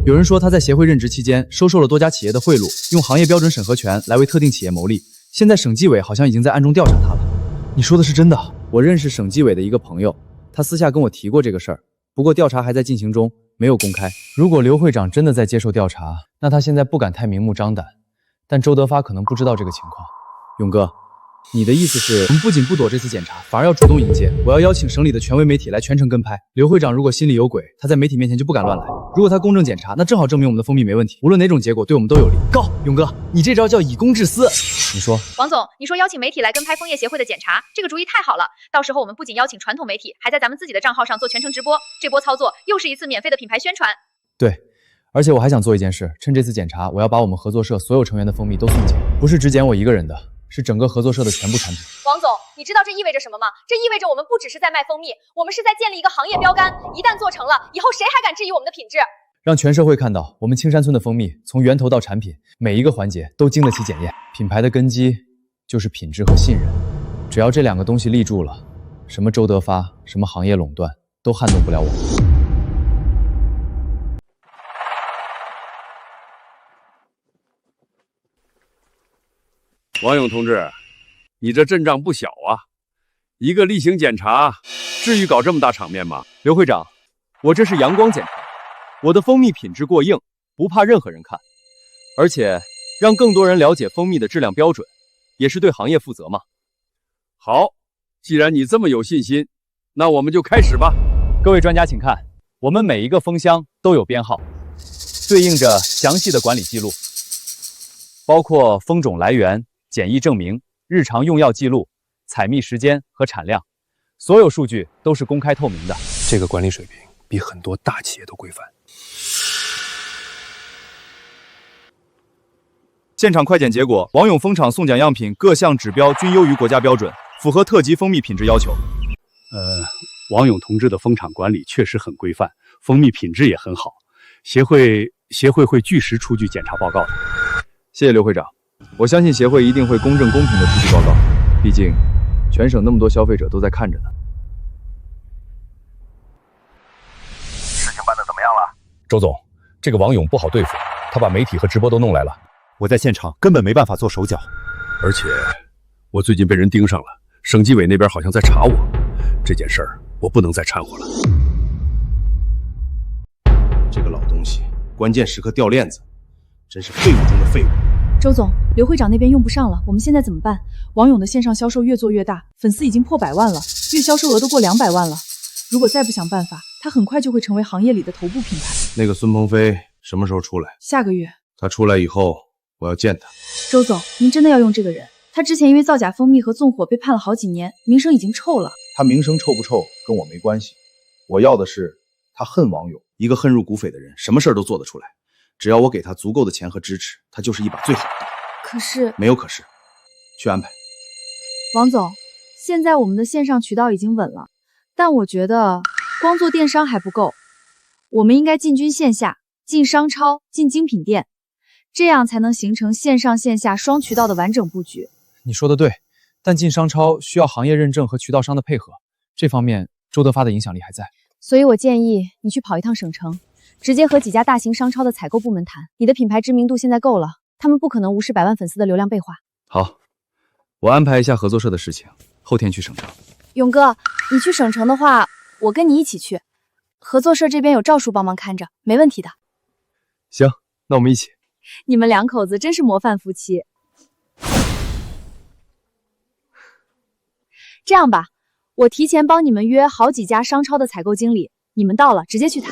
有人说他在协会任职期间收受了多家企业的贿赂，用行业标准审核权来为特定企业牟利。现在省纪委好像已经在暗中调查他了。你说的是真的？我认识省纪委的一个朋友，他私下跟我提过这个事儿，不过调查还在进行中，没有公开。如果刘会长真的在接受调查，那他现在不敢太明目张胆，但周德发可能不知道这个情况。勇哥，你的意思是，我们不仅不躲这次检查，反而要主动迎接？我要邀请省里的权威媒体来全程跟拍。刘会长如果心里有鬼，他在媒体面前就不敢乱来。如果他公正检查，那正好证明我们的蜂蜜没问题，无论哪种结果对我们都有利。告勇哥，你这招叫以公治私。你说，王总，你说邀请媒体来跟拍枫叶协会的检查，这个主意太好了。到时候我们不仅邀请传统媒体，还在咱们自己的账号上做全程直播。这波操作又是一次免费的品牌宣传。对，而且我还想做一件事，趁这次检查，我要把我们合作社所有成员的蜂蜜都送检，不是只检我一个人的，是整个合作社的全部产品。王总，你知道这意味着什么吗？这意味着我们不只是在卖蜂蜜，我们是在建立一个行业标杆。一旦做成了，以后谁还敢质疑我们的品质？让全社会看到，我们青山村的蜂蜜从源头到产品，每一个环节都经得起检验。品牌的根基就是品质和信任，只要这两个东西立住了，什么周德发，什么行业垄断，都撼动不了我们。王勇同志，你这阵仗不小啊！一个例行检查，至于搞这么大场面吗？刘会长，我这是阳光检查，我的蜂蜜品质过硬，不怕任何人看，而且让更多人了解蜂蜜的质量标准，也是对行业负责嘛。好，既然你这么有信心，那我们就开始吧。各位专家请看，我们每一个蜂箱都有编号，对应着详细的管理记录，包括蜂种来源、检疫证明、日常用药记录、采蜜时间和产量，所有数据都是公开透明的。这个管理水平比很多大企业都规范。现场快检结果，王勇蜂场送检样品各项指标均优于国家标准，符合特级蜂蜜品质要求。王勇同志的蜂场管理确实很规范，蜂蜜品质也很好。协会会据实出具检查报告的。谢谢刘会长，我相信协会一定会公正公平的出具报告，毕竟全省那么多消费者都在看着呢。事情办得怎么样了？周总，这个王勇不好对付，他把媒体和直播都弄来了。我在现场根本没办法做手脚，而且我最近被人盯上了，省纪委那边好像在查我，这件事儿我不能再掺和了。这个老东西，关键时刻掉链子，真是废物中的废物。周总，刘会长那边用不上了，我们现在怎么办？王勇的线上销售越做越大，粉丝已经破100万了，月销售额都过200万了。如果再不想办法，他很快就会成为行业里的头部品牌。那个孙鹏飞什么时候出来？下个月。他出来以后，我要见他。周总，您真的要用这个人？他之前因为造假蜂蜜和纵火被判了好几年，名声已经臭了。他名声臭不臭跟我没关系，我要的是他恨王勇。一个恨入骨髓的人，什么事儿都做得出来。只要我给他足够的钱和支持，他就是一把最好的刀。可是没有可是，去安排。王总，现在我们的线上渠道已经稳了，但我觉得光做电商还不够，我们应该进军线下，进商超，进精品店，这样才能形成线上线下双渠道的完整布局。你说的对，但进商超需要行业认证和渠道商的配合，这方面周德发的影响力还在。所以我建议你去跑一趟省城，直接和几家大型商超的采购部门谈。你的品牌知名度现在够了，他们不可能无视100万粉丝的流量背话。好，我安排一下合作社的事情，后天去省城。勇哥，你去省城的话，我跟你一起去。合作社这边有赵叔帮忙看着，没问题的。行，那我们一起。你们两口子真是模范夫妻。这样吧，我提前帮你们约好几家商超的采购经理，你们到了直接去谈。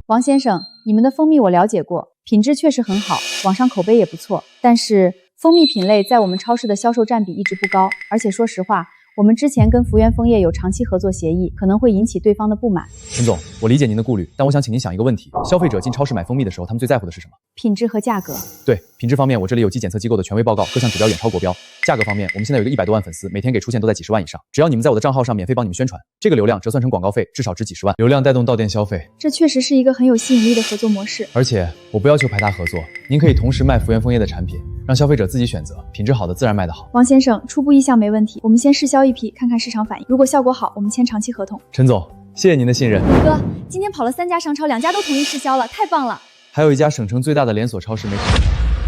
王先生，你们的蜂蜜我了解过，品质确实很好，网上口碑也不错，但是蜂蜜品类在我们超市的销售占比一直不高，而且说实话，我们之前跟福源枫叶有长期合作协议，可能会引起对方的不满。陈总，我理解您的顾虑，但我想请您想一个问题：消费者进超市买蜂蜜的时候，他们最在乎的是什么？品质和价格。对，品质方面，我这里有机检测机构的权威报告，各项指标远超国标。价格方面，我们现在有一个100多万粉丝，每天给出现都在几十万以上。只要你们在我的账号上免费帮你们宣传，这个流量折算成广告费，至少值几十万。流量带动到店消费，这确实是一个很有吸引力的合作模式。而且我不要求排他合作，您可以同时卖福源枫叶的产品，让消费者自己选择，品质好的自然卖得好。王先生，初步意向没问题，我们先试销一批，看看市场反应。如果效果好，我们签长期合同。陈总，谢谢您的信任。勇哥，今天跑了3家商超，2家都同意试销了，太棒了。还有一家省城最大的连锁超市没开，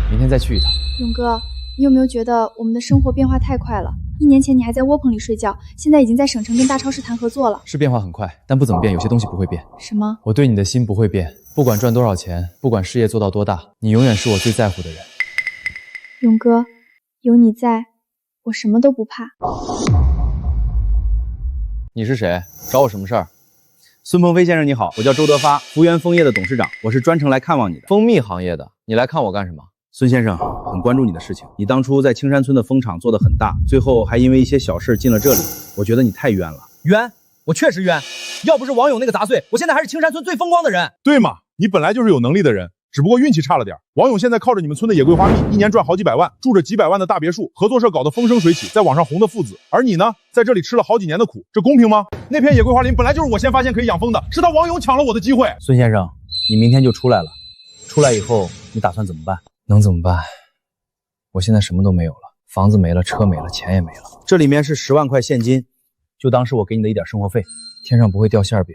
明天再去一趟。勇哥，你有没有觉得我们的生活变化太快了？1年前你还在窝棚里睡觉，现在已经在省城跟大超市谈合作了。是变化很快，但不怎么变，有些东西不会变。什么？我对你的心不会变，不管赚多少钱，不管事业做到多大，你永远是我最在乎的人。勇哥，有你在，我什么都不怕。你是谁？找我什么事儿？孙鹏飞先生你好，我叫周德发，福源枫叶的董事长，我是专程来看望你的。蜂蜜行业的，你来看我干什么？孙先生很关注你的事情，你当初在青山村的蜂场做得很大，最后还因为一些小事进了这里，我觉得你太冤了。冤？我确实冤，要不是王勇那个杂碎，我现在还是青山村最风光的人。对嘛，你本来就是有能力的人，只不过运气差了点。王勇现在靠着你们村的野桂花蜜，一年赚好几百万，住着几百万的大别墅，合作社搞得风生水起，在网上红的父子。而你呢，在这里吃了好几年的苦，这公平吗？那片野桂花林本来就是我先发现可以养蜂的，是他王勇抢了我的机会。孙先生，你明天就出来了，出来以后你打算怎么办？能怎么办？我现在什么都没有了，房子没了，车没了，钱也没了。这里面是10万块现金，就当是我给你的一点生活费。天上不会掉馅饼，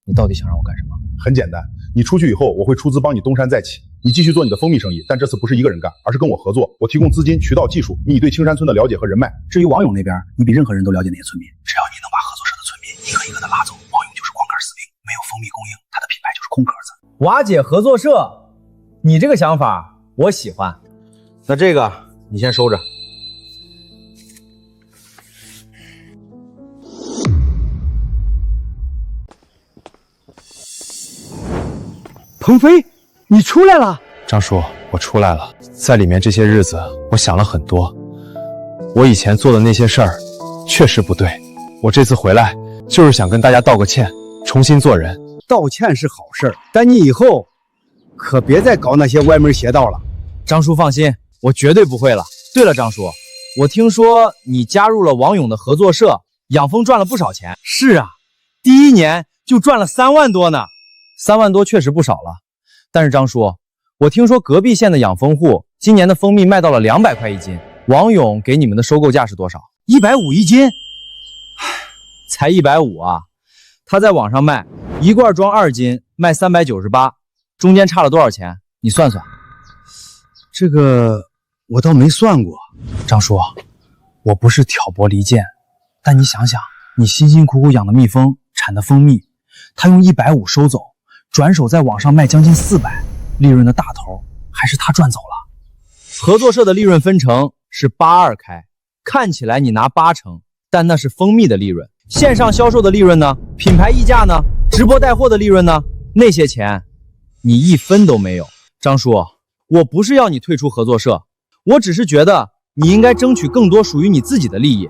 你到底想让我干什么？很简单，你出去以后，我会出资帮你东山再起。你继续做你的蜂蜜生意，但这次不是一个人干，而是跟我合作。我提供资金、渠道、技术，你对青山村的了解和人脉。至于王勇那边，你比任何人都了解那些村民。只要你能把合作社的村民一个一个的拉走，王勇就是光杆死兵，没有蜂蜜供应，他的品牌就是空壳子。瓦解合作社，你这个想法我喜欢。那这个你先收着。鹏飞，你出来了。张叔，我出来了。在里面这些日子，我想了很多。我以前做的那些事儿，确实不对。我这次回来，就是想跟大家道个歉，重新做人。道歉是好事儿，但你以后可别再搞那些歪门邪道了。张叔放心，我绝对不会了。对了，张叔，我听说你加入了王勇的合作社，养蜂赚了不少钱。是啊，第1年就赚了3万多呢。3万多确实不少了，但是张叔，我听说隔壁县的养蜂户今年的蜂蜜卖到了200块1斤，王勇给你们的收购价是多少？1501斤，才150啊！他在网上卖1罐装2斤，卖398，中间差了多少钱？你算算。这个我倒没算过。张叔，我不是挑拨离间，但你想想，你辛辛苦苦养的蜜蜂，产的蜂蜜，他用150收走，转手在网上卖将近400，利润的大头还是他赚走了。合作社的利润分成是82开，看起来你拿80%，但那是蜂蜜的利润。线上销售的利润呢？品牌溢价呢？直播带货的利润呢？那些钱你1分都没有。张叔，我不是要你退出合作社，我只是觉得你应该争取更多属于你自己的利益。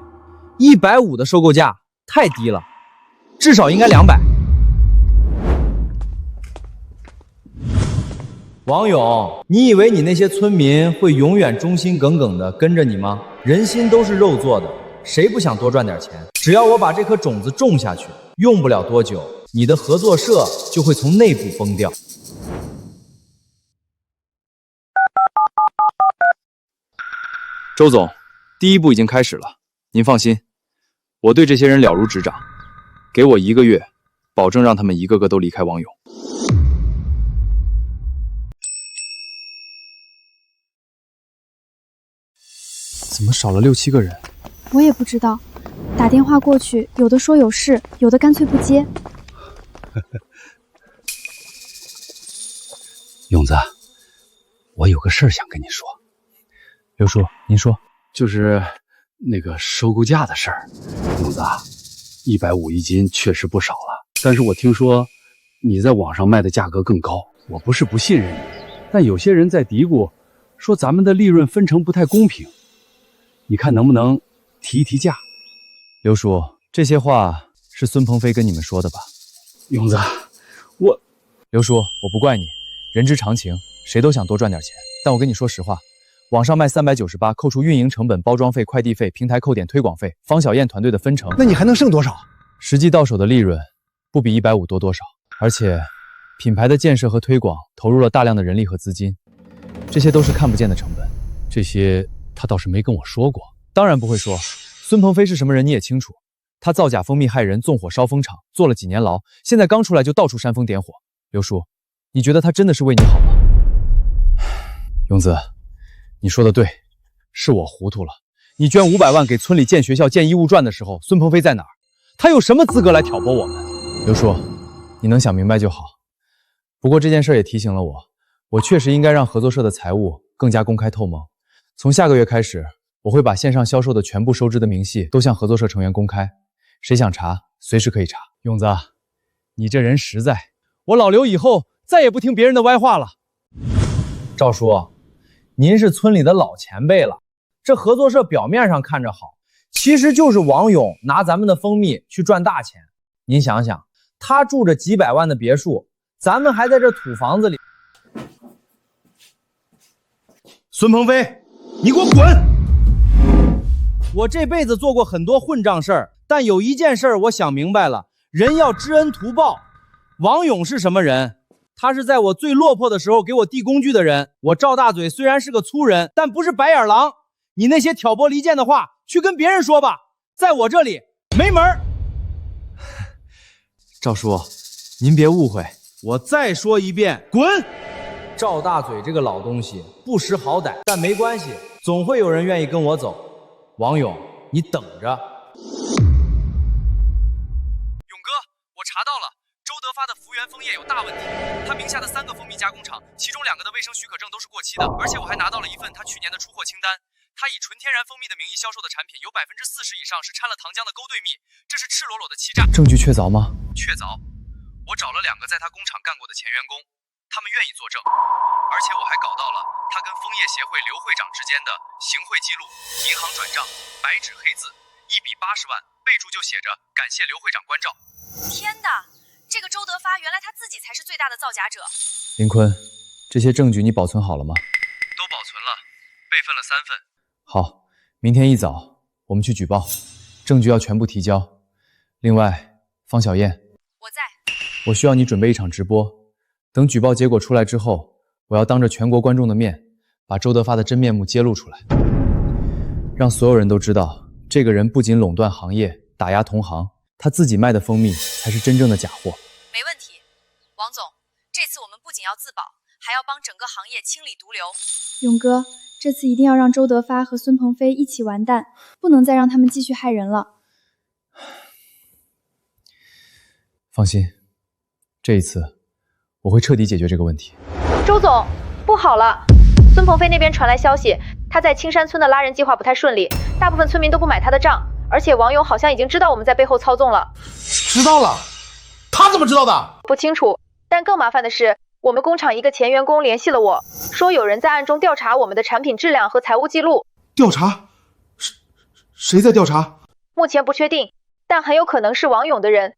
150的收购价太低了，至少应该200。王勇，你以为你那些村民会永远忠心耿耿地跟着你吗？人心都是肉做的，谁不想多赚点钱？只要我把这颗种子种下去，用不了多久，你的合作社就会从内部崩掉。周总，第1步已经开始了，您放心，我对这些人了如指掌，给我1个月，保证让他们一个个都离开王勇。怎么少了6、7个人？我也不知道，打电话过去，有的说有事，有的干脆不接。勇子，我有个事儿想跟你说。刘叔，您说。就是那个收购价的事儿。勇子，1501斤确实不少了，但是我听说你在网上卖的价格更高。我不是不信任你，但有些人在嘀咕，说咱们的利润分成不太公平。你看能不能提一提价？刘叔，这些话是孙鹏飞跟你们说的吧？勇子，刘叔，我不怪你，人之常情，谁都想多赚点钱。但我跟你说实话，网上卖398，扣除运营成本、包装费、快递费、平台扣点、推广费，方小燕团队的分成，那你还能剩多少？实际到手的利润不比150多多少，而且品牌的建设和推广投入了大量的人力和资金，这些都是看不见的成本。这些他倒是没跟我说过。当然不会说，孙鹏飞是什么人你也清楚，他造假蜂蜜害人，纵火烧蜂场，坐了几年牢，现在刚出来就到处煽风点火。刘叔，你觉得他真的是为你好吗？庸子，你说的对，是我糊涂了。你捐500万给村里建学校、建医务传的时候，孙鹏飞在哪儿？他有什么资格来挑拨我们？刘叔，你能想明白就好。不过这件事也提醒了我，我确实应该让合作社的财务更加公开透明。从下个月开始，我会把线上销售的全部收支的明细都向合作社成员公开，谁想查，随时可以查。庸子，你这人实在，我老刘以后再也不听别人的歪话了。赵叔，您是村里的老前辈了，这合作社表面上看着好，其实就是王勇拿咱们的蜂蜜去赚大钱。您想想，他住着几百万的别墅，咱们还在这土房子里。孙鹏飞，你给我滚！我这辈子做过很多混账事儿，但有一件事儿我想明白了，人要知恩图报。王勇是什么人？他是在我最落魄的时候给我递工具的人。我赵大嘴虽然是个粗人，但不是白眼狼。你那些挑拨离间的话，去跟别人说吧，在我这里没门儿。赵叔，您别误会，我再说一遍，滚！赵大嘴这个老东西不识好歹，但没关系，总会有人愿意跟我走。王勇，你等着。勇哥，我查到了，周德发的福源枫叶有大问题，他名下的3个蜂蜜加工厂，其中2个的卫生许可证都是过期的，而且我还拿到了一份他去年的出货清单。他以纯天然蜂蜜的名义销售的产品有40%以上是掺了糖浆的勾兑蜜，这是赤裸裸的欺诈。证据确凿吗？确凿，我找了2个在他工厂干过的前员工，他们愿意作证，而且我还搞到了他跟枫叶协会刘会长之间的行贿记录、银行转账，白纸黑字，1笔80万，备注就写着感谢刘会长关照。天哪，这个周德发原来他自己才是最大的造假者。林坤，这些证据你保存好了吗？都保存了，备份了3份。好，明天一早我们去举报，证据要全部提交。另外，方小燕，我在。我需要你准备一场直播，等举报结果出来之后，我要当着全国观众的面，把周德发的真面目揭露出来，让所有人都知道，这个人不仅垄断行业，打压同行，他自己卖的蜂蜜才是真正的假货。没问题，王总，这次我们不仅要自保，还要帮整个行业清理毒瘤。勇哥，这次一定要让周德发和孙鹏飞一起完蛋，不能再让他们继续害人了。放心，这一次我会彻底解决这个问题。周总，不好了！孙鹏飞那边传来消息，他在青山村的拉人计划不太顺利，大部分村民都不买他的账，而且王勇好像已经知道我们在背后操纵了。知道了？他怎么知道的？不清楚，但更麻烦的是，我们工厂一个前员工联系了我，说有人在暗中调查我们的产品质量和财务记录。调查？谁在调查？目前不确定，但很有可能是王勇的人。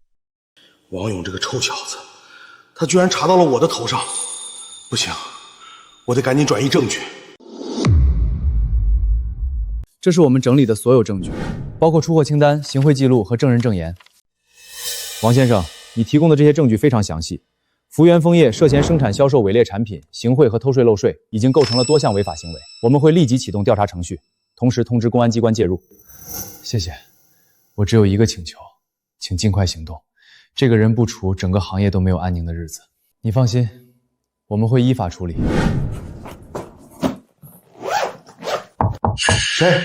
王勇这个臭小子，他居然查到了我的头上，不行，我得赶紧转移证据。这是我们整理的所有证据，包括出货清单、行贿记录和证人证言。王先生，你提供的这些证据非常详细。福源枫叶涉嫌生产销售伪劣产品、行贿和偷税漏税，已经构成了多项违法行为。我们会立即启动调查程序，同时通知公安机关介入。谢谢，我只有一个请求，请尽快行动。这个人不除，整个行业都没有安宁的日子。你放心，我们会依法处理。谁？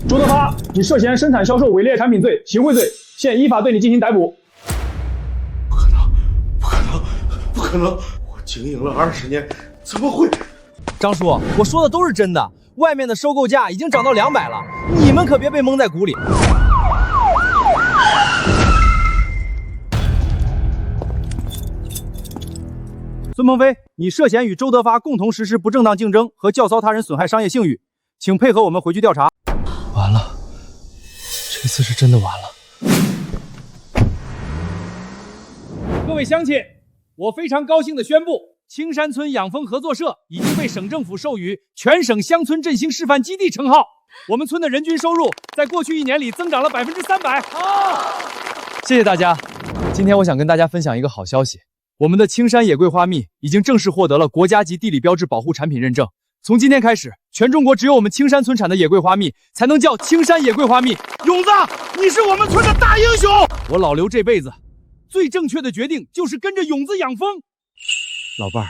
周德发，你涉嫌生产销售伪劣产品罪、行贿罪，现依法对你进行逮捕。不可能！我经营了20年，怎么会？张叔，我说的都是真的，外面的收购价已经涨到200了，你们可别被蒙在鼓里。孙鹏飞，你涉嫌与周德发共同实施不正当竞争和教唆他人损害商业信誉，请配合我们回去调查。完了，这次是真的完了。各位乡亲，我非常高兴地宣布，青山村养蜂合作社已经被省政府授予全省乡村振兴示范基地称号。我们村的人均收入在过去1年里增长了300%。谢谢大家。今天我想跟大家分享一个好消息，我们的青山野桂花蜜已经正式获得了国家级地理标志保护产品认证，从今天开始，全中国只有我们青山村产的野桂花蜜才能叫青山野桂花蜜。勇子，你是我们村的大英雄！我老刘这辈子最正确的决定就是跟着勇子养蜂。老伴儿，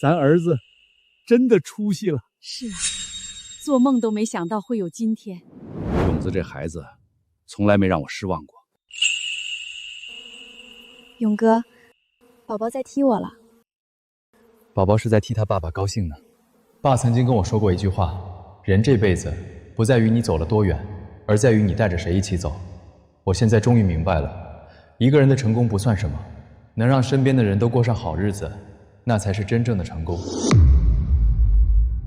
咱儿子真的出息了。是啊，做梦都没想到会有今天。勇子这孩子，从来没让我失望过。勇哥，宝宝在踢我了。宝宝是在替他爸爸高兴呢。爸曾经跟我说过一句话：人这辈子不在于你走了多远，而在于你带着谁一起走。我现在终于明白了，一个人的成功不算什么，能让身边的人都过上好日子，那才是真正的成功。